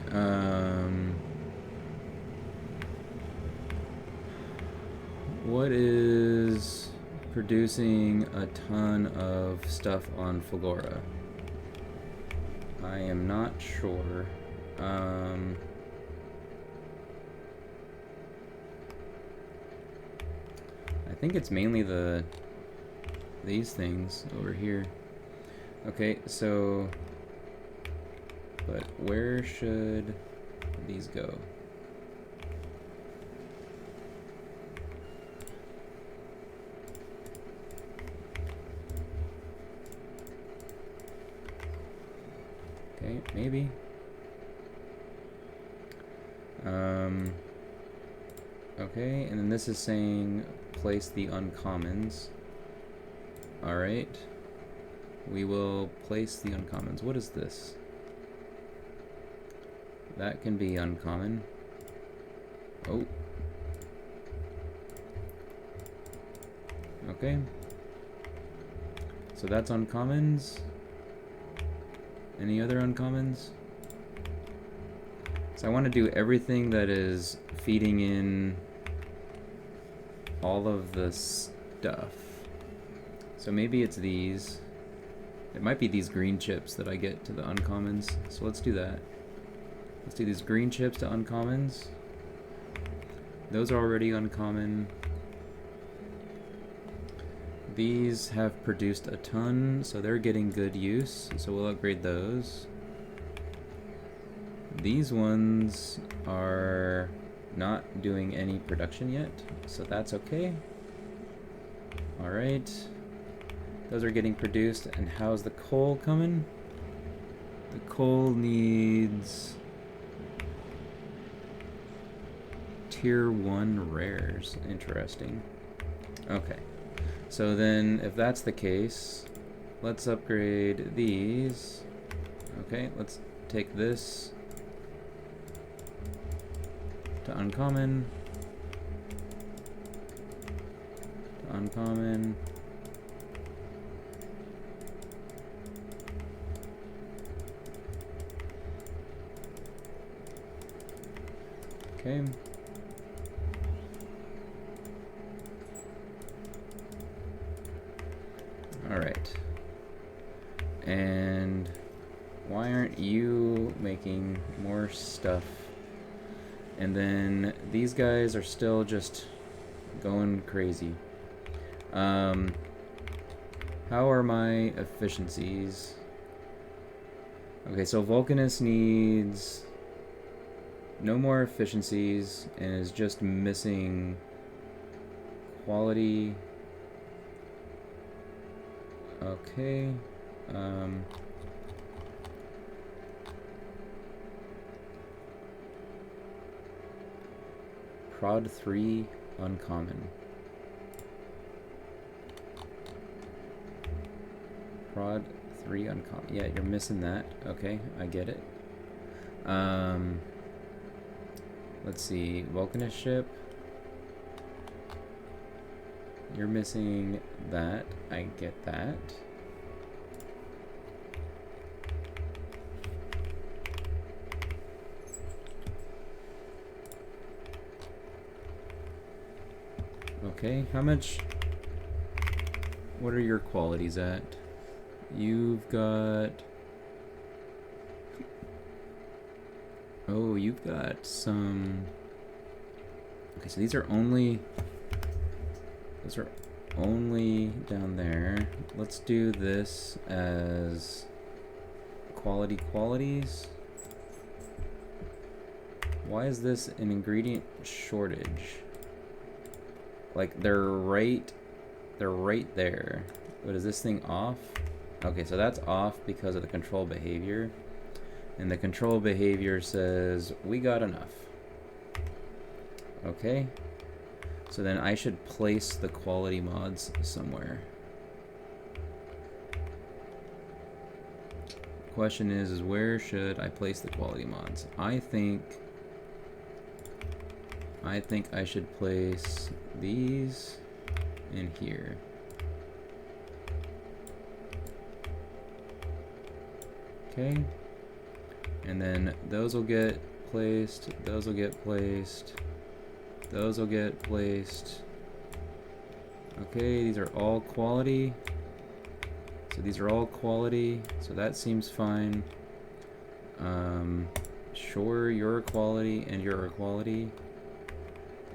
what is producing a ton of stuff on Fulgora? I am not sure. I think it's mainly these things over here. Okay, so... But where should these go? Okay, maybe. Okay, and then this is saying place the uncommons. Alright. We will place the uncommons. What is this? That can be uncommon. Oh. Okay. So that's uncommons. Any other uncommons? So I want to do everything that is feeding in all of the stuff. So maybe it's these. It might be these green chips that I get to the uncommons. So let's do that. Let's do these green chips to uncommons. those are already uncommon. These have produced a ton, so they're getting good use, so we'll upgrade those. These ones are not doing any production yet, so that's okay. Alright. Those are getting produced, and how's the coal coming? The coal needs tier 1 rares. Interesting. Okay. So then, if that's the case, let's upgrade these. Okay, let's take this to uncommon. To uncommon. Okay. Alright. And why aren't you making more stuff? And then these guys are still just going crazy. How are my efficiencies? Okay, so Vulcanus needs no more efficiencies and is just missing quality. Okay. Prod 3 uncommon. Prod 3 uncommon. Yeah, you're missing that. Okay, I get it. Let's see, Vulcanus ship. You're missing that. I get that. Okay, how much? What are your qualities at? You've got... Oh, you've got some... Okay, so these are only... Those are only down there. Let's do this as qualities. Why is this an ingredient shortage? Like they're right there. But is this thing off? Okay, so that's off because of the control behavior. And the control behavior says we got enough. Okay. So then I should place the quality mods somewhere. Question is where should I place the quality mods? I think I should place these in here. Okay. And then those will get placed, those will get placed. Those will get placed. Okay, these are all quality. So these are all quality. So that seems fine. Sure, you're a quality and you're a quality.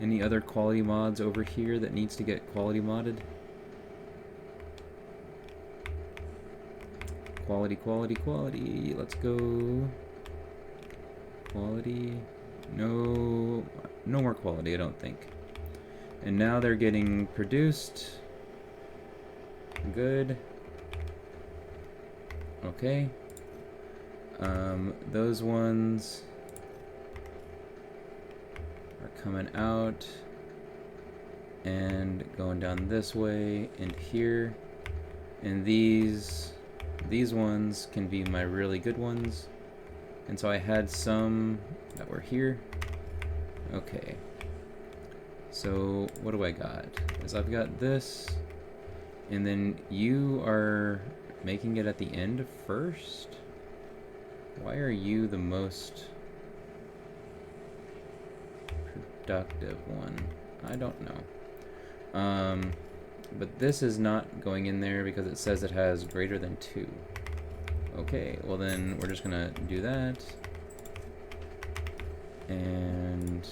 Any other quality mods over here that needs to get quality modded? Quality, quality, quality. Let's go. Quality. No more quality, I don't think. And now they're getting produced. Good. Okay. Those ones are coming out and going down this way and here. And these ones can be my really good ones. And so I had some that were here. Okay. So what do I got? Is I've got this, and then you are making it at the end first? Why are you the most productive one? I don't know. But this is not going in there because it says it has greater than 2. Okay, well then we're just gonna do that. And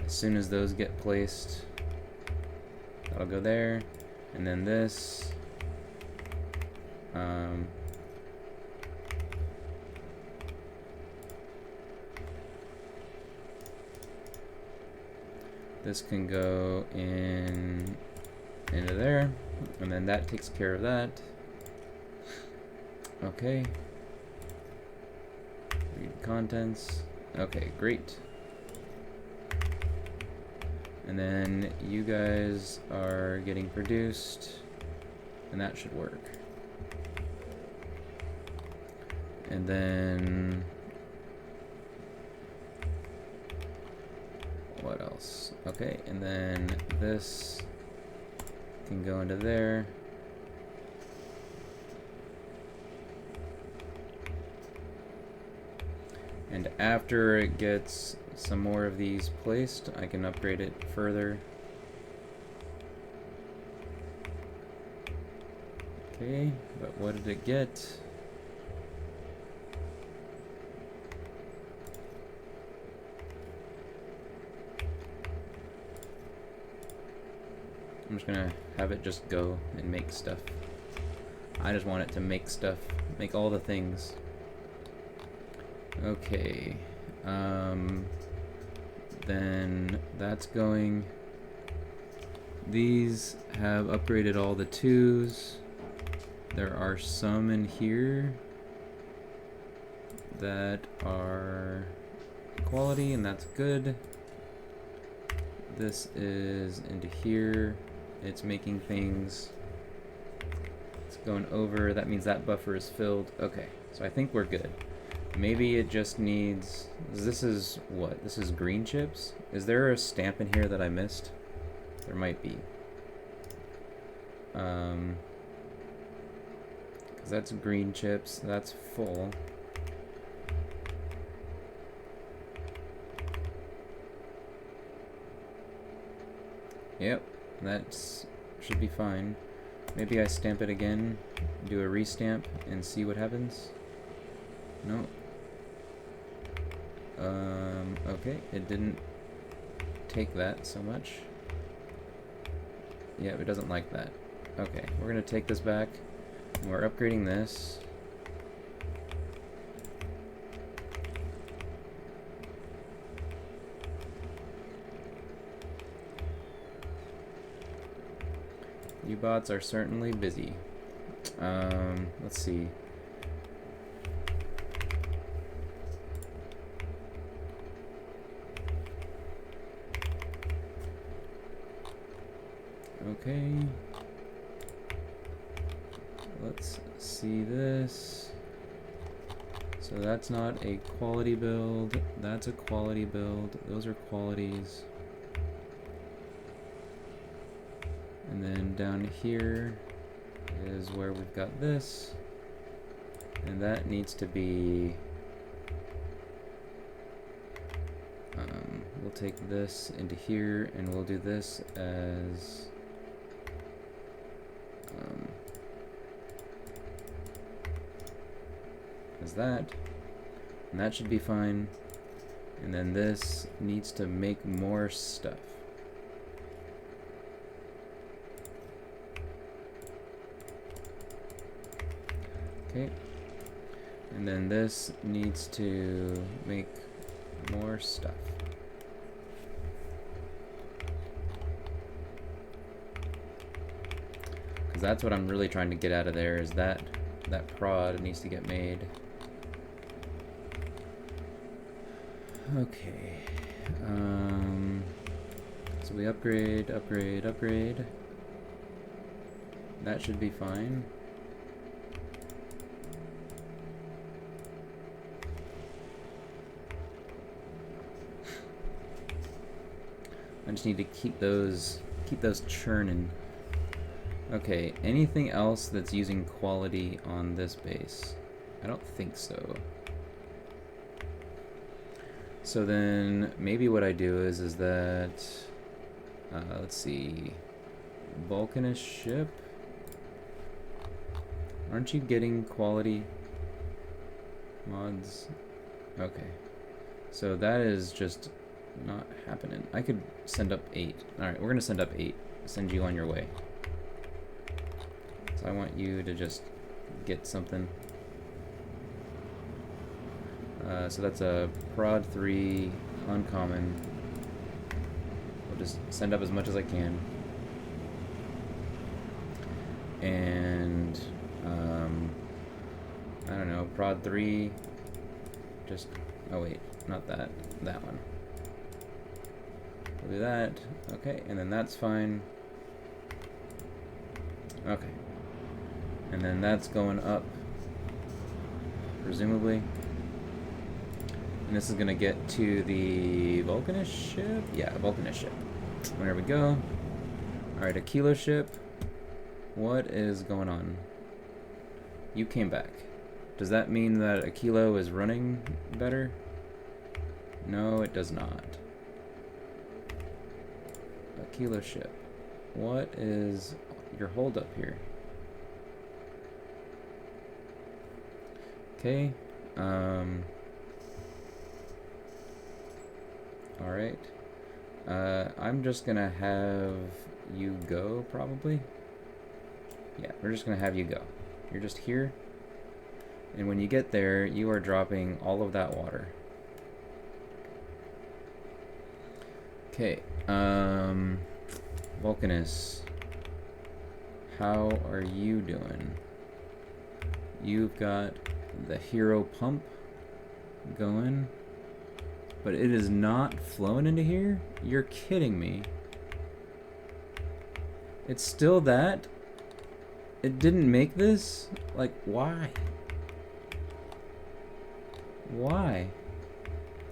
As soon as those get placed, that'll go there, and then this. This can go into there, and then that takes care of that. Okay. Read contents. Okay, great. And then you guys are getting produced, and that should work. And then what else? Okay, and then this can go into there. And after it gets some more of these placed, I can upgrade it further. Okay, but what did it get? I'm just gonna have it just go and make stuff. I just want it to make stuff, make all the things. Okay, then that's going. These have upgraded all the 2s. There are some in here that are quality, and that's good. This is into here. It's making things. It's going over. That means that buffer is filled. Okay, so I think we're good. Maybe it just needs. This is what? This is green chips? Is there a stamp in here that I missed? There might be. Because that's green chips. That's full. Yep, that should be fine. Maybe I stamp it again, do a restamp, and see what happens. No. Okay, it didn't take that so much. Yeah, it doesn't like that. Okay, we're gonna take this back, and we're upgrading this. You bots are certainly busy. Let's see. Okay. Let's see this. So that's not a quality build. That's a quality build. Those are qualities. And then down here is where we've got this. And that needs to be... we'll take this into here, and we'll do this as... that, and that should be fine. And then this needs to make more stuff. Okay, and then this needs to make more stuff. Because that's what I'm really trying to get out of there, is that prod needs to get made. Okay, so we upgrade. That should be fine. I just need to keep those churning. Okay, anything else that's using quality on this base? I don't think so. So then maybe what I do is that let's see, Vulcanist ship. Aren't you getting quality mods? Okay, so that is just not happening. I could send up 8. Alright, we're gonna send up 8. Send you on your way. So I want you to just get something. So that's a prod 3 uncommon. We'll just send up as much as I can. And I don't know, prod 3. Just, oh wait, not that, that one. We'll do that. Okay, and then that's fine. Okay. And then that's going up, presumably. And this is gonna get to the Vulcanist ship? Yeah, Vulcanist ship. There we go. Alright, Aquilo ship. What is going on? You came back. Does that mean that Aquilo is running better? No, it does not. Aquilo ship. What is your holdup here? Okay. Alright. I'm just gonna have you go, probably. Yeah, we're just gonna have you go. You're just here. And when you get there, you are dropping all of that water. Okay. Vulcanus. How are you doing? You've got the hero pump going. But it is not flowing into here? You're kidding me. It's still that? It didn't make this? Like, why? Why?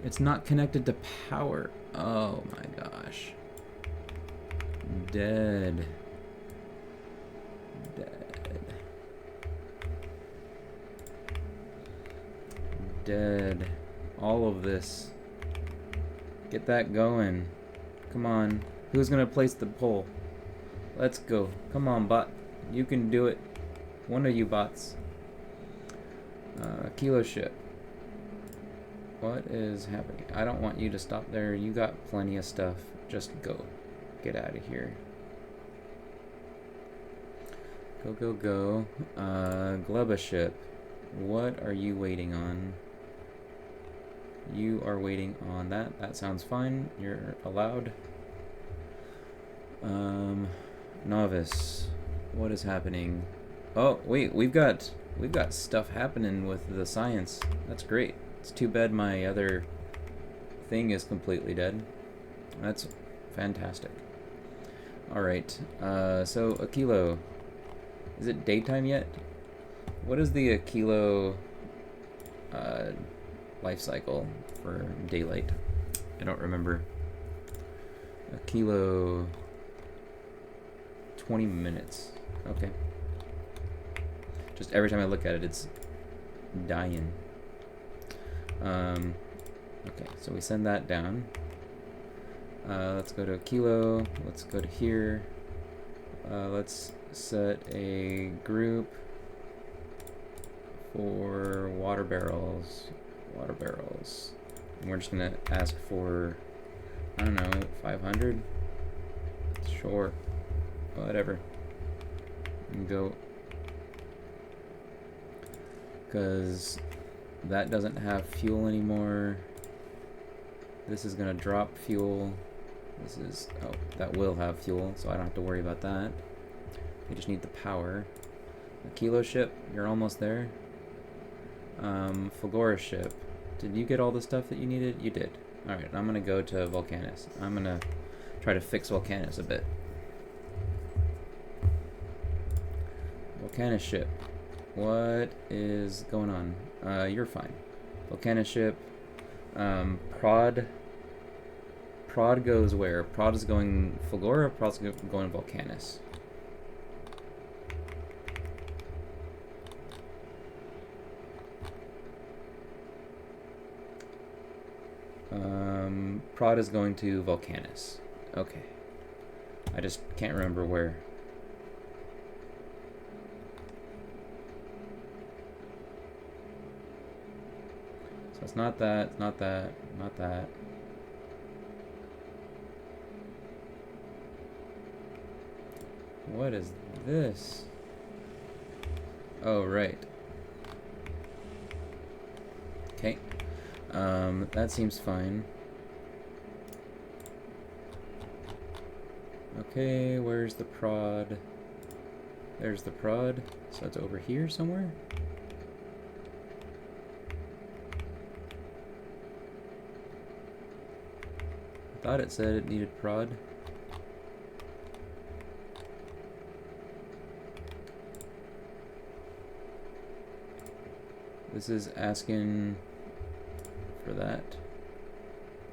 It's not connected to power. Oh my gosh. Dead. Dead. Dead. All of this. Get that going. Come on. Who's gonna place the pole? Let's go. Come on, bot. You can do it. One of you bots. Kilo ship. What is happening? I don't want you to stop there. You got plenty of stuff. Just go. Get out of here. Go, go, go. Gleba ship. What are you waiting on? You are waiting on that. That sounds fine. You're allowed. Novice. What is happening? Oh, wait, we've got stuff happening with the science. That's great. It's too bad my other thing is completely dead. That's fantastic. Alright, so Aquilo. Is it daytime yet? What is the Aquilo life cycle for daylight? I don't remember. Aquilo 20 minutes. Okay. Just every time I look at it, it's dying. Okay, so we send that down. Let's go to Aquilo. Let's go to here. Let's set a group for water barrels. Water barrels. And we're just gonna ask for, I don't know, 500? Sure. Whatever. And go. Because that doesn't have fuel anymore. This is gonna drop fuel. This is, oh, that will have fuel, so I don't have to worry about that. We just need the power. A Kilo ship, you're almost there. Fulgora ship, did you get all the stuff that you needed? You did. Alright, I'm gonna go to Vulcanus. I'm gonna try to fix Vulcanus a bit. Vulcanus ship, what is going on? You're fine. Vulcanus ship, Prod goes where? Prod is going Fulgora, Prod's going Vulcanus. Prod is going to Vulcanus. Okay. I just can't remember where. So it's not that, not that, not that. What is this? Oh, right. Okay. That seems fine. Okay, where's the prod? There's the prod. So it's over here somewhere? I thought it said it needed prod. This is asking for that.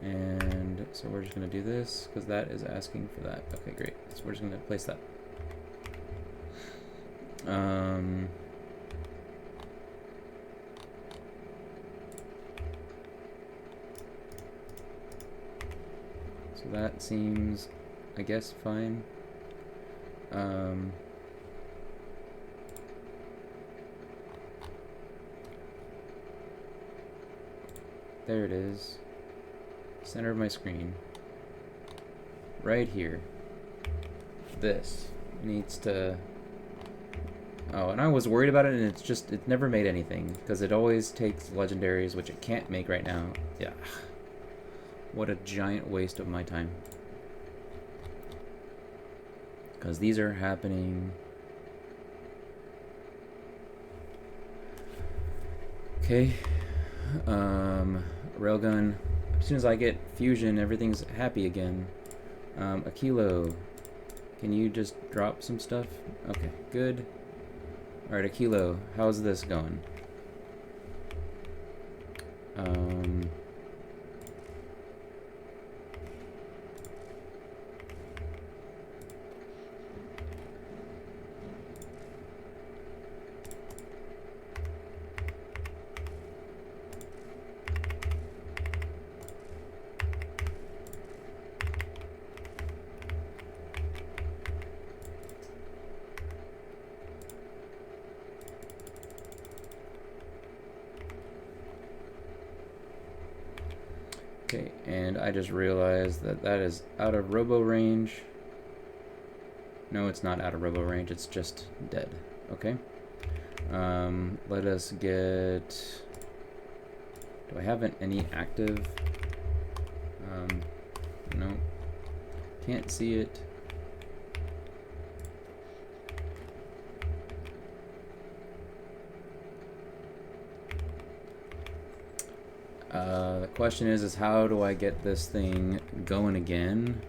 And so we're just going to do this because that is asking for that. Okay, great. So we're just going to place that. So that seems, I guess, fine. There it is. Center of my screen. Right here. This needs to... Oh, and I was worried about it, and it never made anything, because it always takes legendaries, which it can't make right now. Yeah. What a giant waste of my time. Because these are happening... Okay. Railgun. As soon as I get fusion, everything's happy again. Aquilo. Can you just drop some stuff? Okay, good. Alright, Aquilo, how's this going? Okay, and I just realized that that is out of robo range. No, it's not out of robo range, it's just dead. Okay. Let us get... Do I have any active? No. Can't see it. The question is how do I get this thing going again?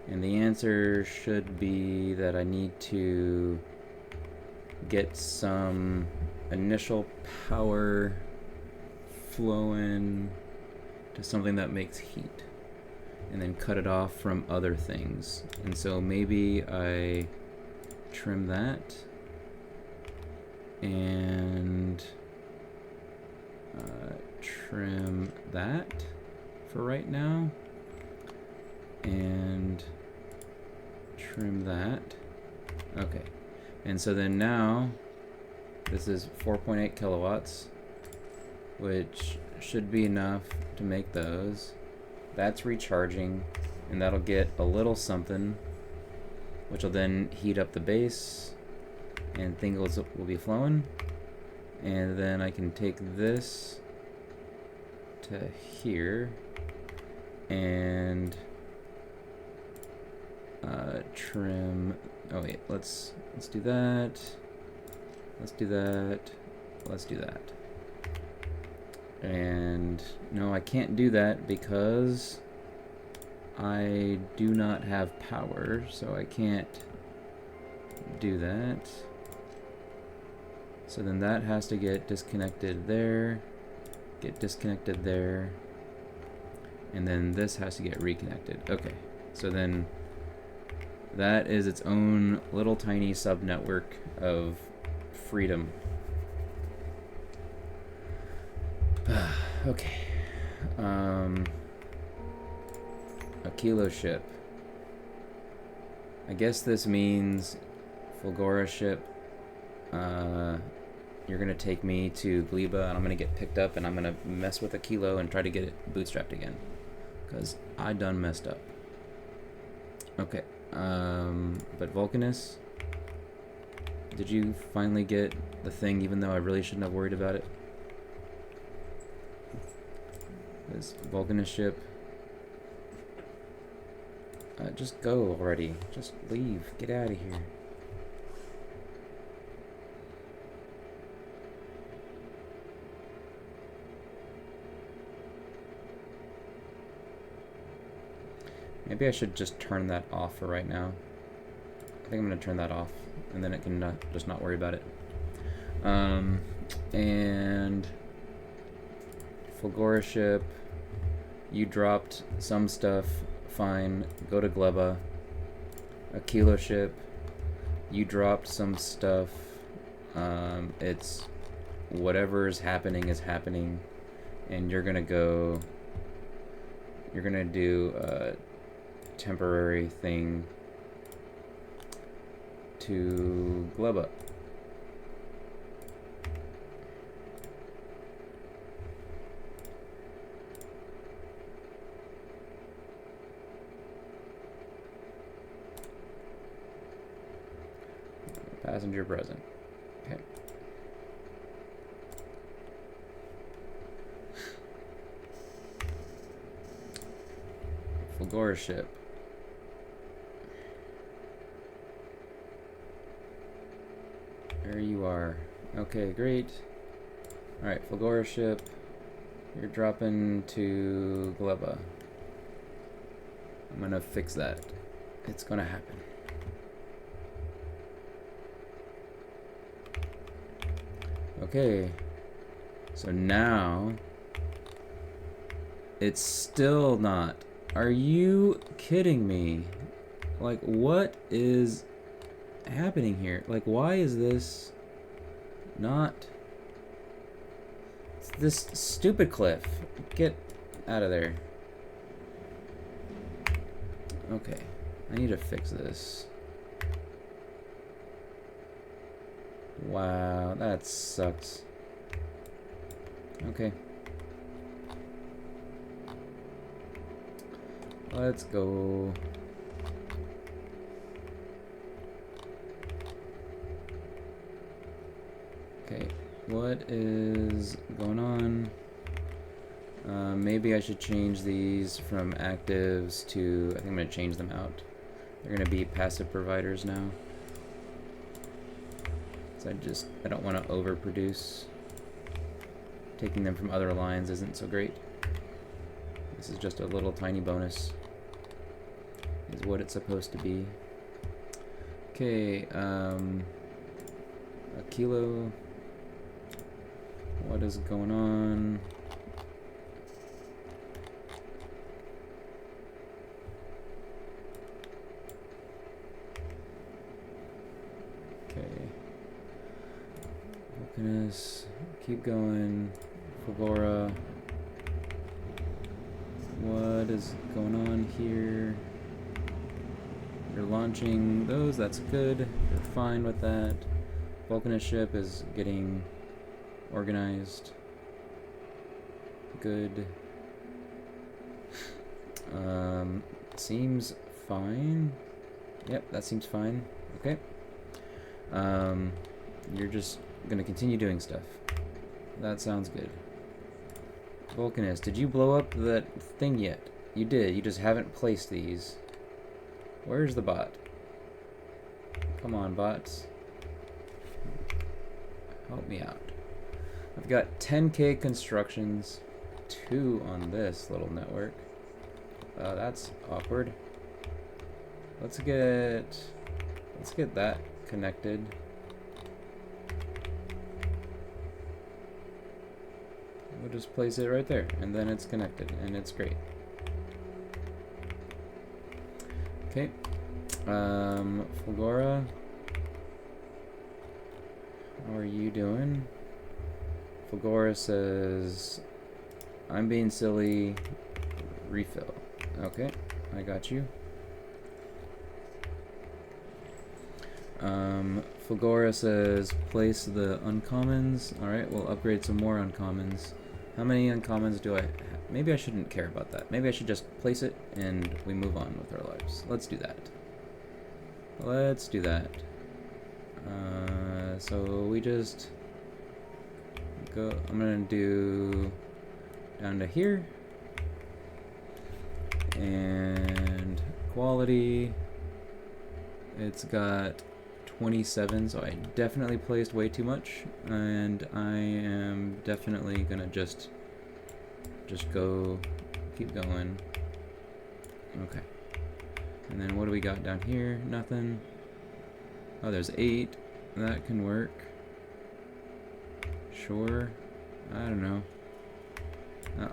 And the answer should be that I need to get some initial power flowing to something that makes heat, and then cut it off from other things. And so maybe I trim that and trim that for right now, and trim that. Okay, and so then now this is 4.8 kilowatts, which should be enough to make those. That's recharging, and that'll get a little something, which will then heat up the base, and things will be flowing. And then I can take this to here and trim. Oh wait, let's do that. Let's do that. Let's do that. And no, I can't do that because I do not have power, so I can't do that. So then that has to get disconnected there, get disconnected there, and then this has to get reconnected. Okay, so then that is its own little tiny sub-network of freedom. Okay. Aquilo ship. I guess this means Fulgora ship. You're gonna take me to Gleba, and I'm gonna get picked up, and I'm gonna mess with Aquilo and try to get it bootstrapped again, because I done messed up. Okay. But Vulcanus, Did you finally get the thing, even though I really shouldn't have worried about it? This Vulcanist ship. Just go already. Just leave. Get out of here. Maybe I should just turn that off for right now. I think I'm going to turn that off, and then it can just not worry about it. And Fulgora ship, you dropped some stuff, fine, go to Gleba. Aquilo ship, you dropped some stuff, it's whatever's happening is happening, and you're going to do a temporary thing to Gleba. Passenger present. Okay. Fulgora ship. There you are. Okay, great. Alright, Fulgora ship. You're dropping to Gleba. I'm gonna fix that. It's gonna happen. Okay. So now it's still not. Are you kidding me? Like, what is happening here? Like, why is this not? It's this stupid cliff. Get out of there. Okay, I need to fix this. Wow, that sucks. Okay. Let's go. Okay, what is going on? Maybe I should change these from actives to, I think I'm going to change them out. They're going to be passive providers now. So I don't want to overproduce. Taking them from other lines isn't so great. This is just a little tiny bonus. Is what it's supposed to be. Okay, Aquilo. What is going on? Okay. Vulcanus, keep going. Fulgora. What is going on here? You're launching those, that's good. You're fine with that. Vulcanus ship is getting organized. Good. Seems fine. Yep, that seems fine. Okay. You're just gonna continue doing stuff. That sounds good. Vulcanus, did you blow up that thing yet? You did, you just haven't placed these. Where's the bot? Come on, bots. Help me out. I've got 10k constructions, 2 on this little network. That's awkward. Let's get that connected. We'll just place it right there, and then it's connected, and it's great. Okay, Fulgora, how are you doing? Fulgora says, I'm being silly, refill. Okay, I got you. Fulgora says, place the uncommons. Alright, we'll upgrade some more uncommons. How many uncommons do I have? Maybe I shouldn't care about that. Maybe I should just place it and we move on with our lives. Let's do that. Let's do that. So we just go, I'm gonna do down to here, and quality, it's got 27, so I definitely placed way too much, and I am definitely gonna just go, keep going. Okay. And then what do we got down here? Nothing. Oh, there's 8. That can work. Sure. I don't know.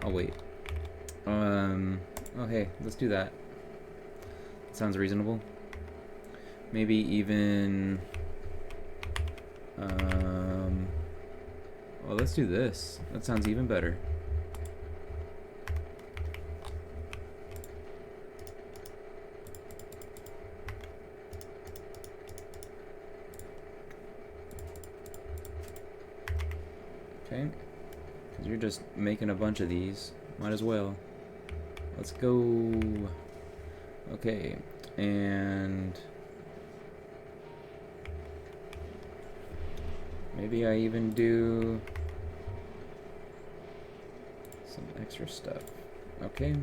I'll wait. Oh hey, let's do that. Sounds reasonable. Maybe even... well, let's do this. That sounds even better. Okay, because you're just making a bunch of these. Might as well. Let's go. Okay, and maybe I even do some extra stuff. Okay,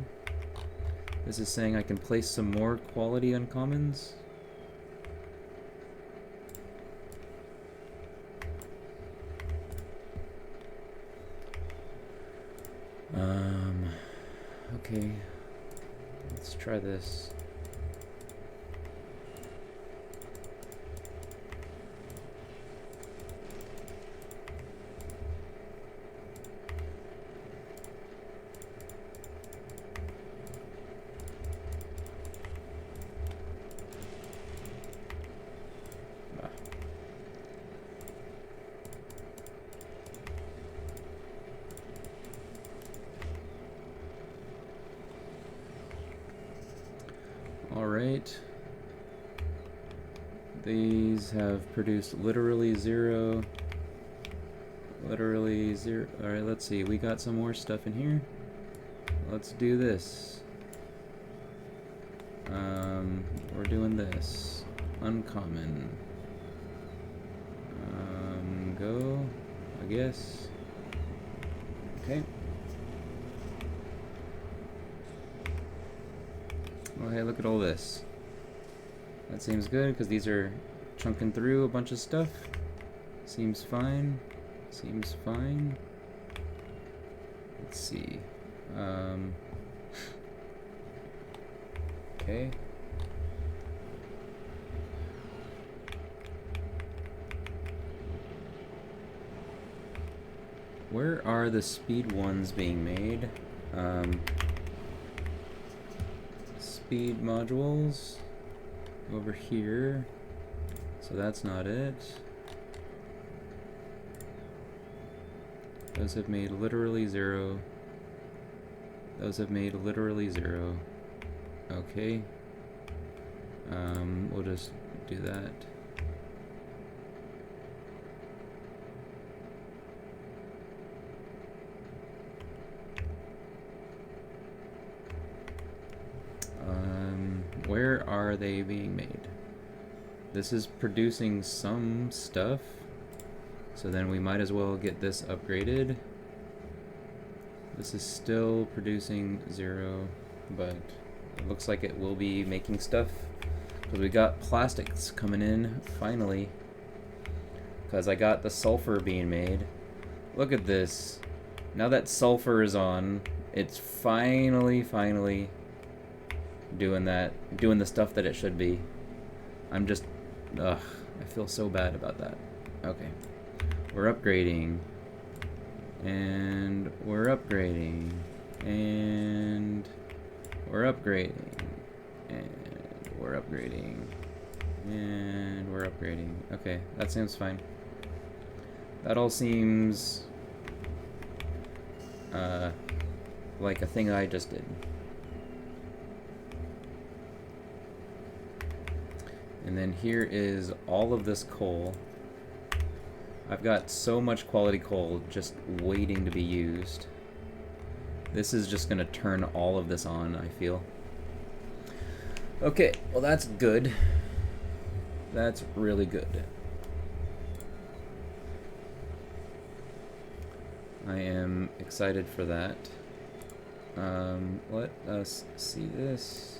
this is saying I can place some more quality uncommons. Okay, let's try this. Alright, these have produced literally 0. Literally 0. Alright, let's see, we got some more stuff in here. Let's do this. We're doing this. Uncommon. Go, I guess. Okay. Oh hey, look at all this. That seems good, because these are chunking through a bunch of stuff. Seems fine. Seems fine. Let's see. Okay. Where are the speed ones being made? Speed modules over here, so that's not it. Those have made literally 0. Those have made literally 0. Okay. We'll just do that. Where are they being made? This is producing some stuff, so then we might as well get this upgraded. This is still producing 0, but it looks like it will be making stuff, because we got plastics coming in finally, because I got the sulfur being made. Look at this. Now that sulfur is on, it's finally doing the stuff that it should be. I'm just, ugh, I feel so bad about that. Okay, we're upgrading, and we're upgrading, and we're upgrading, and we're upgrading, and we're upgrading. Okay, that seems fine. That all seems like a thing I just did. And then here is all of this coal. I've got so much quality coal just waiting to be used. This is just gonna turn all of this on, I feel. Okay, well that's good. That's really good. I am excited for that. Let us see this.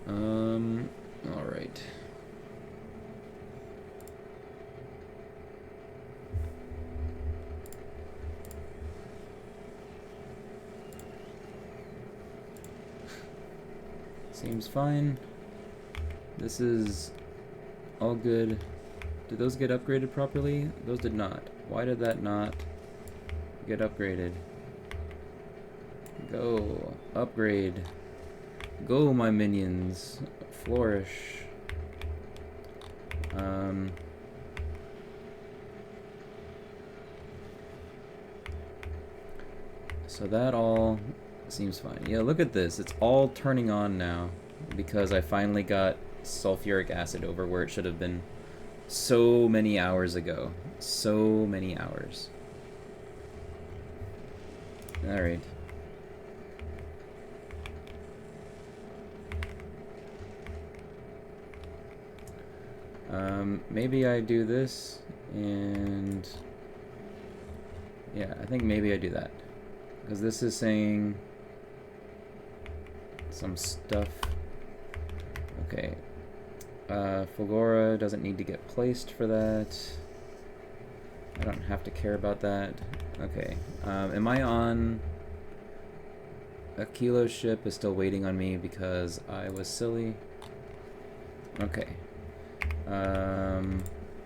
All right. Seems fine. This is all good. Did those get upgraded properly? Those did not. Why did that not get upgraded? Go. Upgrade. Go, my minions. Flourish. So that all seems fine. Yeah, look at this. It's all turning on now because I finally got sulfuric acid over where it should have been so many hours ago. So many hours. Alright. Maybe I do this, and yeah, I think maybe I do that. Because this is saying some stuff. Okay. Fulgora doesn't need to get placed for that. I don't have to care about that. Okay. Am I on... Aquilo ship is still waiting on me because I was silly. Okay.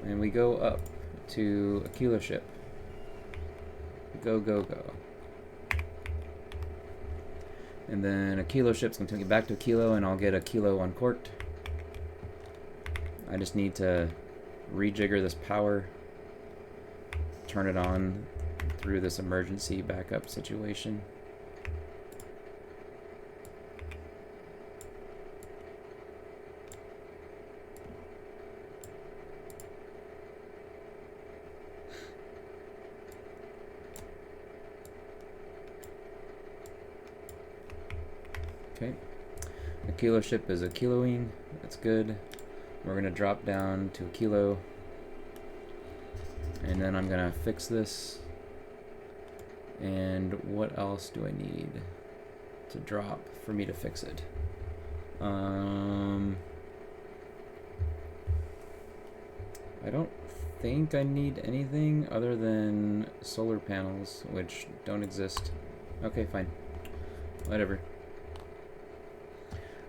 And we go up to Aquilo ship. Go, go, go. And then Aquilo ship's gonna take me back to Aquilo, and I'll get Aquilo uncorked. I just need to rejigger this power, turn it on through this emergency backup situation. Okay, Aquilo ship is Aquiloing. That's good. We're gonna drop down to Aquilo, and then I'm gonna fix this. And what else do I need to drop for me to fix it? I don't think I need anything other than solar panels, which don't exist. Okay, fine. Whatever.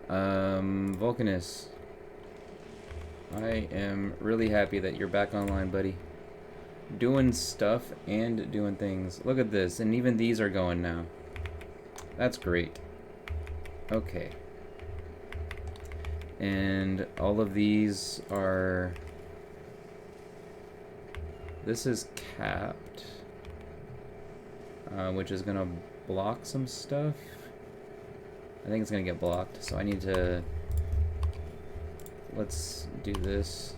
Vulcanus. I am really happy that you're back online, buddy. Doing stuff and doing things. Look at this, and even these are going now. That's great. Okay. And all of these are... This is capped, which is gonna block some stuff. I think it's gonna get blocked, so I need to... Let's do this.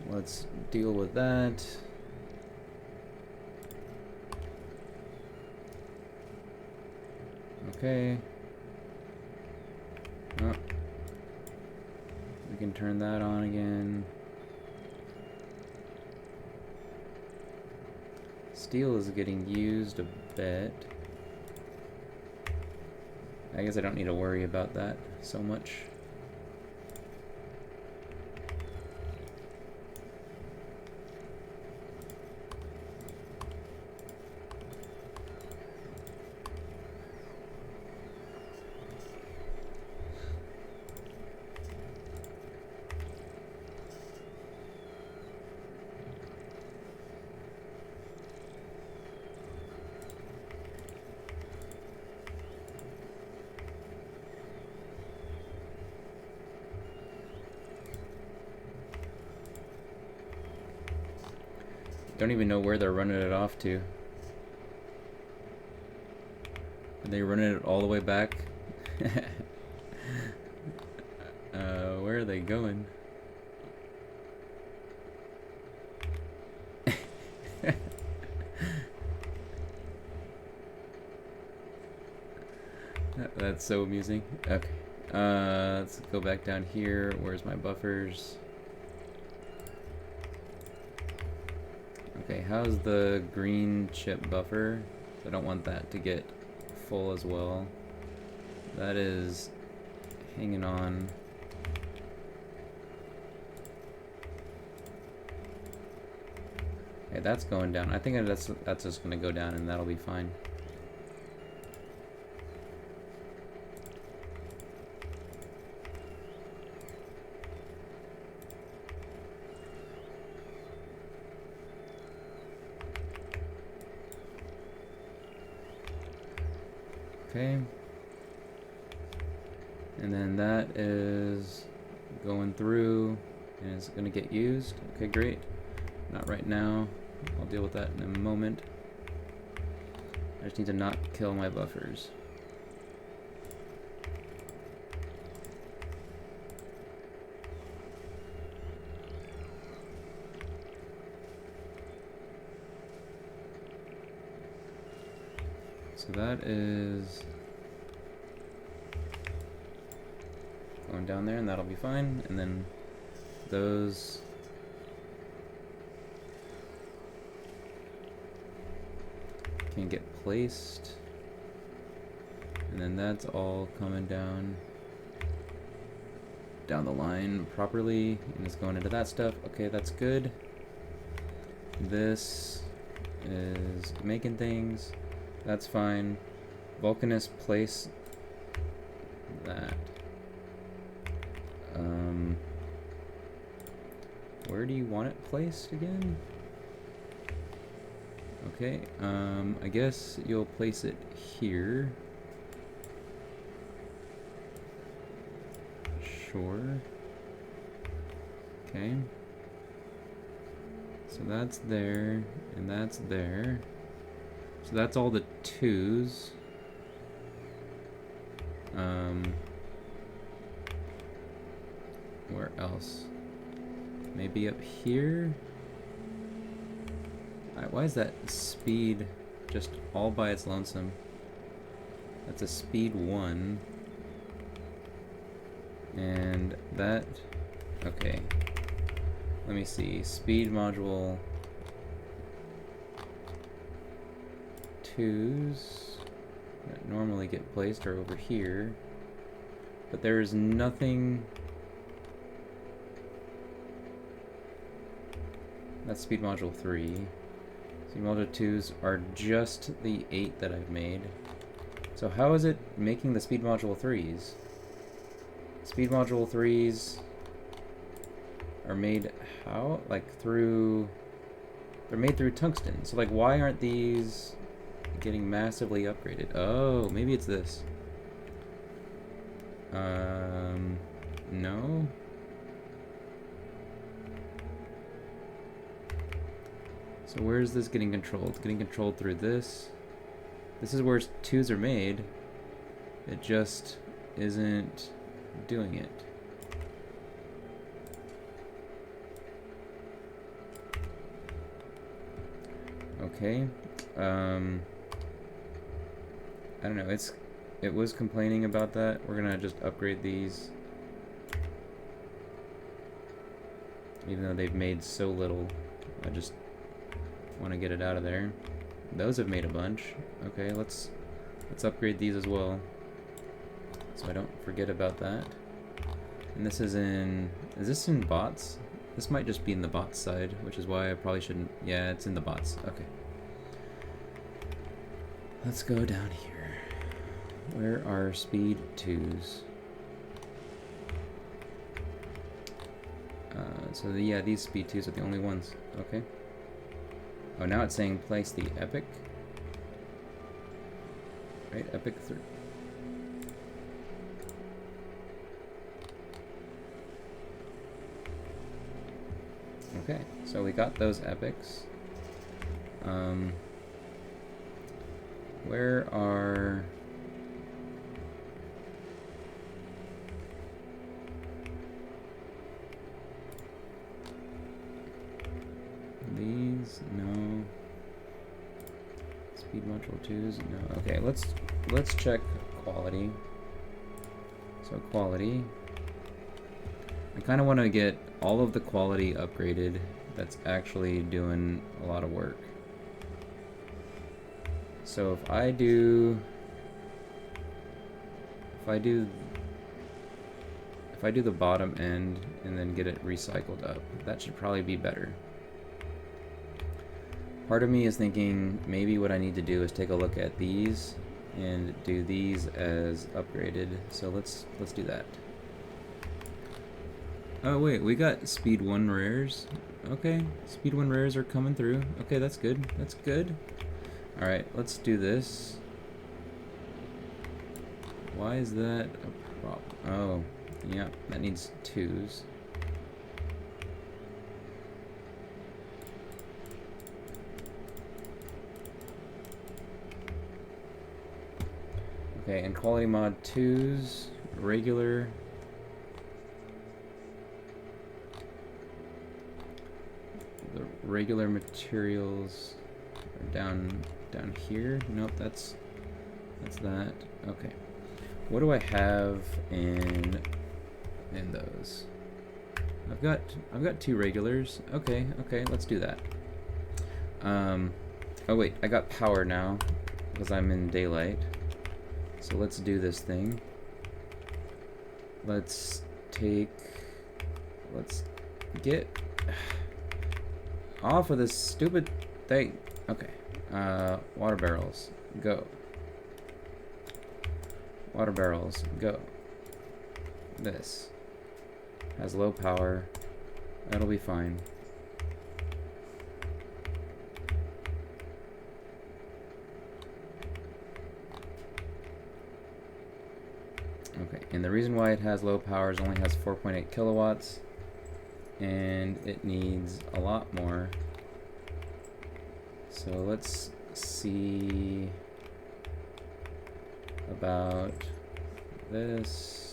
Let's deal with that. Okay. Oh. We can turn that on again. Steel is getting used a bit. I guess I don't need to worry about that so much. Don't even know where they're running it off to. Are they running it all the way back? Where are they going? That's so amusing. Okay. Let's go back down here. Where's my buffers? Okay, how's the green chip buffer? I don't want that to get full as well. That is hanging on. Okay, that's going down. I think that's just gonna go down and that'll be fine. Okay. And then that is going through and it's gonna get used. Okay, great. Not right now. I'll deal with that in a moment. I just need to not kill my buffers. So that is going down there and that'll be fine. And then those can get placed. And then that's all coming down the line properly. And it's going into that stuff. Okay, that's good. This is making things. That's fine. Vulcanus, place that. Where do you want it placed again? Okay, I guess you'll place it here. Sure. Okay. So that's there, and that's there. So that's all the 2s. Where else? Maybe up here? Alright, why is that speed just all by its lonesome? That's a speed 1. And that... Okay. Let me see. Speed module 2s that normally get placed are over here. But there is nothing... That's speed module 3. Speed module 2s are just the 8 that I've made. So how is it making the speed module 3s? Speed module 3s are made how? Like through... They're made through tungsten. So like why aren't these getting massively upgraded? Oh, maybe it's this. No? So where is this getting controlled? It's getting controlled through this. This is where 2s are made. It just isn't doing it. Okay. I don't know. It was complaining about that. We're gonna just upgrade these. Even though they've made so little. I just want to get it out of there. Those have made a bunch. Okay, let's upgrade these as well. So I don't forget about that. And this is this in bots? This might just be in the bots side, which is why I probably shouldn't. Yeah, it's in the bots. Okay. Let's go down here. Where are speed 2s? So yeah, these speed 2s are the only ones. Okay. Oh, now it's saying place the epic. Right, epic 3. Okay, so we got those epics. Where are Module 2s? No. Okay, let's check quality. So quality. I kind of want to get all of the quality upgraded that's actually doing a lot of work. So if I do the bottom end and then get it recycled up, that should probably be better. Part of me is thinking maybe what I need to do is take a look at these and do these as upgraded. So let's do that. Oh wait, we got speed 1 rares. Okay, speed 1 rares are coming through. Okay, that's good. That's good. Alright, let's do this. Why is that a problem? Oh, yeah, that needs 2s. Okay, and quality mod 2s, regular. The regular materials are down here. Nope, that's that. Okay. What do I have in those? I've got 2 regulars. Okay, let's do that. Oh wait, I got power now because I'm in daylight. So let's do this thing. Let's get off of this stupid thing. Okay. Water barrels, go. Water barrels, go. This has low power. That'll be fine. Okay, and the reason why it has low power is only has 4.8 kilowatts, and it needs a lot more. So let's see about this.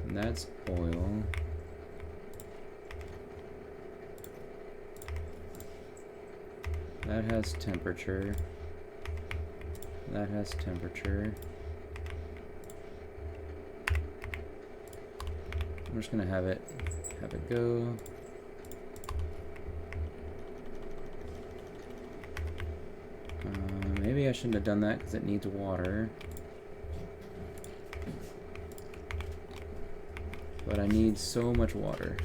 And that's oil. That has temperature. That has temperature. I'm just gonna have it go. Maybe I shouldn't have done that because it needs water. But I need so much water.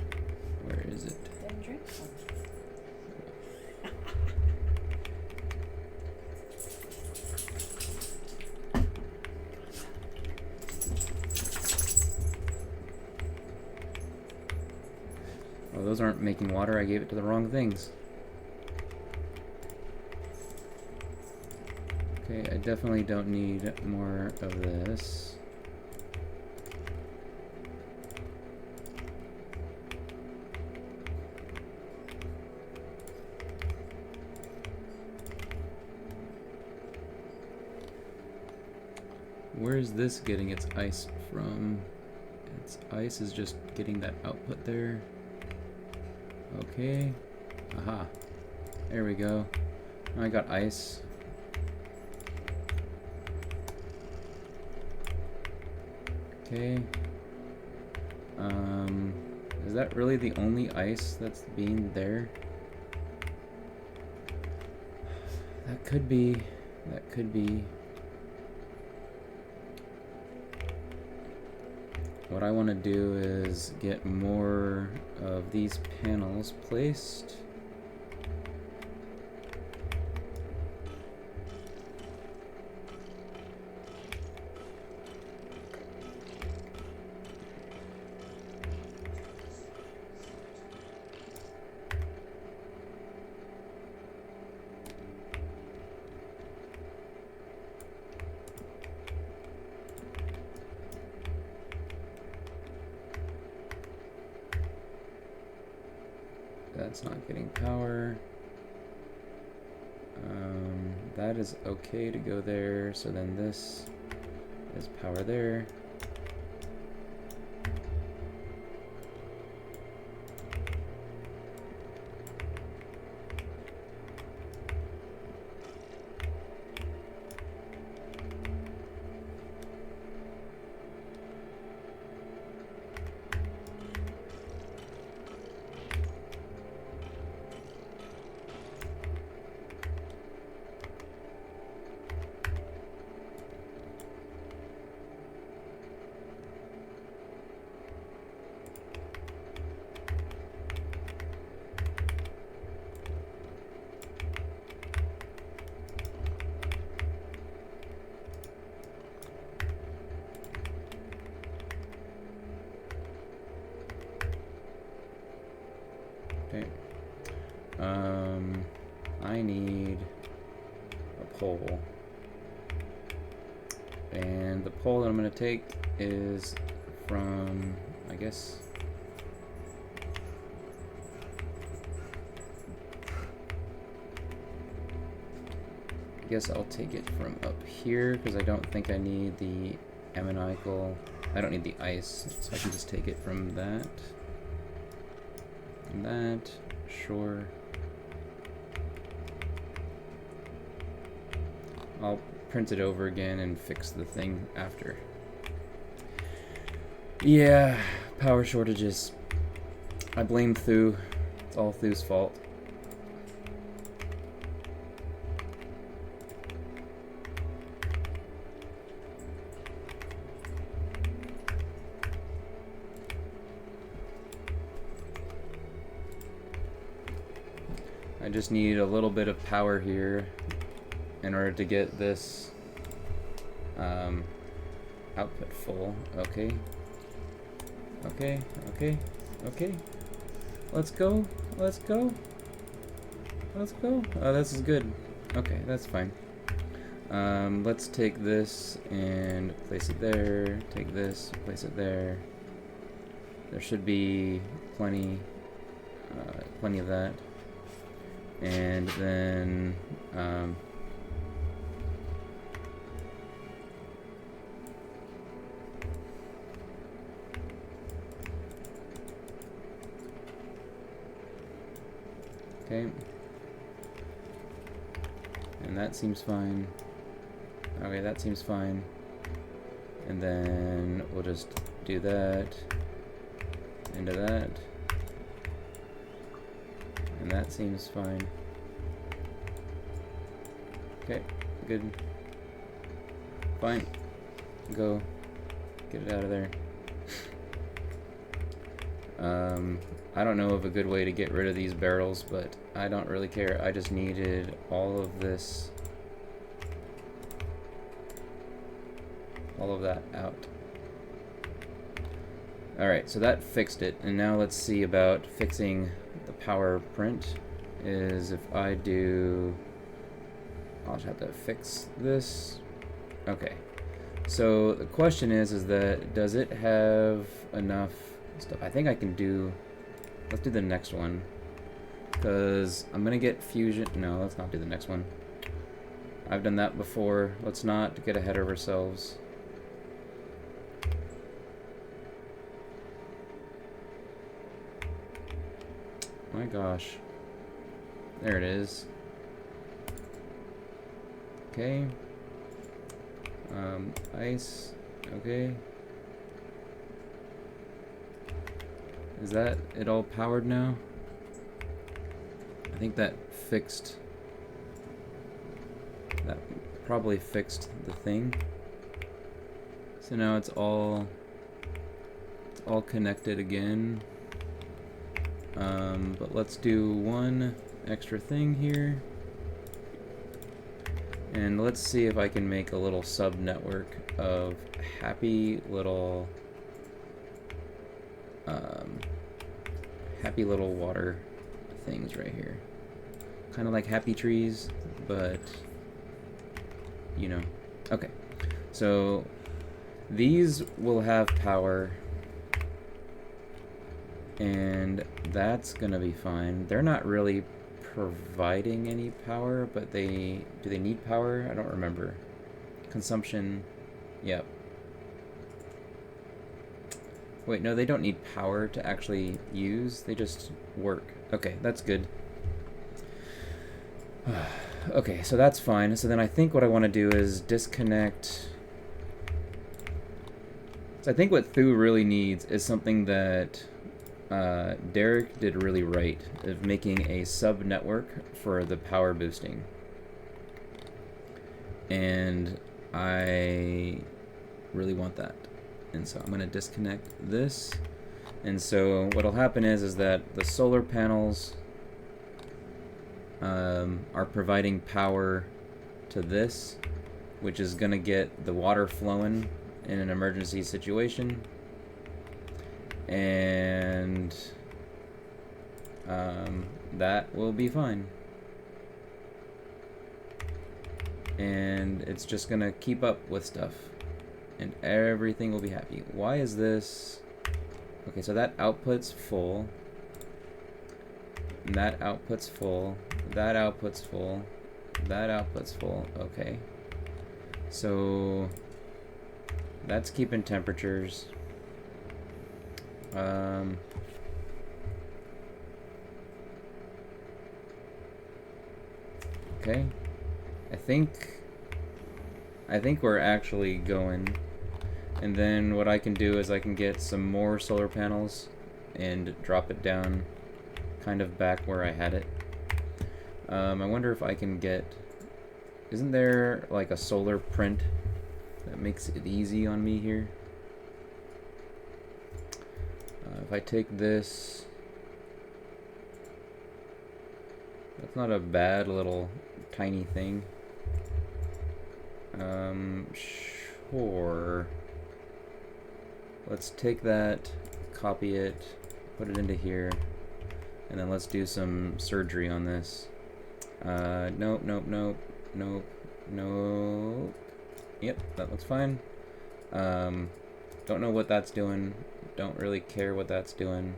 Where is it? Then drink some. Oh, those aren't making water. I gave it to the wrong things. Okay, I definitely don't need more of this. Where is this getting its ice from? Its ice is just getting that output there. Okay. Aha. There we go. I got ice. Okay. Is that really the only ice that's being there? That could be. That could be. What I want to do is get more of these panels placed. That's not getting power. that is okay to go there. So then this is power there. Okay. I need a pole. And the pole that I'm going to take is from, I guess, I'll take it from up here because I don't think I need the ammoniacal. I don't need the ice, so I can just take it from that. And that, sure. I'll print it over again and fix the thing after. Yeah, power shortages. I blame Thu. It's all Thu's fault. I just need a little bit of power here in order to get this output full. Okay. Okay, okay, okay. Let's go, let's go. Let's go. Oh, this is good. Okay, that's fine. Let's take this and place it there. Take this, place it there. There should be plenty of that. And then okay, and that seems fine. Okay, that seems fine. And then we'll just do that into that. And that seems fine. Okay, good. Fine. Go. Get it out of there. I don't know of a good way to get rid of these barrels, but I don't really care. I just needed all of this, all of that out. Alright, so that fixed it, and now let's see about fixing the power print. Is if I do, I'll just have to fix this. Okay, so the question is that does it have enough stuff? I think I can do, let's do the next one, because I'm gonna get fusion. No, let's not do the next one. I've done that before. Let's not get ahead of ourselves. My gosh. There it is. Okay. Ice. Okay. Is that it all powered now? I think that fixed. That probably fixed the thing. So now it's all connected again. But let's do one extra thing here. And let's see if I can make a little sub-network of happy little water things right here. Kind of like happy trees, but you know. Okay, so these will have power, and that's gonna be fine. They're not really providing any power, but do they need power? I don't remember. Consumption, yep. Wait, no, they don't need power to actually use, they just work. Okay, that's good. Okay, so that's fine. So then I think what I want to do is disconnect. So I think what Thu really needs is something that Derek did really right, of making a sub-network for the power boosting. And I really want that. And so I'm going to disconnect this. And so what'll happen is that the solar panels are providing power to this, which is going to get the water flowing in an emergency situation. And that will be fine. And it's just gonna keep up with stuff, and everything will be happy. Why is this? Okay, so that output's full, and that output's full, that output's full, that output's full. Okay, so that's keeping temperatures. Okay, I think we're actually going. And then what I can do is I can get some more solar panels and drop it down kind of back where I had it. I wonder if I can get, isn't there like a solar print that makes it easy on me here? If I take this, that's not a bad little tiny thing. Sure. Let's take that, copy it, put it into here, and then let's do some surgery on this. Nope, nope, nope, nope, nope. Yep, that looks fine. Don't know what that's doing. Don't really care what that's doing.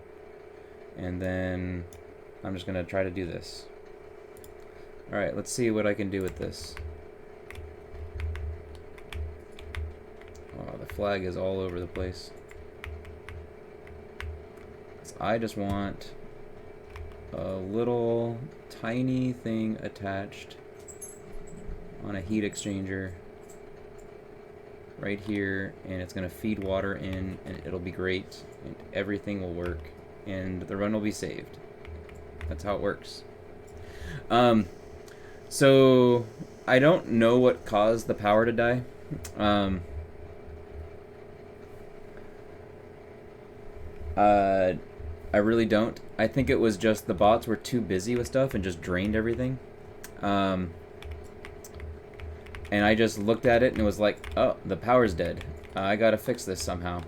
And then I'm just gonna try to do this. Alright, let's see what I can do with this. Oh, the flag is all over the place. So I just want a little tiny thing attached on a heat exchanger right here, and it's going to feed water in, and it'll be great, and everything will work, and the run will be saved. That's how it works. So I don't know what caused the power to die. I really don't. I think it was just the bots were too busy with stuff and just drained everything. And I just looked at it and it was like, oh, the power's dead. I gotta fix this somehow.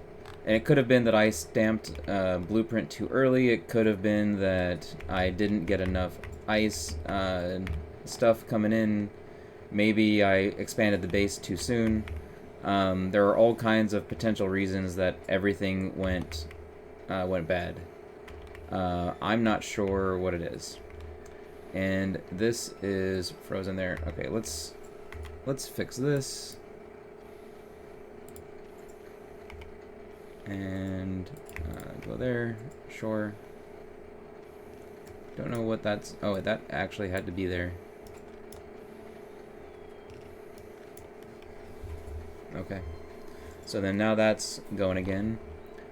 And it could have been that I stamped Blueprint too early. It could have been that I didn't get enough ice stuff coming in. Maybe I expanded the base too soon. There are all kinds of potential reasons that everything went bad. I'm not sure what it is. And this is frozen there. Okay, let's fix this. And go there. Sure. Don't know what that's... Oh, that actually had to be there. Okay. So then now that's going again.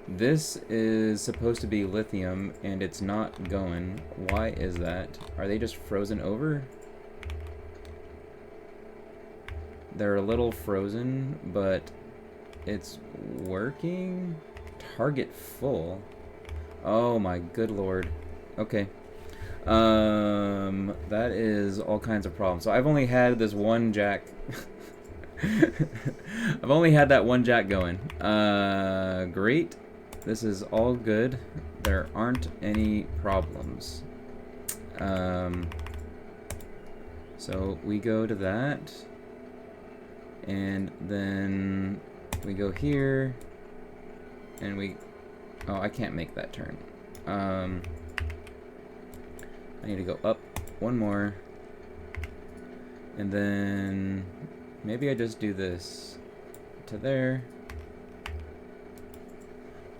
This is supposed to be lithium, and it's not going. Why is that? Are they just frozen over? They're a little frozen, but it's working. Target full. Oh my good lord. Okay. That is all kinds of problems. So I've only had this one jack. I've only had that one jack going. Great. This is all good. There aren't any problems. So we go to that. And then we go here. And we... Oh, I can't make that turn. I need to go up one more. And then maybe I just do this to there.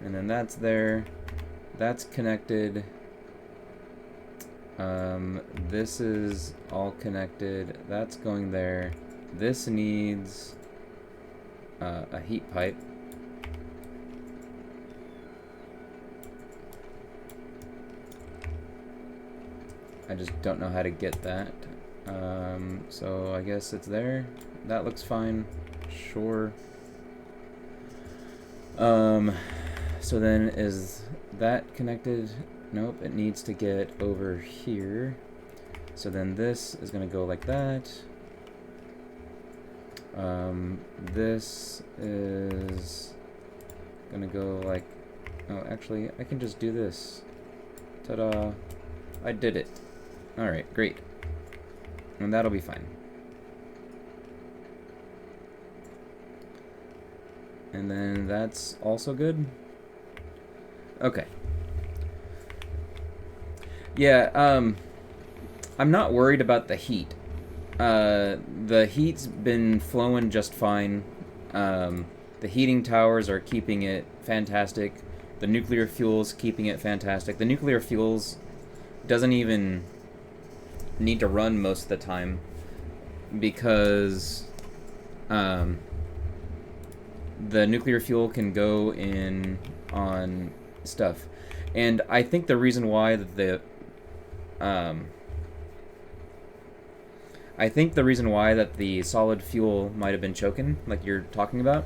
And then that's there. That's connected. This is all connected. That's going there. This needs a heat pipe. I just don't know how to get that. So I guess it's there. That looks fine. Sure. So then is that connected? Nope, it needs to get over here. So then this is gonna go like that. This is gonna go like, oh, actually, I can just do this. Ta-da! I did it. Alright, great. And that'll be fine. And then that's also good. Okay. Yeah, I'm not worried about the heat. The heat's been flowing just fine. The heating towers are keeping it fantastic. The nuclear fuel's keeping it fantastic. The nuclear fuels doesn't even need to run most of the time because the nuclear fuel can go in on stuff. And I think the reason why the solid fuel might have been choking, like you're talking about,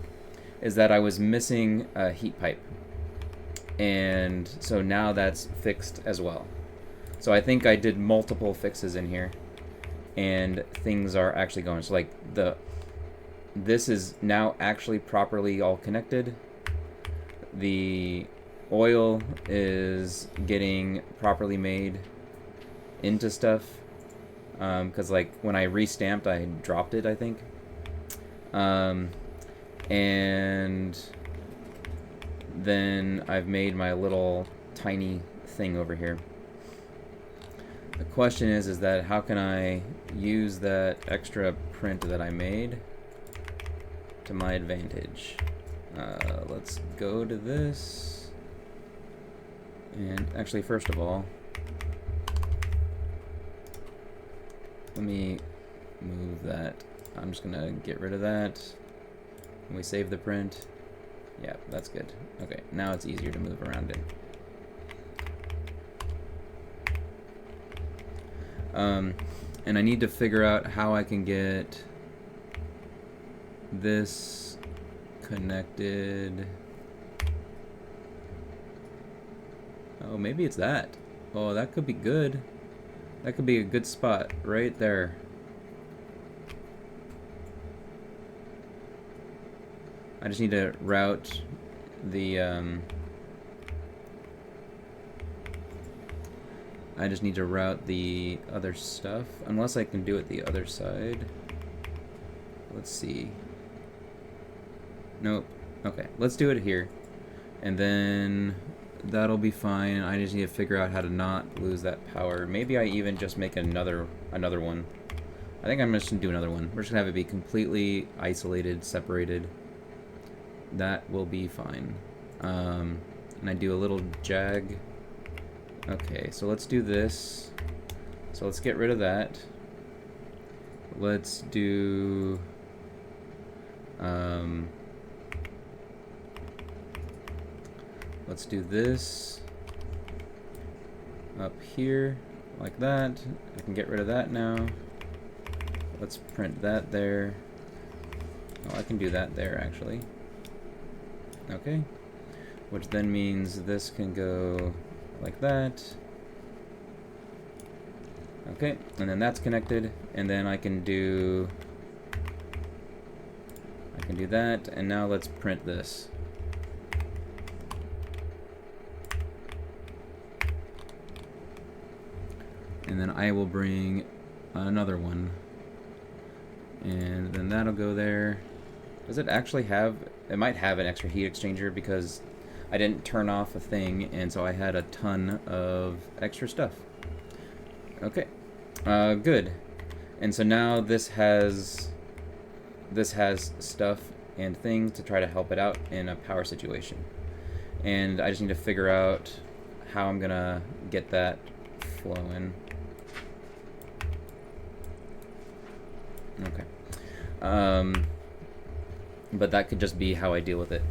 is that I was missing a heat pipe. And so now that's fixed as well. So I think I did multiple fixes in here, and things are actually going. So like this is now actually properly all connected. The oil is getting properly made into stuff, because like when I restamped, I dropped it, I think. And then I've made my little tiny thing over here. The question is that how can I use that extra print that I made to my advantage? Let's go to this. And actually, first of all, let me move that. I'm just gonna get rid of that. Can we save the print? Yeah, that's good. Okay, now it's easier to move around in. And I need to figure out how I can get this connected. Oh, maybe it's that. Oh, that could be good. That could be a good spot right there. I just need to route the other stuff, unless I can do it the other side. Let's see. Nope. Okay, let's do it here. And then that'll be fine. I just need to figure out how to not lose that power. Maybe I even just make another one. I think I'm just gonna do another one. We're just gonna have it be completely isolated, separated. That will be fine. And I do a little jag. Okay, so let's do this. So let's get rid of that. Let's do let's do this up here like that. I can get rid of that now. Let's print that there. Oh, I can do that there actually. Okay, which then means this can go like that. Okay, and then that's connected, and then I can do that, and now let's print this. And then I will bring another one, and then that'll go there. Does it actually have, it might have an extra heat exchanger because I didn't turn off a thing, and so I had a ton of extra stuff. Okay, Good. And so now this has stuff and things to try to help it out in a power situation. And I just need to figure out how I'm gonna get that flowing. Okay. But that could just be how I deal with it.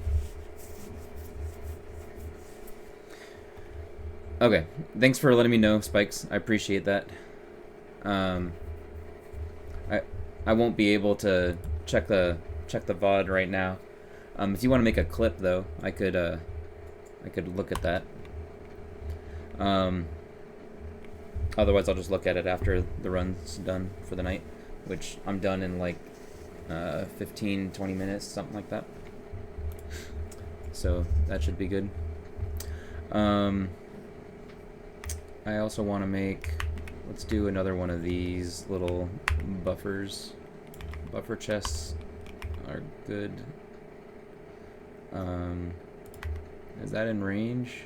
Okay, thanks for letting me know, Spikes. I appreciate that. I won't be able to check the VOD right now. If you want to make a clip though, I could look at that. Otherwise, I'll just look at it after the run's done for the night, which I'm done in like 15-20 minutes, something like that. So that should be good. I also want to make, let's do another one of these little buffers. Buffer chests are good. Is that in range?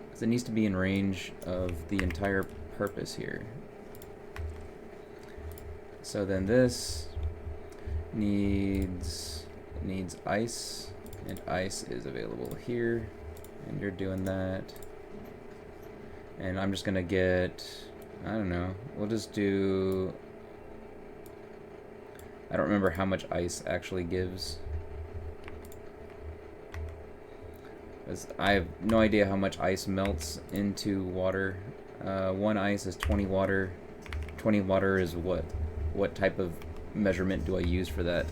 Because it needs to be in range of the entire purpose here. So then this needs ice, and ice is available here, and you're doing that. And I'm just gonna get, I don't know, we'll just do, I don't remember how much ice actually gives. I have no idea how much ice melts into water. 1 ice is 20 water. 20 water is what type of measurement do I use for that?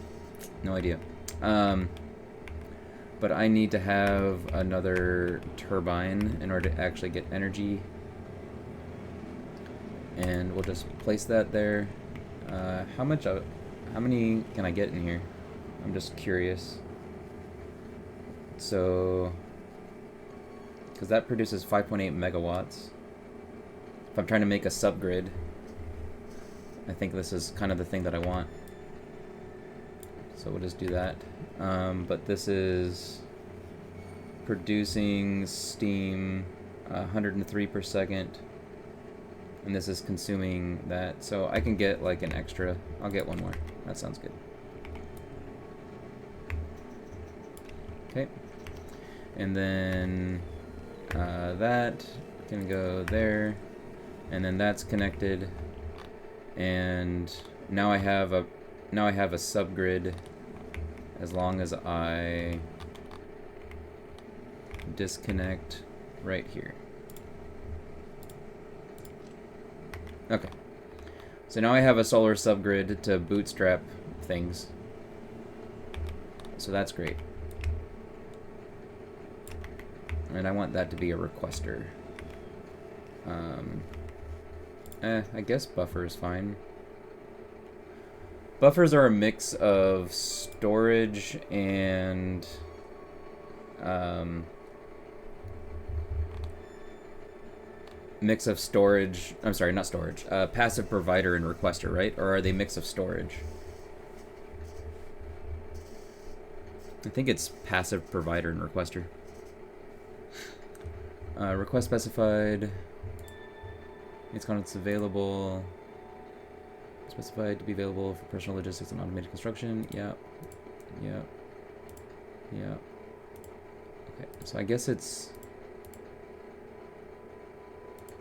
No idea. But I need to have another turbine in order to actually get energy. And we'll just place that there. How many can I get in here? I'm just curious. So, because that produces 5.8 megawatts. If I'm trying to make a subgrid, I think this is kind of the thing that I want. So we'll just do that. But this is producing steam 103 per second. And this is consuming that. So I can get like an extra. I'll get one more. That sounds good. Okay. And then that can go there. And then that's connected. And now I have a subgrid as long as I disconnect right here. Okay. So now I have a solar subgrid to bootstrap things. So that's great. And I want that to be a requester. I guess buffer is fine. Buffers are a mix of storage and I'm sorry, not storage. Passive provider and requester, right? Or are they mix of storage? I think it's passive provider and requester. Request specified. It's contents available. Specified to be available for personal logistics and automated construction. Yep. Yep. Yep. Okay, so I guess it's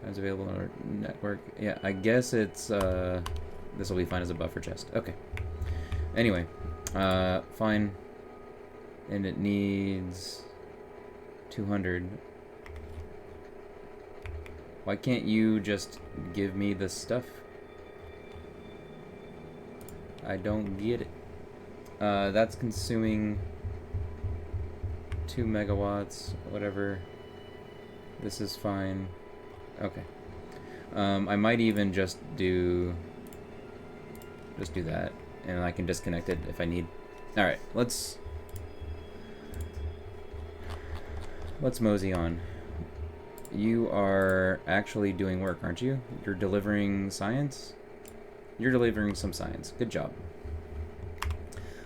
available on our network. Yeah, I guess it's this will be fine as a buffer chest. Okay. Anyway, fine. And it needs 200. Why can't you just give me the stuff? I don't get it. That's consuming 2 megawatts, whatever. This is fine. Okay. I might even just do that, and I can disconnect it if I need. All right, let's mosey on. You are actually doing work, aren't you? You're delivering science? You're delivering some science. Good job.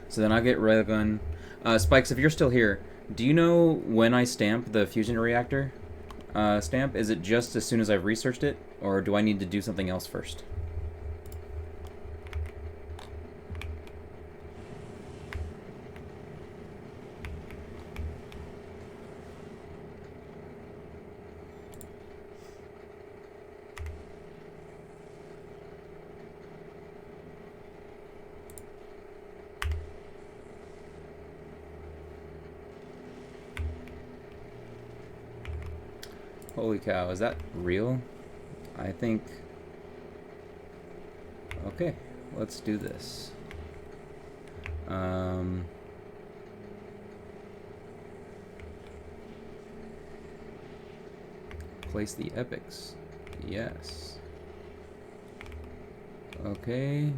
So then I'll get railgun. Spikes, if you're still here, do you know when I stamp the fusion reactor? stamp, is it just as soon as I've researched it, or do I need to do something else first? Holy cow, is that real? I think... Okay, let's do this. Place the epics. Yes. Okay,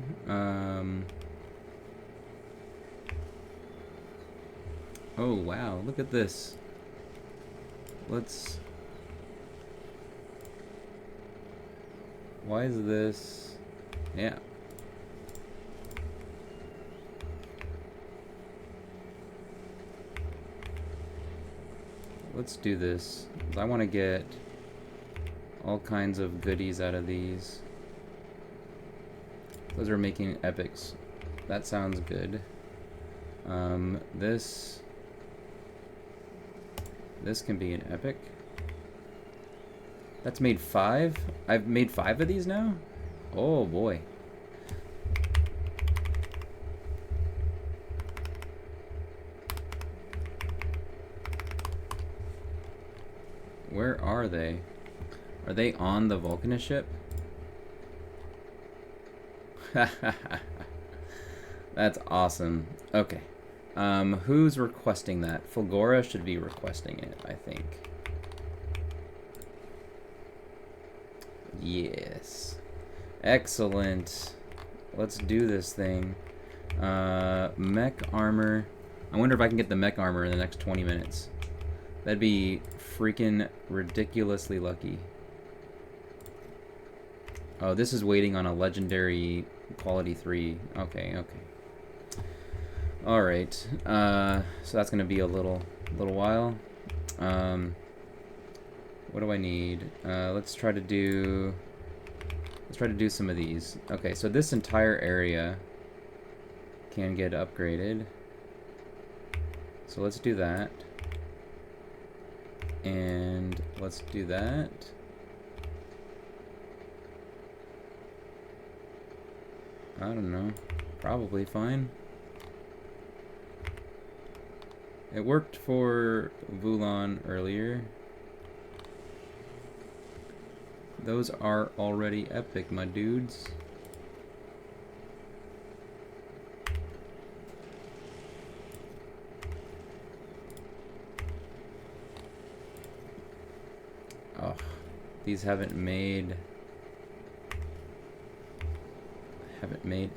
oh wow, look at this. Let's... Why is this... Yeah. Let's do this. I want to get all kinds of goodies out of these. Those are making epics. That sounds good. This can be an epic. That's made 5? I've made 5 of these now? Oh boy. Where are they? Are they on the Vulcanist ship? That's awesome. Okay. Who's requesting that? Fulgora should be requesting it, I think. Yes. Excellent. Let's do this thing. Mech armor. I wonder if I can get the mech armor in the next 20 minutes. That'd be freaking ridiculously lucky. Oh, this is waiting on a legendary quality 3. Okay, okay. Alright. So that's gonna be a little while. What do I need? Let's try to do some of these. Okay, so this entire area can get upgraded. So let's do that. And let's do that. I don't know. Probably fine. It worked for Zulan earlier. Those are already epic, my dudes. Oh, these haven't made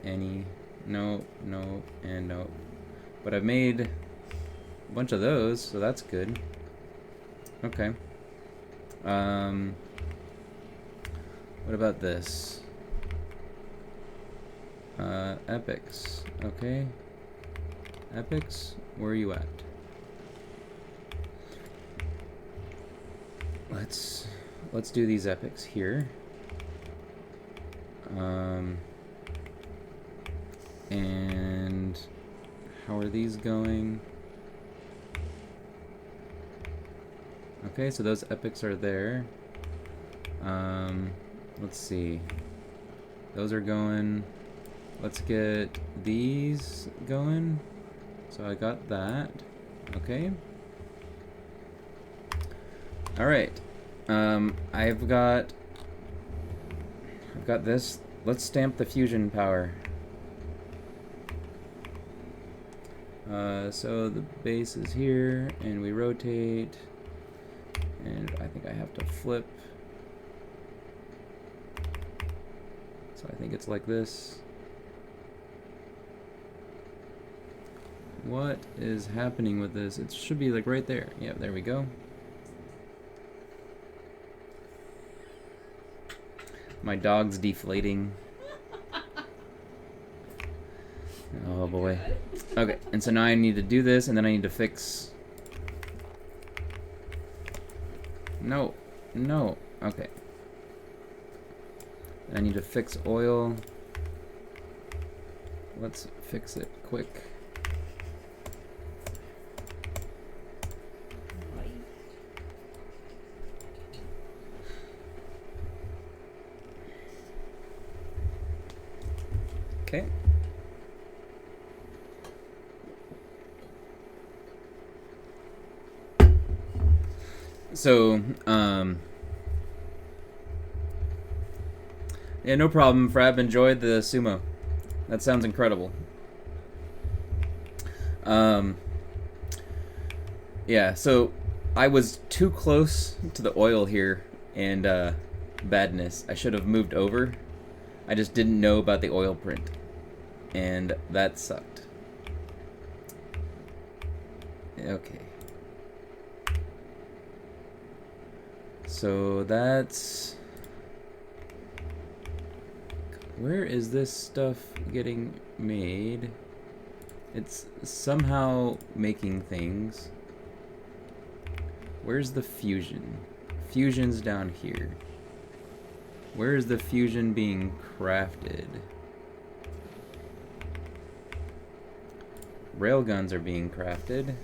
any. No, no, and no. But I've made a bunch of those, so that's good. Okay. What about this? Epics. Okay. Epics, where are you at? Let's do these epics here. And how are these going? Okay, so those epics are there. Let's see. Those are going. Let's get these going. So I got that. Okay. All right. I've got this. Let's stamp the fusion power. So the base is here, and we rotate, and I think I have to flip. So I think it's like this. What is happening with this? It should be like right there. Yeah, there we go. My dog's deflating. Oh boy. Okay, and so now I need to do this, and then I need to fix... No, No. Okay. I need to fix oil. Let's fix it quick. Okay. So, yeah, no problem, Frab. Enjoyed the sumo. That sounds incredible. Yeah, so I was too close to the oil here, and badness. I should have moved over. I just didn't know about the oil print, and that sucked. Okay. So that's... Where is this stuff getting made? It's somehow making things. Where's the fusion? Fusion's down here. Where is the fusion being crafted? Railguns are being crafted.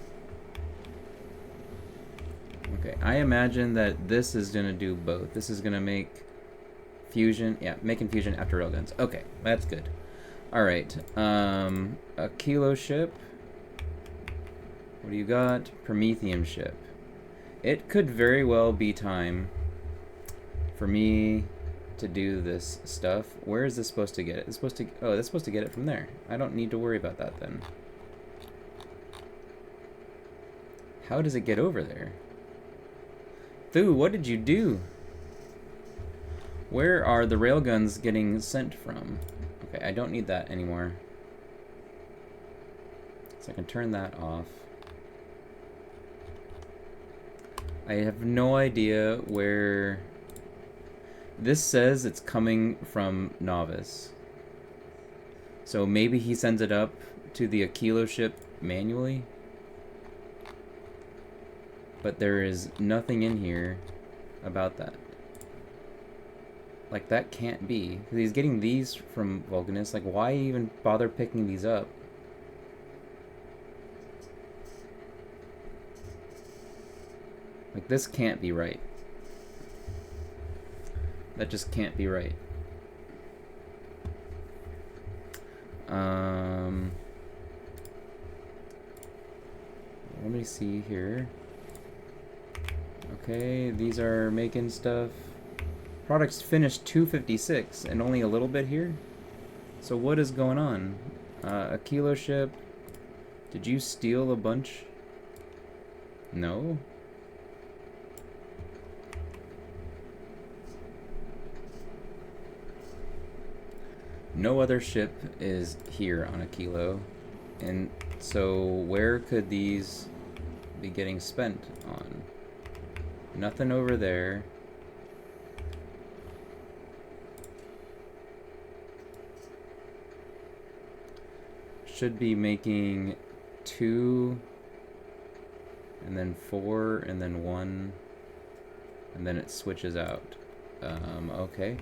Okay, I imagine that this is gonna do both. This is gonna make fusion, yeah, making fusion after railguns. Okay, that's good. Alright, Aquilo ship. What do you got? Prometheum ship. It could very well be time for me to do this stuff. Where is this supposed to get it? It's supposed to, oh, that's supposed to get it from there. I don't need to worry about that then. How does it get over there? Thu, what did you do? Where are the railguns getting sent from? Okay, I don't need that anymore. So I can turn that off. I have no idea where... This says it's coming from Novice. So maybe he sends it up to the Aquilo ship manually? But there is nothing in here about that. Like, that can't be. Because he's getting these from Vulcanus. Like, why even bother picking these up? Like, this can't be right. That just can't be right. Let me see here. Okay, these are making stuff. Products finished 256 and only a little bit here? So what is going on? Aquilo ship. Did you steal a bunch? No? No other ship is here on Aquilo. And so where could these be getting spent on? Nothing over there. Should be making 2, and then 4, and then 1, and then it switches out. Okay.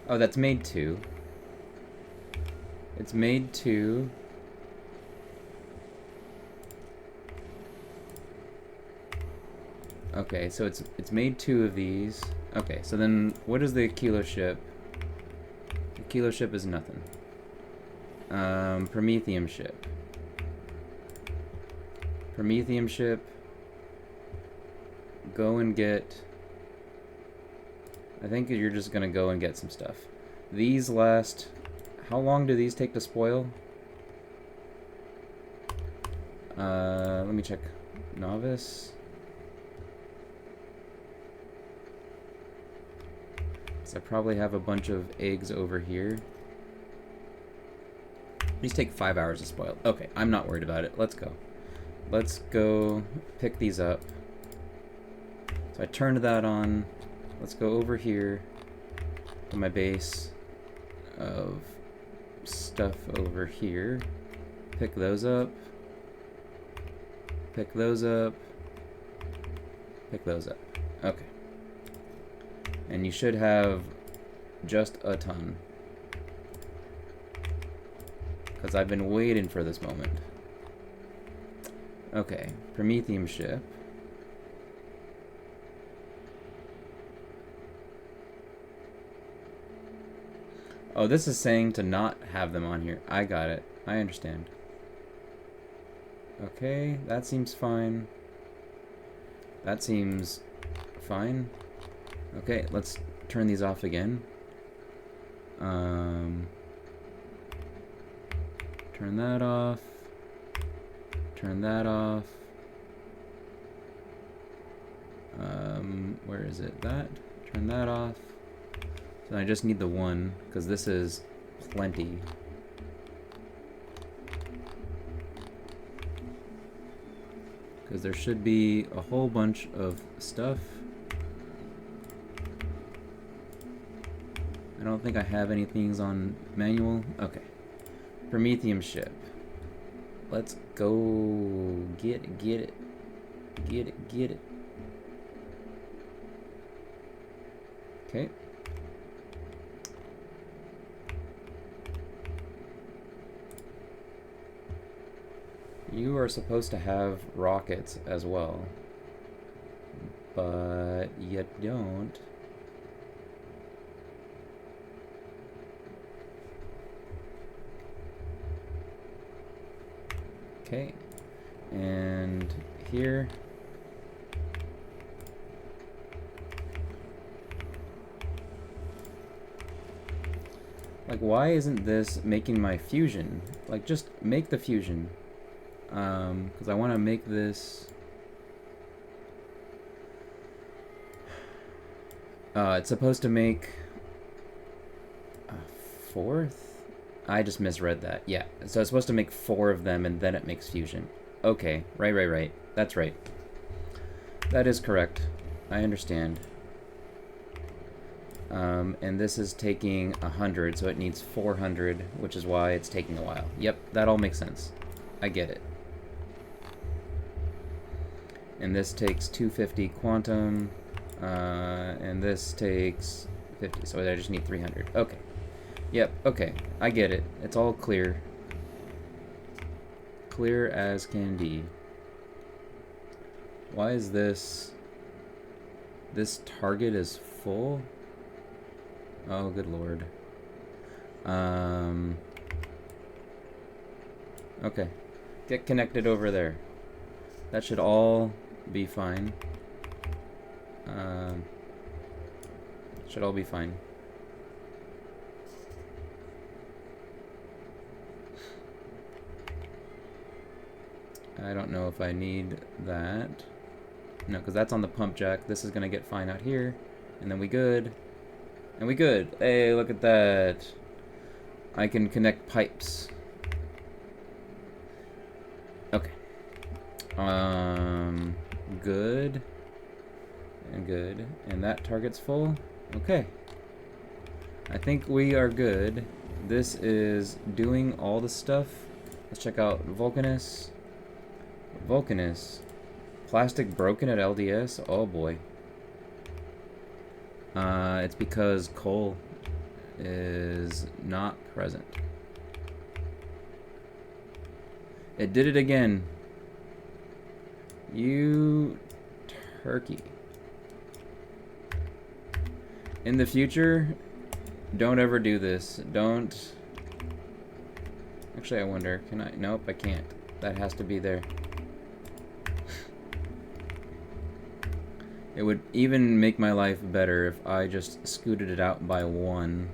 Oh, that's made 2. It's made 2. Okay, so it's made 2 of these. Okay, so then what is the Aquilo ship? The Aquilo ship is nothing. Prometheum ship. Prometheum ship. Go and get... I think you're just gonna go and get some stuff. These last... How long do these take to spoil? Let me check. Novice. So I probably have a bunch of eggs over here. These take 5 hours to spoil. Okay, I'm not worried about it. Let's go. Let's go pick these up. So I turned that on. Let's go over here to my base of stuff over here. Pick those up. Pick those up. Pick those up. Okay. And you should have just a ton. Because I've been waiting for this moment. Okay, Prometheum ship. Oh, this is saying to not have them on here. I got it. I understand. Okay, that seems fine. That seems fine. Okay, let's turn these off again. Turn that off. Turn that off. Where is it? That. Turn that off. So I just need the one, because this is plenty. Because there should be a whole bunch of stuff. I don't think I have any things on manual. Okay. Prometheum ship. Let's go get it, get it. Get it, get it. Okay. You are supposed to have rockets as well, but you don't. Okay, and here. Like, why isn't this making my fusion? Like, just make the fusion. Because I want to make this... it's supposed to make... a fourth? I just misread that. Yeah, so it's supposed to make 4 of them, and then it makes fusion. Okay, right. That's right. That is correct. I understand. And this is taking 100, so it needs 400, which is why it's taking a while. Yep, that all makes sense. I get it. And this takes 250 quantum, and this takes 50, so I just need 300. Okay. Yep, okay. I get it. It's all clear. Clear as can be. Why is this... This target is full? Oh, good lord. Okay. Get connected over there. That should all be fine. Should all be fine. I don't know if I need that. No, because that's on the pump jack. This is going to get fine out here. And then we good. And we good. Hey, look at that. I can connect pipes. Okay. Good. And good. And that target's full. Okay. I think we are good. This is doing all the stuff. Let's check out Vulcanus. Vulcanus. Plastic broken at LDS? Oh boy. It's because coal is not present. It did it again. You turkey. In the future, don't ever do this. Don't. Actually, I wonder, can I? Nope, I can't. That has to be there. It would even make my life better if I just scooted it out by 1.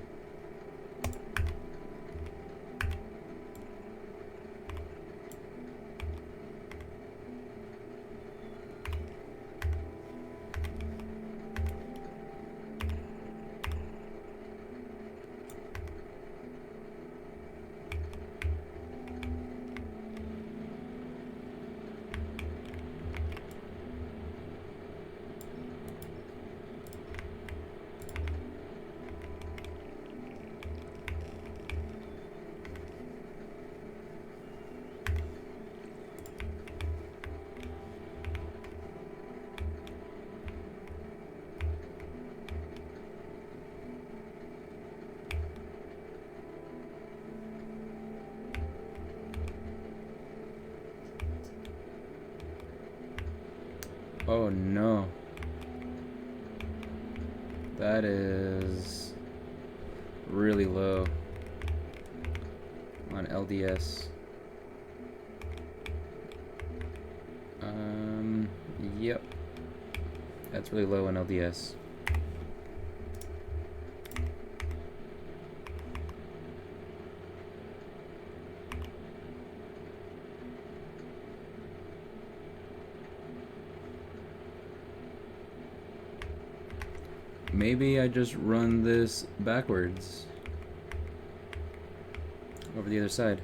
Oh no. That is really low on LDS. Yep. That's really low on LDS. Maybe I just run this backwards over the other side.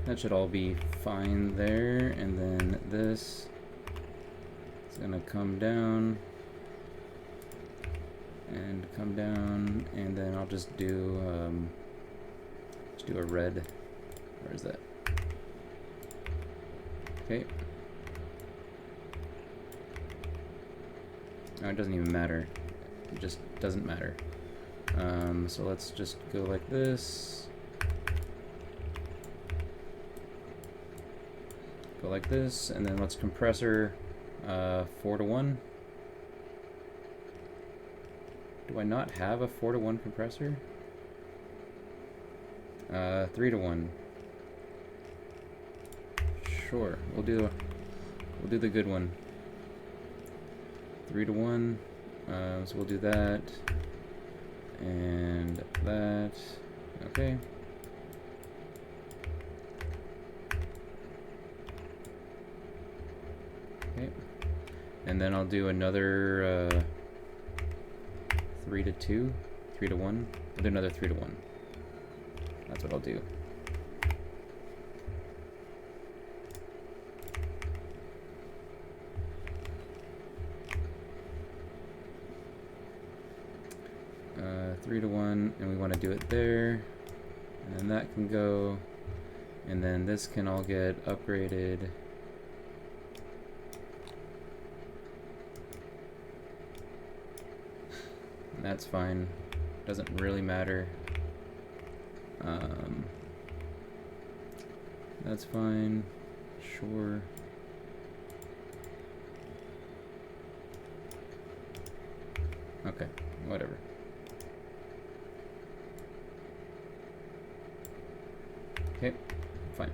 That should all be fine there, and then this is gonna come down and come down, and then I'll just do a red. Where is that? Okay. No, it doesn't even matter. It just doesn't matter. So let's just go like this. Go like this, and then let's compressor 4:1. Do I not have a 4:1 compressor? 3:1. Sure, we'll do the good one. 3:1. So we'll do that and that. Okay. Okay. And then I'll do another 3:2, 3:1. I'll do another 3:1. That's what I'll do. Uh, 3:1, and we want to do it there, and then that can go, and then this can all get upgraded. That's fine. Doesn't really matter. That's fine. Sure. Okay, whatever. Okay, fine.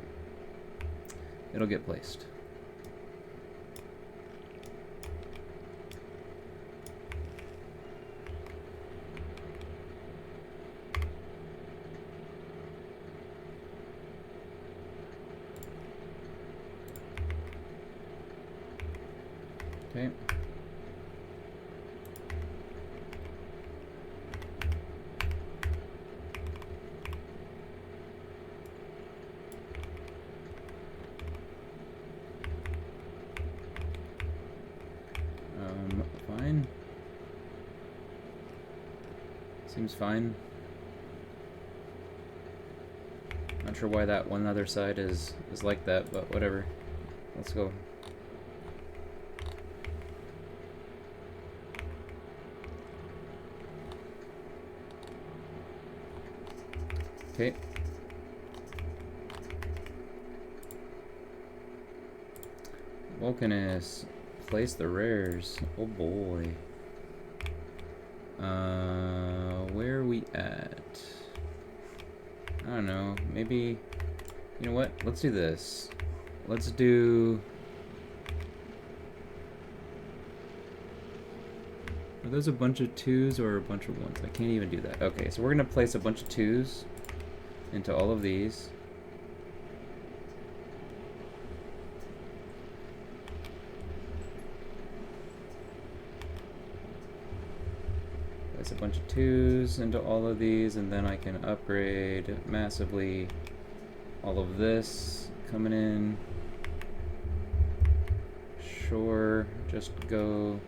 It'll get placed. Okay. Fine. Seems fine. Not sure why that one other side is like that, but whatever. Let's go. Okay. Vulcanus, place the rares. Oh boy. Where are we at? I don't know. Maybe. You know what? Let's do this. Let's do. Are those a bunch of 2s or a bunch of 1s? I can't even do that. Okay, so we're gonna place a bunch of 2s into all of these. place a bunch of 2s into all of these, and then I can upgrade massively all of this coming in. Sure, just go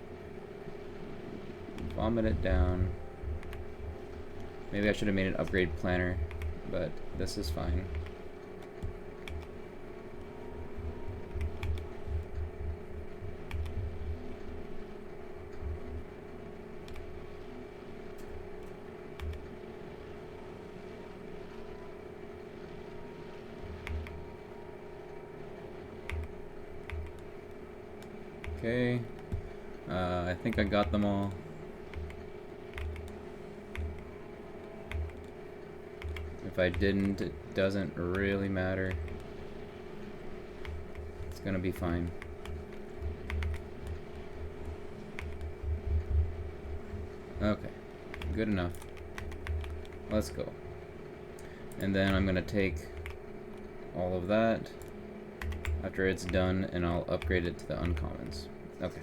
vomit it down. Maybe I should have made an upgrade planner, but this is fine. Okay, I think I got them all. If I didn't, it doesn't really matter. It's gonna be fine. Okay, good enough. Let's go. And then I'm gonna take all of that after it's done, and I'll upgrade it to the uncommons. Okay.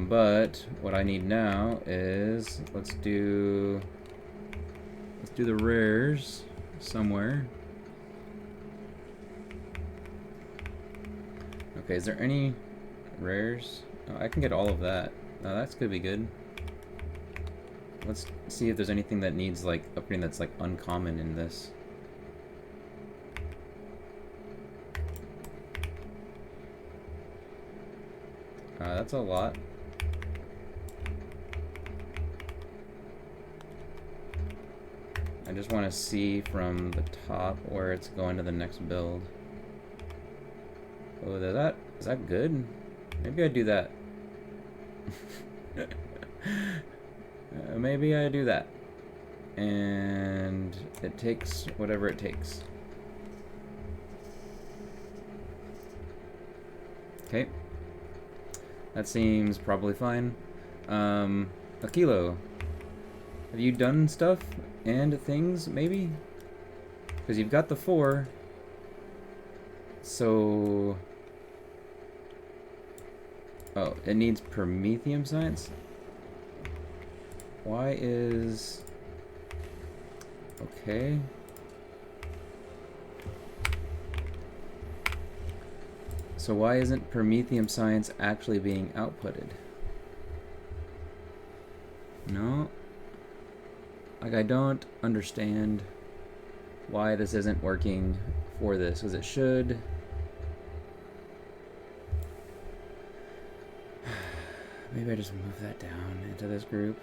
But what I need now is let's do the rares somewhere. Okay, is there any rares? Oh, I can get all of that. Oh, that's gonna be good. Let's see if there's anything that needs like upgrading that's like uncommon in this. That's a lot. I just want to see from the top where it's going to the next build. Oh, is that good? Maybe I do that. Maybe I do that. And it takes whatever it takes. Okay. That seems probably fine. Aquilo, have you done stuff and things, maybe? Because you've got the 4. So... oh, it needs Prometheum science? Why is... okay. So why isn't Prometheum science actually being outputted? No. Like, I don't understand why this isn't working for this, because it should. Maybe I just move that down into this group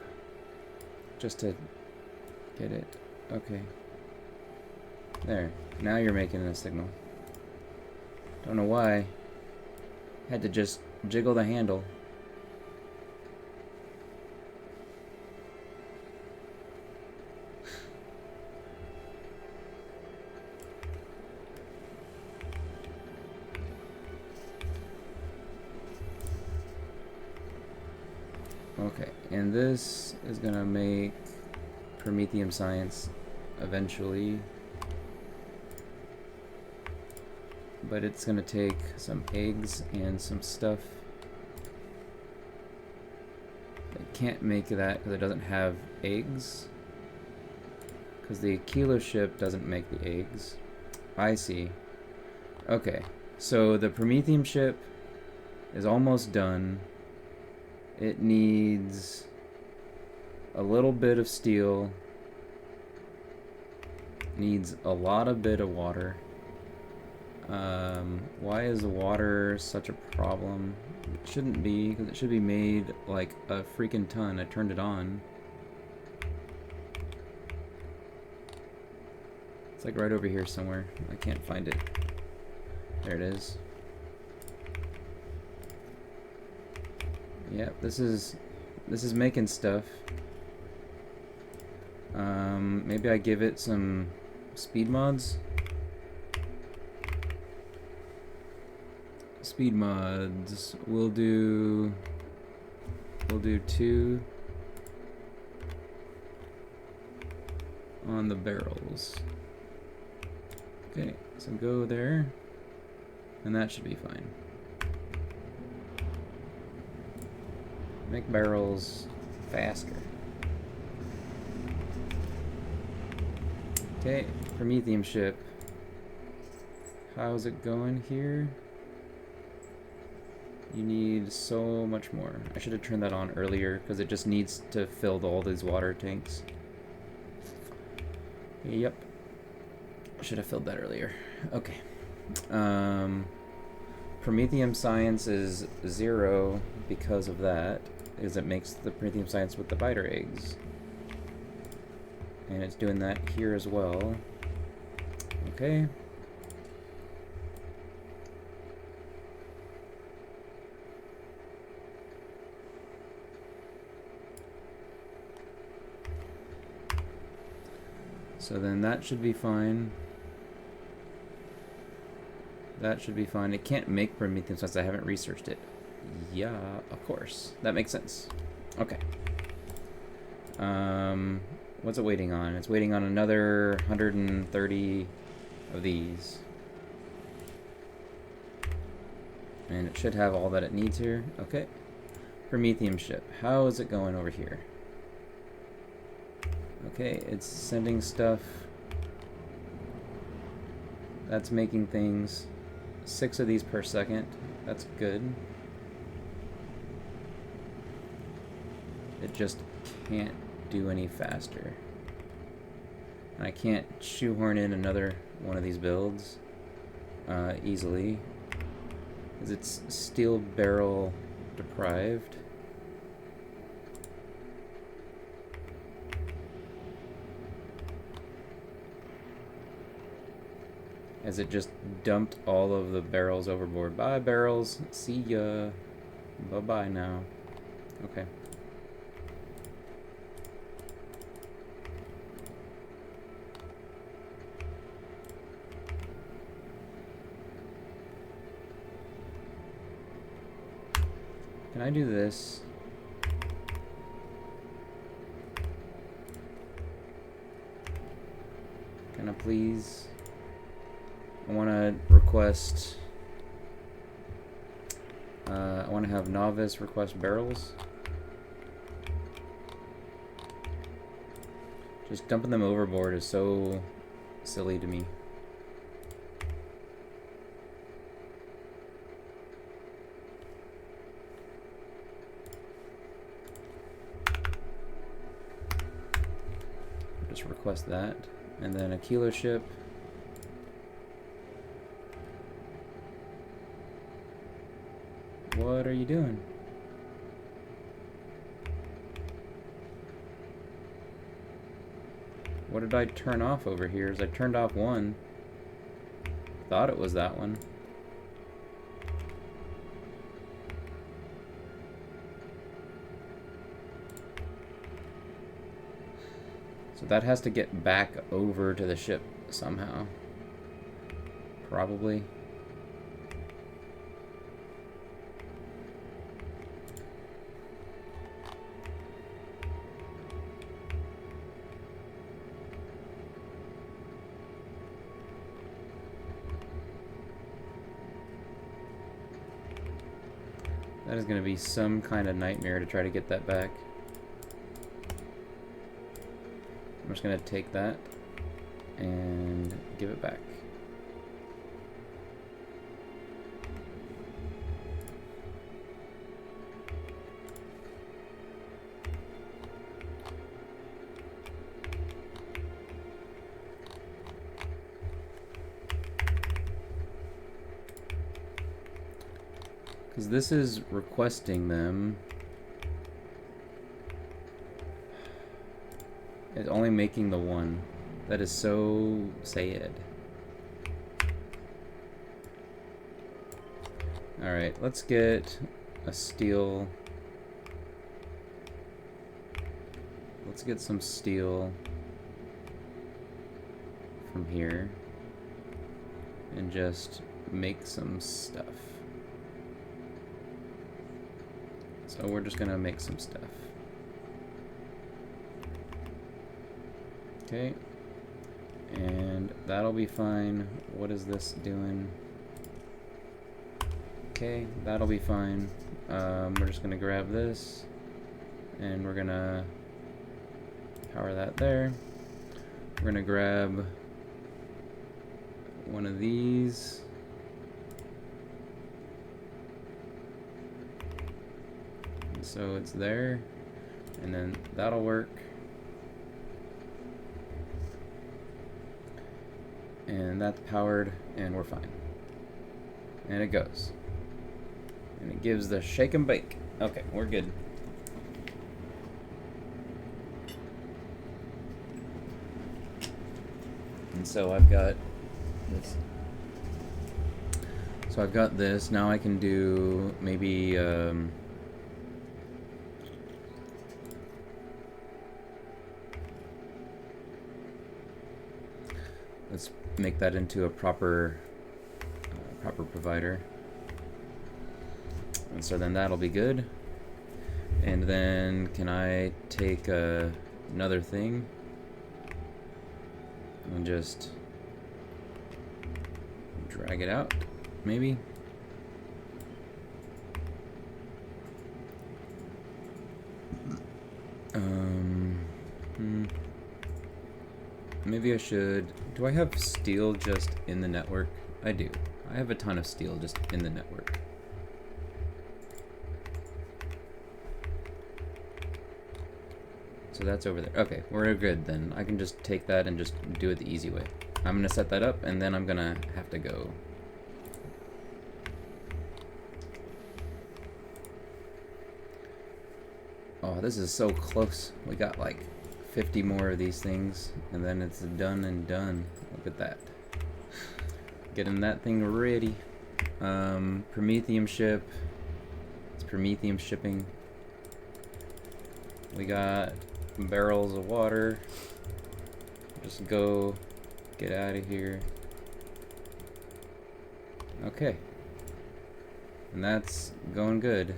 just to get it. Okay. There. Now you're making a signal. Don't know why. Had to just jiggle the handle. Okay, and this is gonna make Prometheum science eventually. But it's gonna take some eggs and some stuff. I can't make that because it doesn't have eggs. Because the Aquilo ship doesn't make the eggs. I see. Okay, so the Prometheum ship is almost done. It needs a little bit of steel. Needs a lot of bit of water. Why is the water such a problem? It shouldn't be, because it should be made like a freaking ton. I turned it on. It's like right over here somewhere. I can't find it. There it is. Yep, this is making stuff. Maybe I give it some speed mods. Speed mods. We'll do 2 on the barrels. Okay, so go there, and that should be fine. Make barrels faster. Okay, Prometheum ship. How's it going here? You need so much more. I should have turned that on earlier because it just needs to fill all these water tanks. Yep. Should have filled that earlier. Okay. Prometheum science is 0 because of that, is it makes the Prometheum science with the biter eggs. And it's doing that here as well. Okay. So then that should be fine. That should be fine. It can't make Prometheum since I haven't researched it. Yeah, of course. That makes sense. Okay. What's it waiting on? It's waiting on another 130 of these. And it should have all that it needs here. Okay. Prometheum ship. How is it going over here? Okay, it's sending stuff. That's making things. 6 of these per second. That's good. It just can't do any faster. And I can't shoehorn in another one of these builds easily, because it's steel barrel deprived. As it just dumped all of the barrels overboard. Bye, barrels. See ya. Bye-bye now. Okay. Can I do this? Can I please? I want to request. I want to have novice request barrels. Just dumping them overboard is so silly to me. Just request that, and then Aquilo ship. What are you doing? What did I turn off over here? Is I turned off one. Thought it was that one. So that has to get back over to the ship somehow. Probably. That is going to be some kind of nightmare to try to get that back. I'm just going to take that and give it back. Because this is requesting them. It's only making the one. That is so sad. Alright, let's get a steel. Let's get some steel from here and just make some stuff. So we're just gonna make some stuff. Okay, and that'll be fine. What is this doing? Okay, that'll be fine. We're just gonna grab this and we're gonna power that there. We're gonna grab one of these. And so it's there, and then that'll work. And that's powered, and we're fine. And it goes. And it gives the shake and bake. Okay, we're good. And so I've got this. So I've got this. Now I can do maybe let's make that into a proper provider. And so then that'll be good. And then can I take another thing and just drag it out, maybe? Maybe I should. Do I have steel just in the network? I do. I have a ton of steel just in the network. So that's over there. Okay, we're good then. I can just take that and just do it the easy way. I'm gonna set that up and then I'm gonna have to go. Oh, this is so close. We got like 50 more of these things and then it's done and done. Look at that. Getting that thing ready. Promethium ship. It's Promethium shipping. We got barrels of water. Just go get out of here. Okay. And that's going good.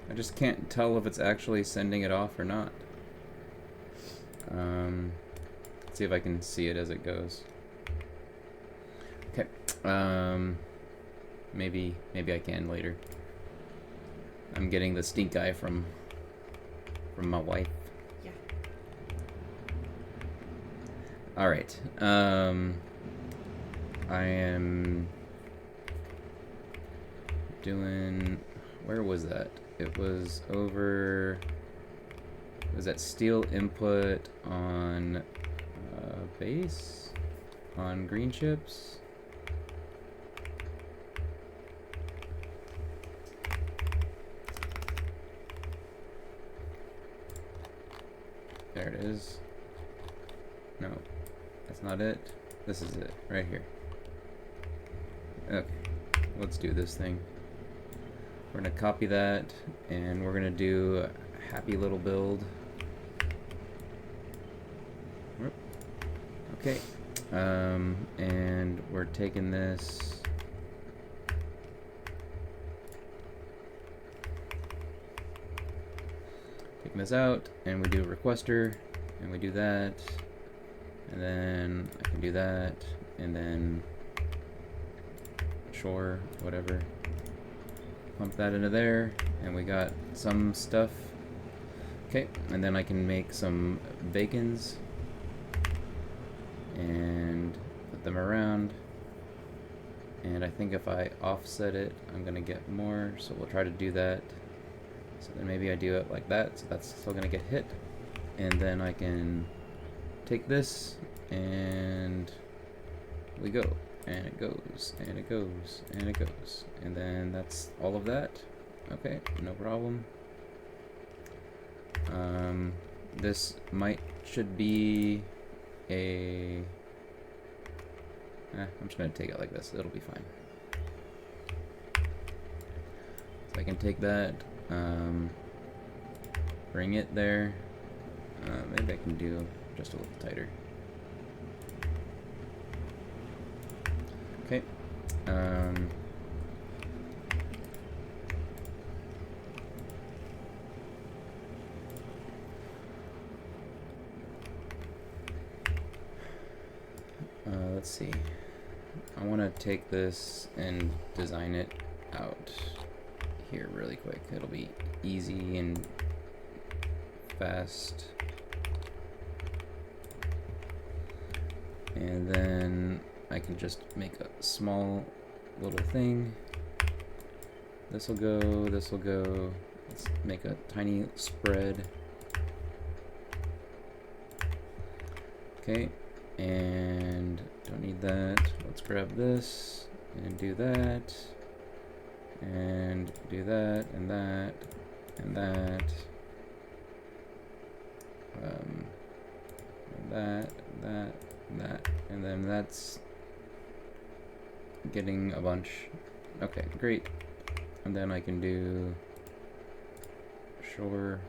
I just can't tell if it's actually sending it off or not. Let's see if I can see it as it goes. Okay. Maybe I can later. I'm getting the stink eye from my wife. Yeah. All right. I am doing. Where was that? It was over. Was that steel input on base? On green chips? There it is. No, that's not it. This is it, right here. Okay, let's do this thing. We're gonna copy that, and we're gonna do a happy little build. Okay, and we're taking this. Taking this out, and we do a requester, and we do that, and then I can do that, and then sure, whatever. Pump that into there, and we got some stuff. Okay, and then I can make some bacons and put them around. And I think if I offset it, I'm gonna get more, so we'll try to do that. So then maybe I do it like that, so that's still gonna get hit. And then I can take this, and we go. And it goes, and it goes, and it goes. And then that's all of that. Okay, no problem. This should be a... I'm just gonna take it like this, it'll be fine. So I can take that, bring it there. Maybe I can do just a little tighter. Okay. Let's see. I want to take this and design it out here really quick. It'll be easy and fast. And then I can just make a small little thing. This will go, this will go. Let's make a tiny spread. Okay, and don't need that. Let's grab this and do that, and do that, and that, and that, and that, and that, and then that's getting a bunch. Okay, great. And then I can do sure,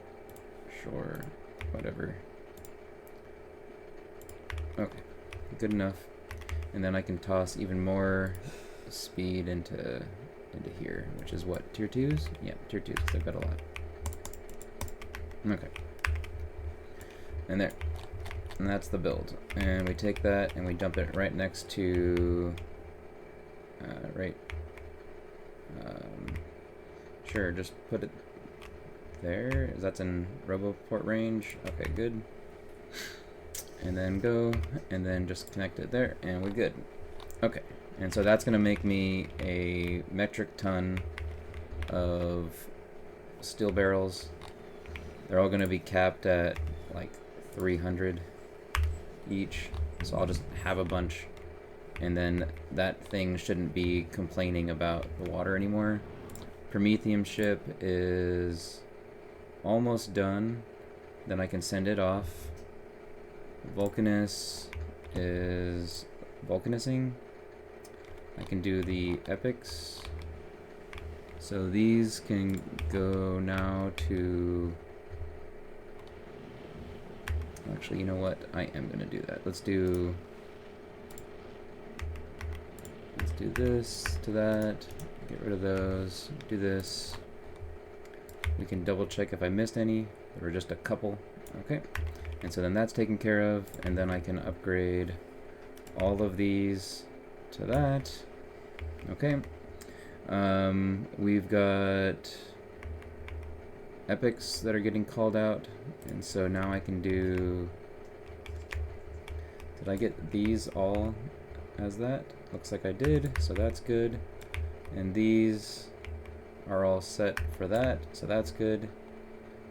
whatever. Okay, good enough. And then I can toss even more speed into here, which is what, tier 2s? Yeah, tier 2s, because I've got a lot. Okay. And there. And that's the build. And we take that and we dump it right next to, sure, just put it there. That's in RoboPort range. Okay, good. And then go, and then just connect it there, and we're good. Okay, and so that's gonna make me a metric ton of steel barrels. They're all gonna be capped at like 300 each, so I'll just have a bunch, and then that thing shouldn't be complaining about the water anymore. Prometheum ship is almost done, then I can send it off. Vulcanus is vulcanizing. I can do the epics. So these can go now to... Actually, you know what? I am going to do that. Let's do this to that. Get rid of those. Do this. We can double check if I missed any. There were just a couple. Okay. And so then that's taken care of, and then I can upgrade all of these to that. Okay. We've got epics that are getting called out, and so now I can do... Did I get these all as that? Looks like I did, so that's good. And these are all set for that, so that's good.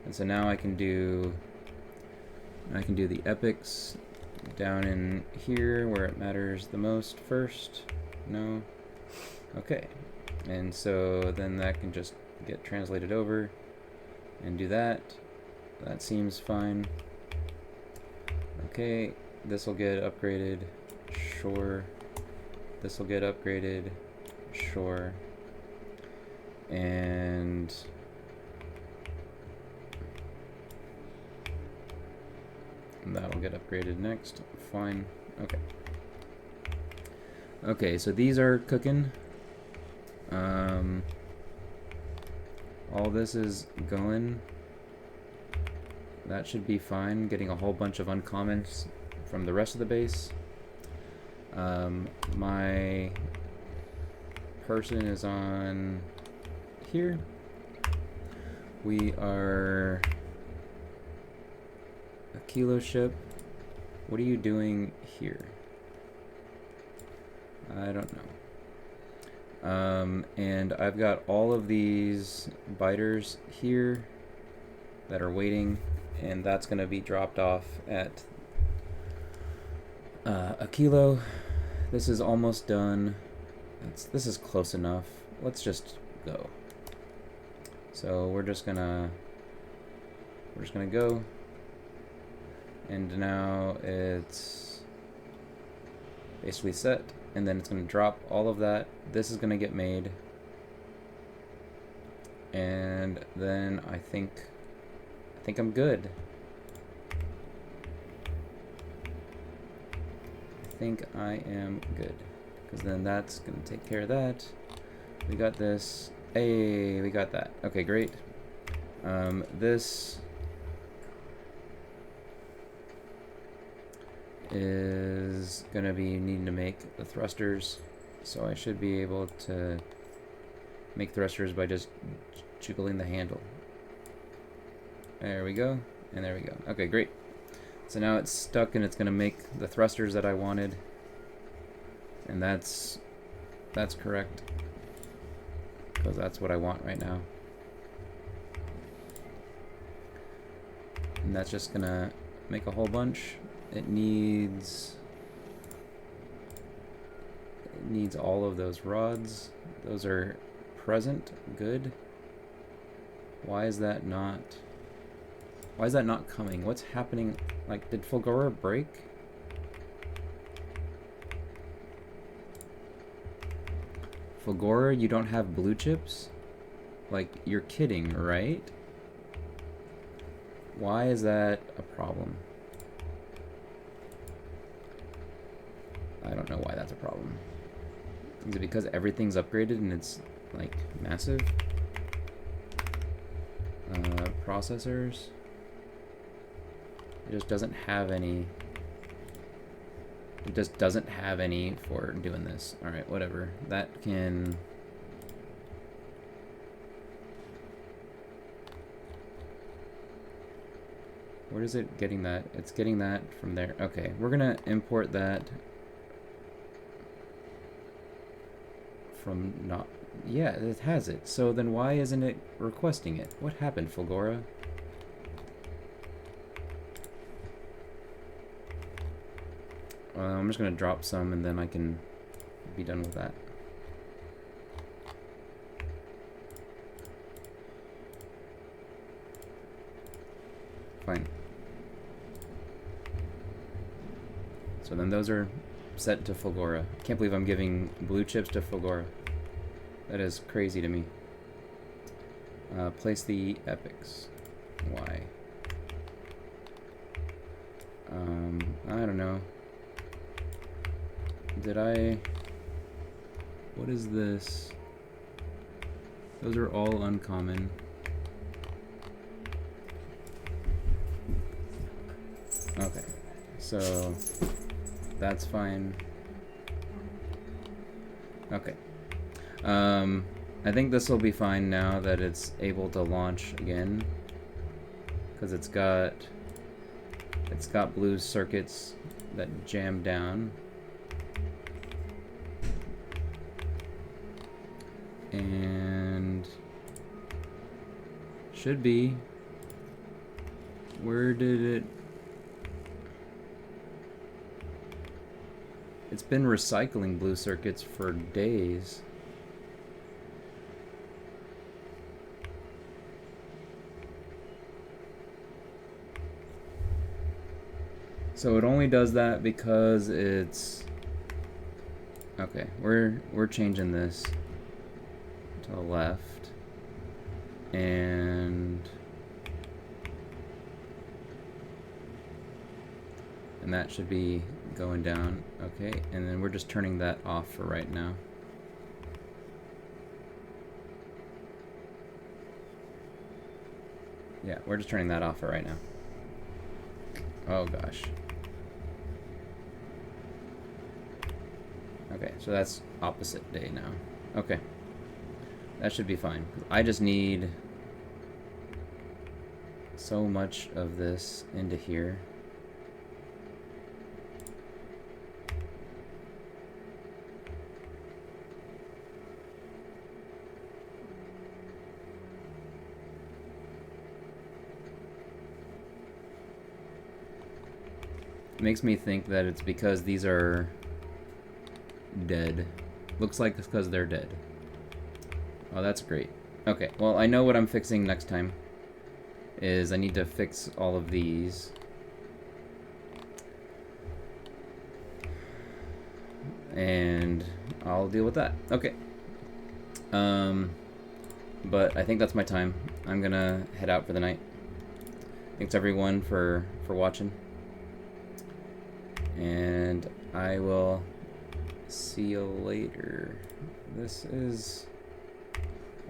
And so now I can do the epics down in here where it matters the most first. No? Okay. And so then that can just get translated over and do that. That seems fine. Okay, this will get upgraded. Sure. This will get upgraded. Sure. And that'll get upgraded next. Fine. Okay. Okay, so these are cooking. All this is going. That should be fine. Getting a whole bunch of uncommons from the rest of the base. My person is on here. We are Aquilo ship. What are you doing here? I don't know. And I've got all of these biters here that are waiting, and that's going to be dropped off at Aquilo. This is almost done. This is close enough. Let's just go. So we're just gonna go. And now it's basically set, and then it's going to drop all of that. This is going to get made, and then I think I'm good. I think I am good, because then that's going to take care of that. We got this. Hey, we got that. Okay, great. This is gonna be needing to make the thrusters, so I should be able to make thrusters by just jiggling the handle. There we go, and there we go. Okay, great. So now it's stuck and it's gonna make the thrusters that I wanted, and that's correct, because that's what I want right now. And that's just gonna make a whole bunch. It needs all of those rods. Those are present. Good. Why is that not coming? What's happening? Like, did Fulgora break? Fulgora, you don't have blue chips? Like, you're kidding, right? Why is that a problem? I don't know why that's a problem. Is it because everything's upgraded and it's like massive? Processors. It just doesn't have any. It just doesn't have any for doing this. Alright, whatever. That can. Where is it getting that? It's getting that from there. Okay, we're gonna import that from not. Yeah, it has it. So then why isn't it requesting it? What happened, Fulgora? I'm just gonna drop some and then I can be done with that. Fine. So then those are set to Fulgora. Can't believe I'm giving blue chips to Fulgora. That is crazy to me. Place the epics. Why? I don't know. Did I... What is this? Those are all uncommon. Okay. So... That's fine. Okay. I think this will be fine now that it's able to launch again, because it's got blue circuits that jam down, and should be. Where did it? It's been recycling blue circuits for days. So it only does that because it's... Okay, we're changing this to the left. And that should be going down. Okay, and then we're just turning that off for right now. Yeah, we're just turning that off for right now. Oh gosh. Okay, so that's opposite day now. Okay. That should be fine. I just need so much of this into here. Makes me think that it's because these are dead. Looks like it's because they're dead. Oh, that's great. Okay, well, I know what I'm fixing next time. Is I need to fix all of these. And I'll deal with that. Okay. But I think that's my time. I'm gonna head out for the night. Thanks everyone for watching. And I will see you later. This is...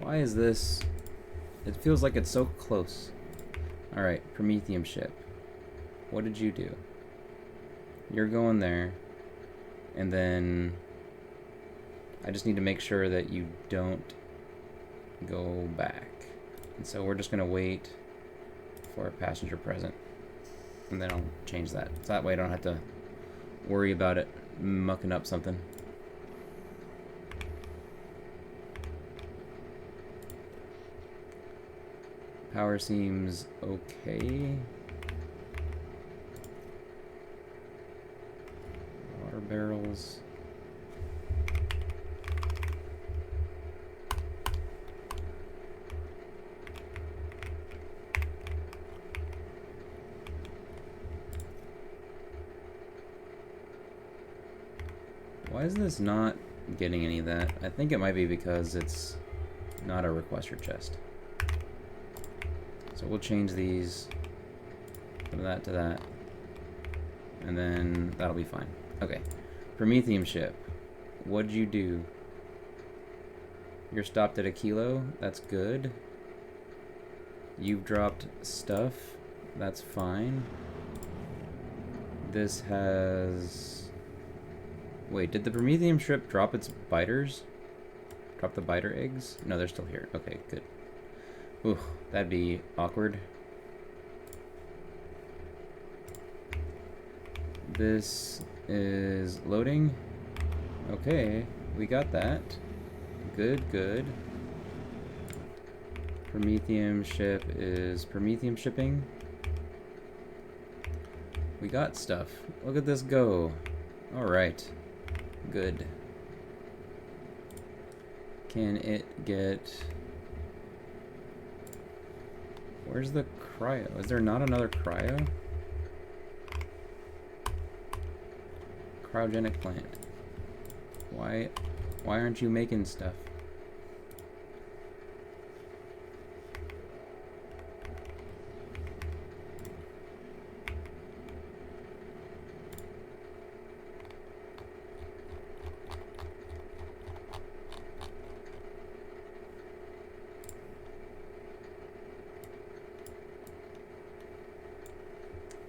Why is this... It feels like it's so close. Alright, Prometheum ship. What did you do? You're going there. And then I just need to make sure that you don't go back. And so we're just going to wait for a passenger present. And then I'll change that. So that way I don't have to worry about it mucking up something. Power seems okay. Water barrels. Why is this not getting any of that? I think it might be because it's not a requester chest. So we'll change these from that to that. And then that'll be fine. Okay. Prometheum ship. What'd you do? You're stopped at Aquilo. That's good. You've dropped stuff. That's fine. This has... Wait, did the Prometheum ship drop its biters? Drop the biter eggs? No, they're still here. Okay, good. Ooh, that'd be awkward. This is loading. Okay, we got that. Good, good. Prometheum ship is Prometheum shipping. We got stuff. Look at this go. Alright. Good. Can it get... Where's the cryo? Is there not another cryo? Cryogenic plant. Why aren't you making stuff?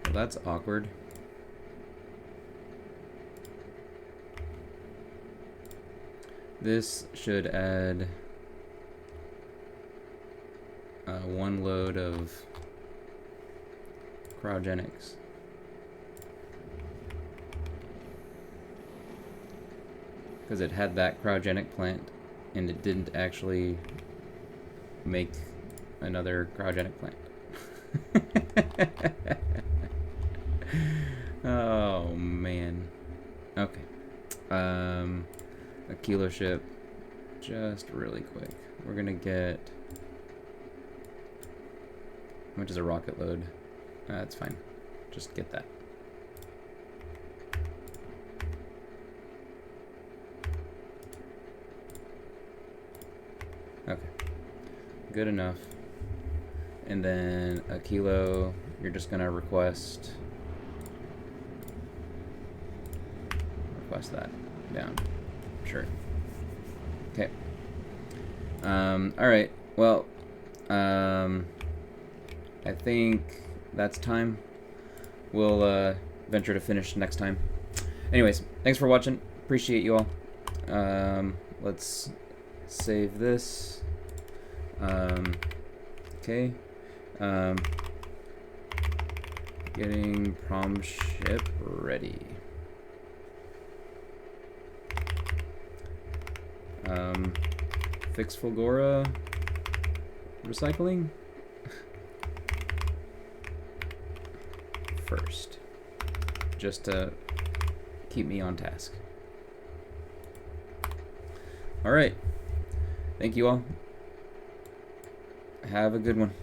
Well, that's awkward. This should add one load of cryogenics. Because it had that cryogenic plant and it didn't actually make another cryogenic plant. Oh man. Okay. Aquilo ship. Just really quick. We're gonna get... How much is a rocket load? That's fine. Just get that. Okay. Good enough. And then Aquilo, you're just gonna request that down. Sure. Okay. Alright. Well, I think that's time. We'll venture to finish next time. Anyways, thanks for watching. Appreciate you all. Let's save this. Okay. Getting prom ship ready. Fix Fulgora recycling first, just to keep me on task. All right, thank you all. Have a good one.